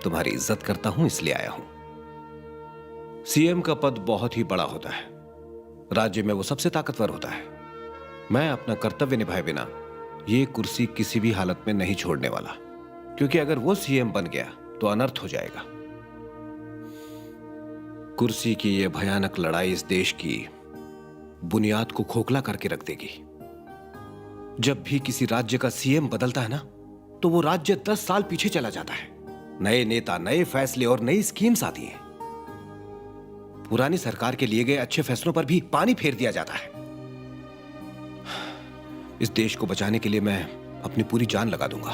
तुम्हारी इज्जत करता हूं इसलिए आया हूं। CM का पद बहुत ही बड़ा होता है। राज्य में वो सबसे ताकतवर होता है। मैं अपना कर्तव्य निभाए बिना ये कुर्सी किसी भी हालत में नहीं छोड़ने वाला, क्योंकि अगर वो CM बन गया तो अनर्थ हो जाएगा। कुर्सी की ये भयानक लड़ाई इस देश की बुनियाद को खोखला करके रख देगी। जब भी किसी राज्य का CM बदलता है ना, तो वो राज्य 10 साल पीछे चला जाता है। नए नेता, नए फैसले और नई स्कीम्स आती हैं। पुरानी सरकार के लिए गए अच्छे फैसलों पर भी पानी फेर दिया जाता है। इस देश को बचाने के लिए मैं अपनी पूरी जान लगा दूंगा।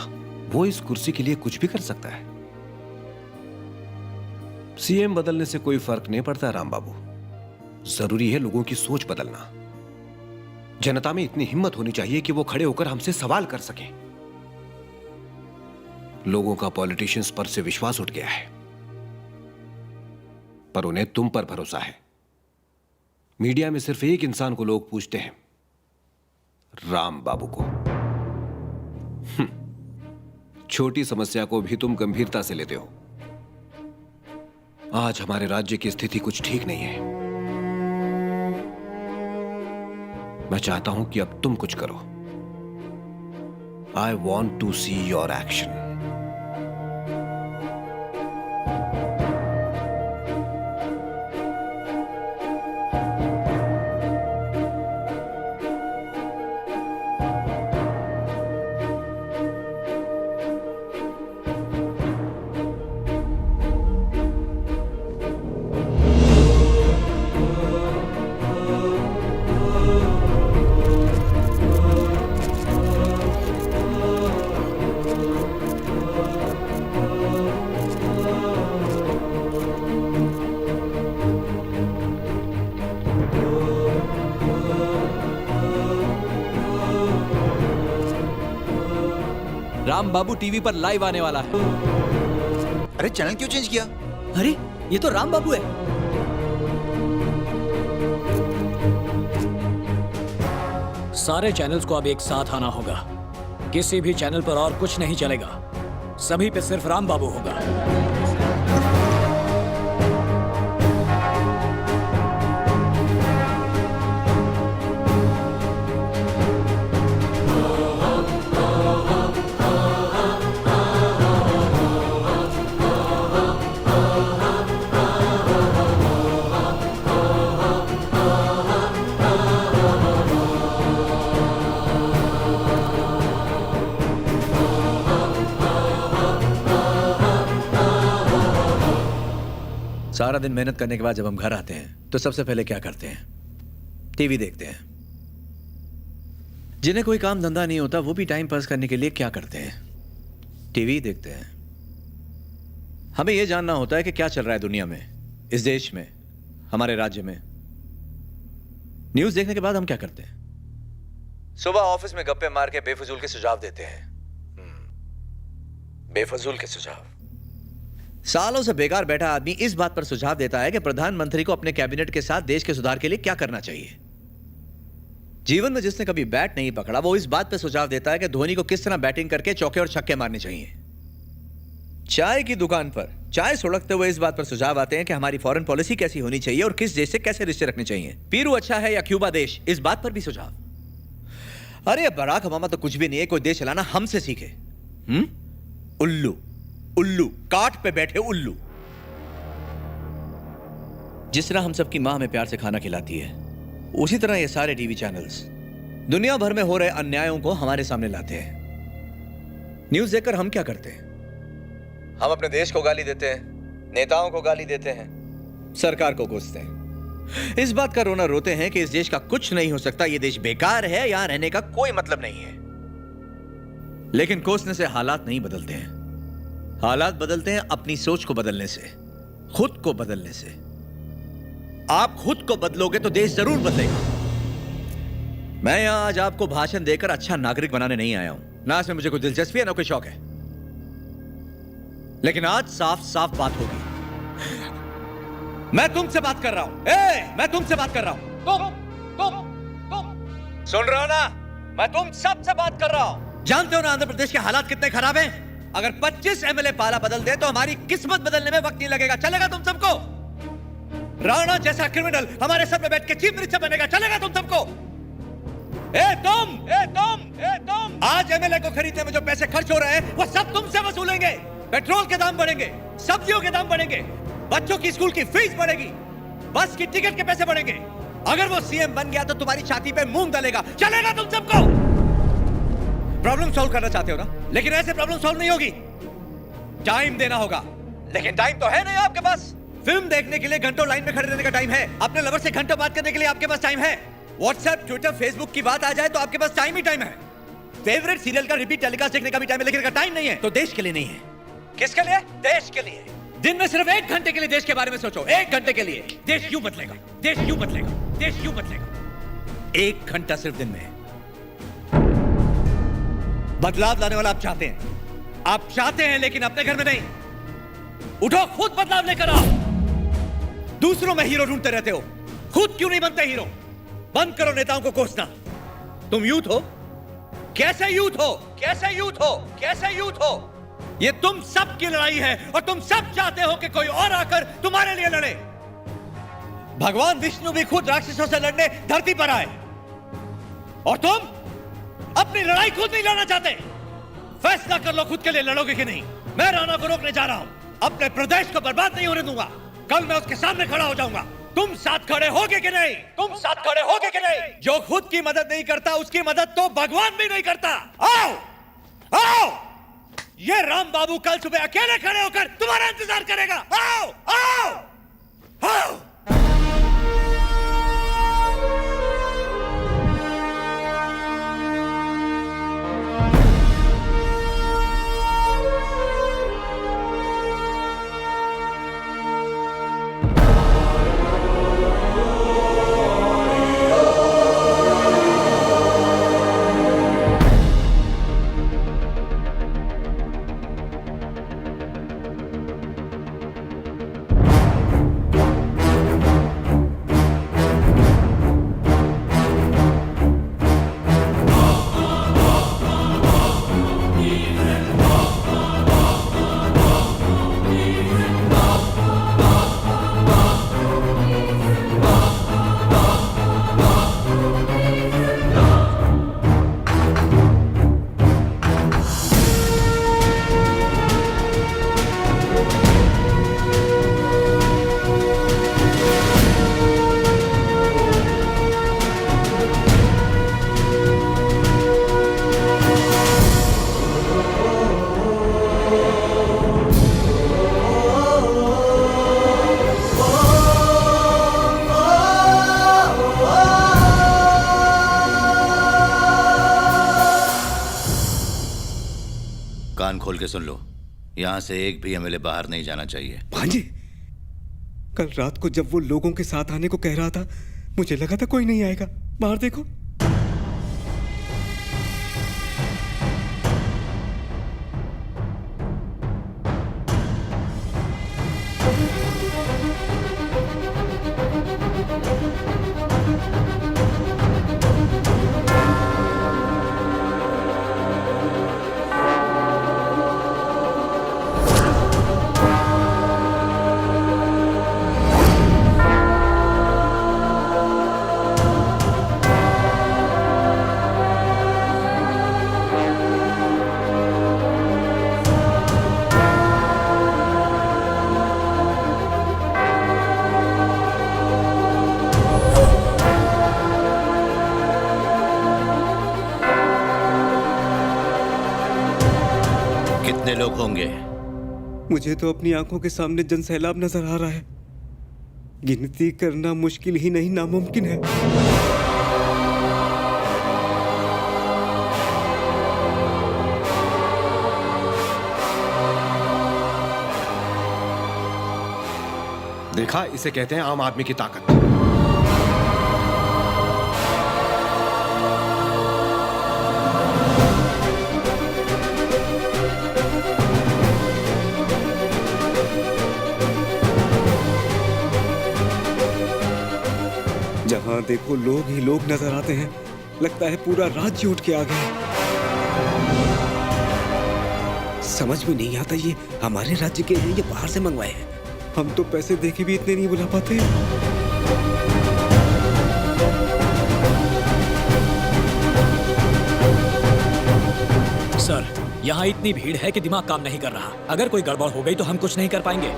वो इस कुर्सी के लिए कुछ भी कर सकता है। CM बदलने से कोई फर्क नहीं पड़ता राम बाबू। जरूरी है लोगों की सोच बदलना। जनता में इतनी हिम्मत होनी चाहिए कि वो खड़े होकर हमसे सवाल कर सकें। लोगों का पॉलिटिशियंस पर से विश्वास उठ गया है, पर उन्हें तुम पर भरोसा है। मीडिया में सिर्फ एक इंसान को लोग पूछते हैं, राम बाबू को। छोटी समस्या को भी तुम गंभीरता से लेते हो। आज हमारे राज्य की स्थिति कुछ ठीक नहीं है। मैं चाहता हूं कि अब तुम कुछ करो। I want to see your action. Ram Babu TV पर लाइव आने वाला है। अरे चैनल क्यों चेंज किया? अरे ये तो राम बाबू है। सारे चैनल्स को अब एक साथ आना होगा। किसी भी चैनल पर और कुछ नहीं चलेगा। सभी पे सिर्फ राम बाबू होगा। सारा दिन मेहनत करने के बाद जब हम घर आते हैं तो सबसे पहले क्या करते हैं? टीवी देखते हैं। जिन्हें कोई काम धंधा नहीं होता वो भी टाइम पास करने के लिए क्या करते हैं? टीवी देखते हैं। हमें यह जानना होता है कि क्या चल रहा है दुनिया में, इस देश में, हमारे राज्य में। न्यूज देखने के बाद हम क्या करते हैं? सुबह ऑफिस में गप्पे मार के बेफजूल के सुझाव देते हैं। बेफजूल के सुझाव। सालों से बेकार बैठा आदमी इस बात पर सुझाव देता है कि प्रधानमंत्री को अपने कैबिनेट के साथ देश के सुधार के लिए क्या करना चाहिए। जीवन में जिसने कभी बैट नहीं पकड़ा वो इस बात पर सुझाव देता है कि धोनी को किस तरह बैटिंग करके चौके और छक्के मारने चाहिए। चाय की दुकान पर चाय सुड़कते हुए इस बात पर सुझाव आते हैं कि हमारी फॉरेन पॉलिसी कैसी होनी चाहिए और किस देश से कैसे रिश्ते रखने चाहिए। पीरू अच्छा है या क्यूबा देश, इस बात पर भी सुझाव। अरे बराक ओबामा तो कुछ भी नहीं है, कोई देश चलाना हमसे सीखे। उल्लू उल्लू, काट पे बैठे उल्लू। जिस तरह हम सबकी मां हमें प्यार से खाना खिलाती है, उसी तरह ये सारे टीवी चैनल्स दुनिया भर में हो रहे अन्यायों को हमारे सामने लाते हैं। न्यूज़ देखकर हम क्या करते हैं? हम अपने देश को गाली देते हैं, नेताओं को गाली देते हैं, सरकार को कोसते हैं। इस बात का रोना रोते हैं कि इस देश का कुछ नहीं हो सकता, ये देश बेकार है, यहां रहने का कोई मतलब नहीं है। लेकिन कोसने से हालात नहीं बदलते हैं। हालात बदलते हैं अपनी सोच को बदलने से, खुद को बदलने से। आप खुद को बदलोगे तो देश जरूर बदलेगा। मैं यहां आज आपको भाषण देकर अच्छा नागरिक बनाने नहीं आया हूं, ना इसमें मुझे कोई दिलचस्पी है ना कोई शौक है। लेकिन आज साफ साफ बात होगी। मैं तुमसे बात कर रहा हूं। मैं तुमसे बात कर रहा हूं। तुम सुन रहे हो ना? मैं तुम सबसे बात कर रहा हूं। जानते हो ना आंध्र प्रदेश के हालात कितने खराब हैं? अगर 25 एमएलए पाला बदल दे तो हमारी किस्मत बदलने में वक्त नहीं लगेगा। चलेगा तुम सबको? राणा जैसा क्रिमिनल हमारे सर पे बैठ के चीफ मिनिस्टर बनेगा। चलेगा तुम सबको? तुम आज एमएलए को खरीदने में जो पैसे खर्च हो रहे हैं वो सब तुमसे वसूलेंगे। पेट्रोल के दाम बढ़ेंगे, सब्जियों के दाम बढ़ेंगे, बच्चों की स्कूल की फीस बढ़ेगी, बस की टिकट के पैसे बढ़ेंगे। अगर वो सीएम बन गया तो तुम्हारी छाती पे मूंग डालेगा। चलेगा तुम सबको? प्रॉब्लम सॉल्व करना चाहते हो ना? लेकिन ऐसे प्रॉब्लम सॉल्व नहीं होगी। टाइम देना होगा। लेकिन टाइम तो है नहीं आपके पास। फिल्म देखने के लिए घंटों लाइन में खड़े रहने का टाइम है। अपने लवर से घंटों बात करने के लिए आपके पास टाइम है। व्हाट्सएप, ट्विटर, फेसबुक की बात आ जाए तो आपके पास टाइम ही टाइम है। फेवरेट सीरियल का रिपीट टेलीकास्ट देखने का भी टाइम है, लेकिन टाइम नहीं है। तो देश के लिए नहीं है। किसके लिए? देश के लिए। दिन में सिर्फ 1 घंटे के लिए देश के बारे में सोचो। 1 घंटे के लिए। देश यूं बदलेगा, देश यूं बदलेगा, देश यूं बदलेगा। 1 घंटा सिर्फ दिन में। बदलाव लाने वाला आप चाहते हैं। आप चाहते हैं लेकिन अपने घर में नहीं। उठो, खुद बदलाव लेकर आओ। दूसरों में हीरो ढूंढते रहते हो, खुद क्यों नहीं बनते हीरो? बंद करो नेताओं को कोसना। तुम यूथ हो? कैसे यूथ हो? कैसे यूथ हो? कैसे यूथ हो? ये तुम सब की लड़ाई है और तुम सब चाहते हो कि कोई और आकर तुम्हारे लिए लड़े। भगवान विष्णु भी खुद राक्षसों से लड़ने धरती पर आए और तुम अपनी लड़ाई खुद नहीं लड़ना चाहते। फैसला कर लो खुद के लिए लड़ोगे कि नहीं। मैं राणा को रोकने जा रहा हूं। अपने प्रदेश को बर्बाद नहीं होने दूंगा। कल मैं उसके सामने खड़ा हो जाऊंगा। तुम साथ खड़े होगे कि नहीं? तुम साथ खड़े होगे कि नहीं? जो खुद की मदद नहीं करता उसकी मदद तो भगवान भी नहीं करता। आओ, आओ। ये राम बाबू कल सुबह अकेले खड़े होकर तुम्हारा इंतजार करेगा। आओ, आओ, आओ। कान खोल के सुन लो, यहां से एक भी एमएलए बाहर नहीं जाना चाहिए। भांजे, कल रात को जब वो लोगों के साथ आने को कह रहा था, मुझे लगा था कोई नहीं आएगा। बाहर देखो। कितने लोग होंगे? मुझे तो अपनी आंखों के सामने जनसैलाब नजर आ रहा है। गिनती करना मुश्किल ही नहीं नामुमकिन है। देखा, इसे कहते हैं आम आदमी की ताकत। जहां देखो लोग ही लोग नजर आते हैं। लगता है पूरा राज्य उठ के आ गया। समझ में नहीं आता ये हमारे राज्य के हैं या बाहर से मंगवाए हैं। हम तो पैसे देके भी इतने नहीं बुला पाते। सर, यहाँ इतनी भीड़ है कि दिमाग काम नहीं कर रहा। अगर कोई गड़बड़ हो गई तो हम कुछ नहीं कर पाएंगे।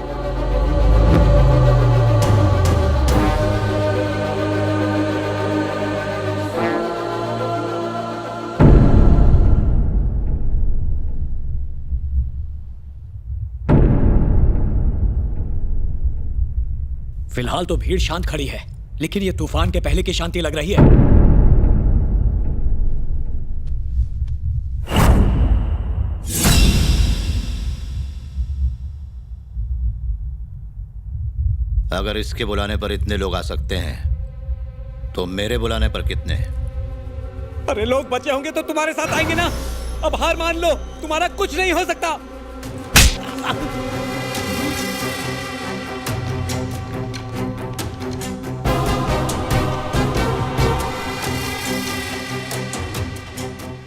फिलहाल तो भीड़ शांत खड़ी है, लेकिन ये तूफान के पहले की शांति लग रही है। अगर इसके बुलाने पर इतने लोग आ सकते हैं तो मेरे बुलाने पर कितने? अरे लोग बचे होंगे तो तुम्हारे साथ आएंगे ना। अब हार मान लो, तुम्हारा कुछ नहीं हो सकता।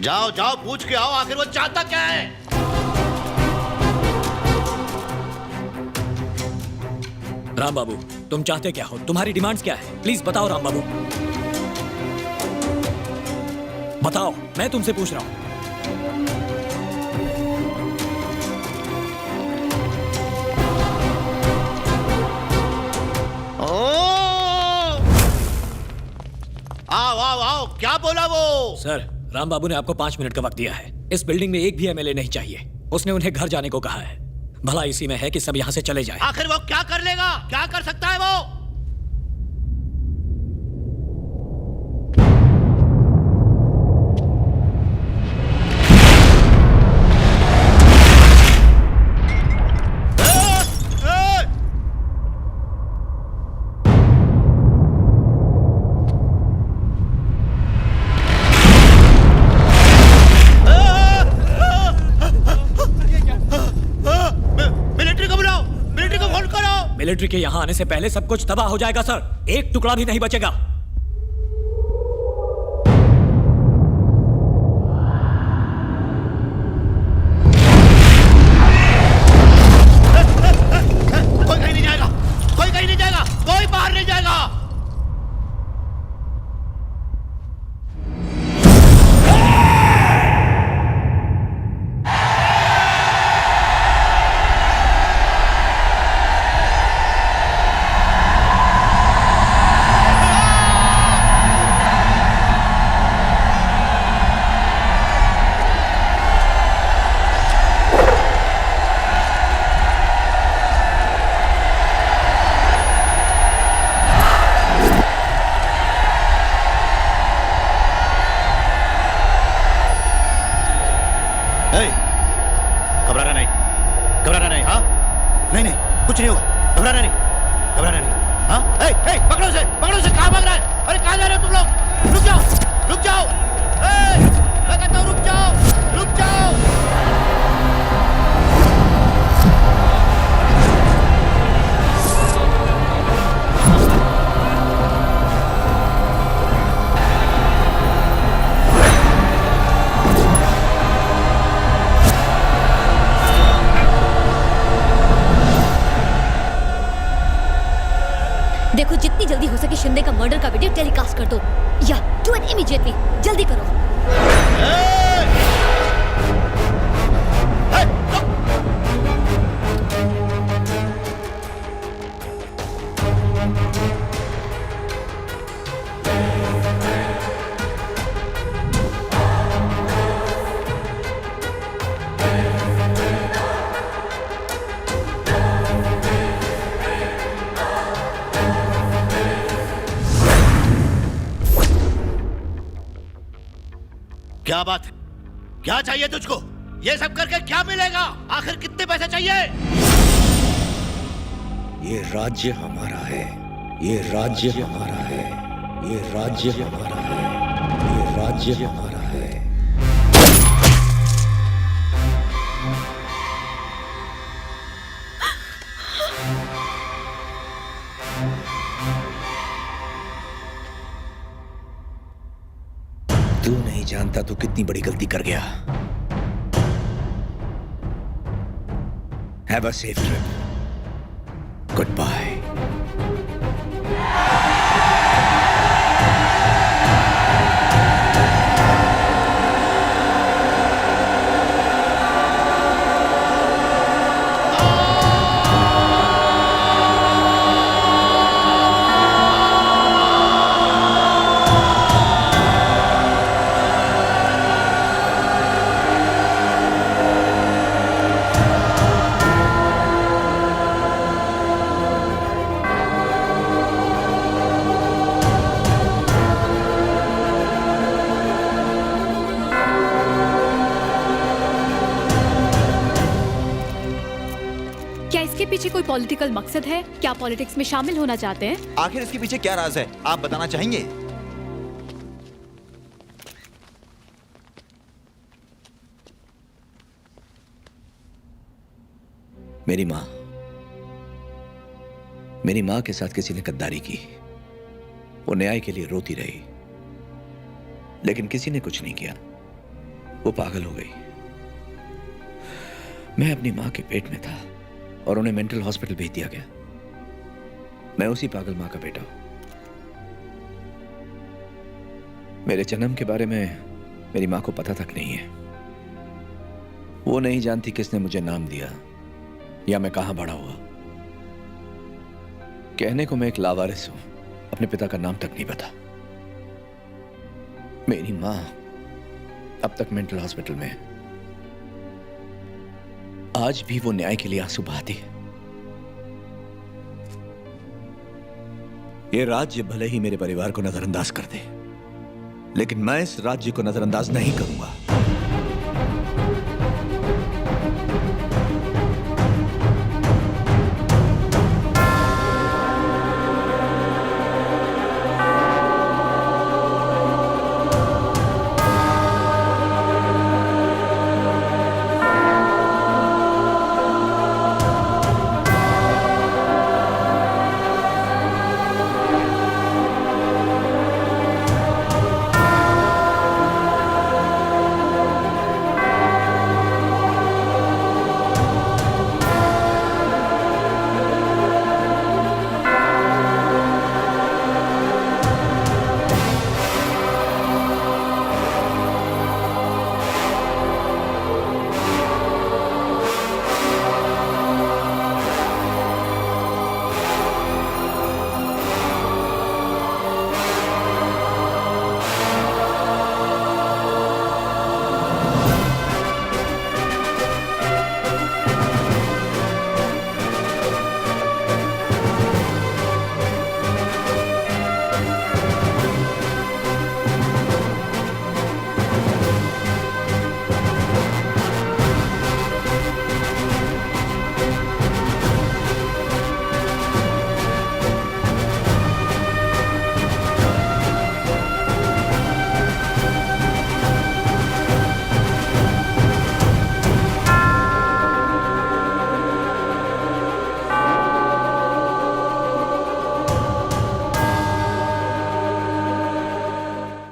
जाओ जाओ, पूछ के आओ आखिर वो चाहता क्या है। राम बाबू, तुम चाहते क्या हो? तुम्हारी डिमांड्स क्या है? प्लीज बताओ राम बाबू, बताओ। मैं तुमसे पूछ रहा हूं। आओ आओ आओ, क्या बोला वो? सर, राम बाबू ने आपको 5 मिनट का वक्त दिया है। इस बिल्डिंग में एक भी एमएलए नहीं चाहिए। उसने उन्हें घर जाने को कहा है। भला इसी में है कि सब यहाँ से चले जाएं। आखिर वो क्या कर लेगा? क्या कर सकता है वो? मिलिट्री के यहाँ आने से पहले सब कुछ तबाह हो जाएगा सर। एक टुकड़ा भी नहीं बचेगा। कोई कहीं नहीं जाएगा, कोई कहीं नहीं जाएगा, कोई बाहर नहीं जाएगा। घबराना नहीं, घबराना नहीं। हाँ, नहीं नहीं, कुछ नहीं होगा। घबराना नहीं, घबराना नहीं। हाँ, पकड़ो से, पकड़ो से। कहाँ भाग रहा है? अरे कहाँ जा रहे हो तुम लोग? रुक जाओ, रुक जाओ। मैं कहता हूँ रुक जाओ, रुक जाओ। देखो, जितनी जल्दी हो सके शिंदे का मर्डर का वीडियो टेलीकास्ट कर दो। या डू इट इमीडिएटली, जल्दी करो। क्या बात है? क्या चाहिए तुझको? ये सब करके क्या मिलेगा? आखिर कितने पैसे चाहिए? ये राज्य हमारा है, ये राज्य हमारा है, ये राज्य हमारा है, ये राज्य हमारा है। तू नहीं जानता तू कितनी बड़ी गलती कर गया। Have a safe trip. Goodbye. क्या इसके पीछे कोई पॉलिटिकल मकसद है? क्या पॉलिटिक्स में शामिल होना चाहते हैं? आखिर इसके पीछे क्या राज है, आप बताना चाहेंगे? मेरी मां के साथ किसी ने गद्दारी की। वो न्याय के लिए रोती रही, लेकिन किसी ने कुछ नहीं किया। वो पागल हो गई। मैं अपनी मां के पेट में था और उन्हें मेंटल हॉस्पिटल भेज दिया गया। मैं उसी पागल मां का बेटा हूं। मेरे जन्म के बारे में मेरी मां को पता तक नहीं है। वो नहीं जानती किसने मुझे नाम दिया या मैं कहां बड़ा हुआ। कहने को मैं एक लावारिस हूं, अपने पिता का नाम तक नहीं पता। मेरी मां अब तक मेंटल हॉस्पिटल में है। आज भी वो न्याय के लिए आंसू बहाती है। ये राज्य भले ही मेरे परिवार को नजरअंदाज कर दे, लेकिन मैं इस राज्य को नजरअंदाज नहीं करूंगा।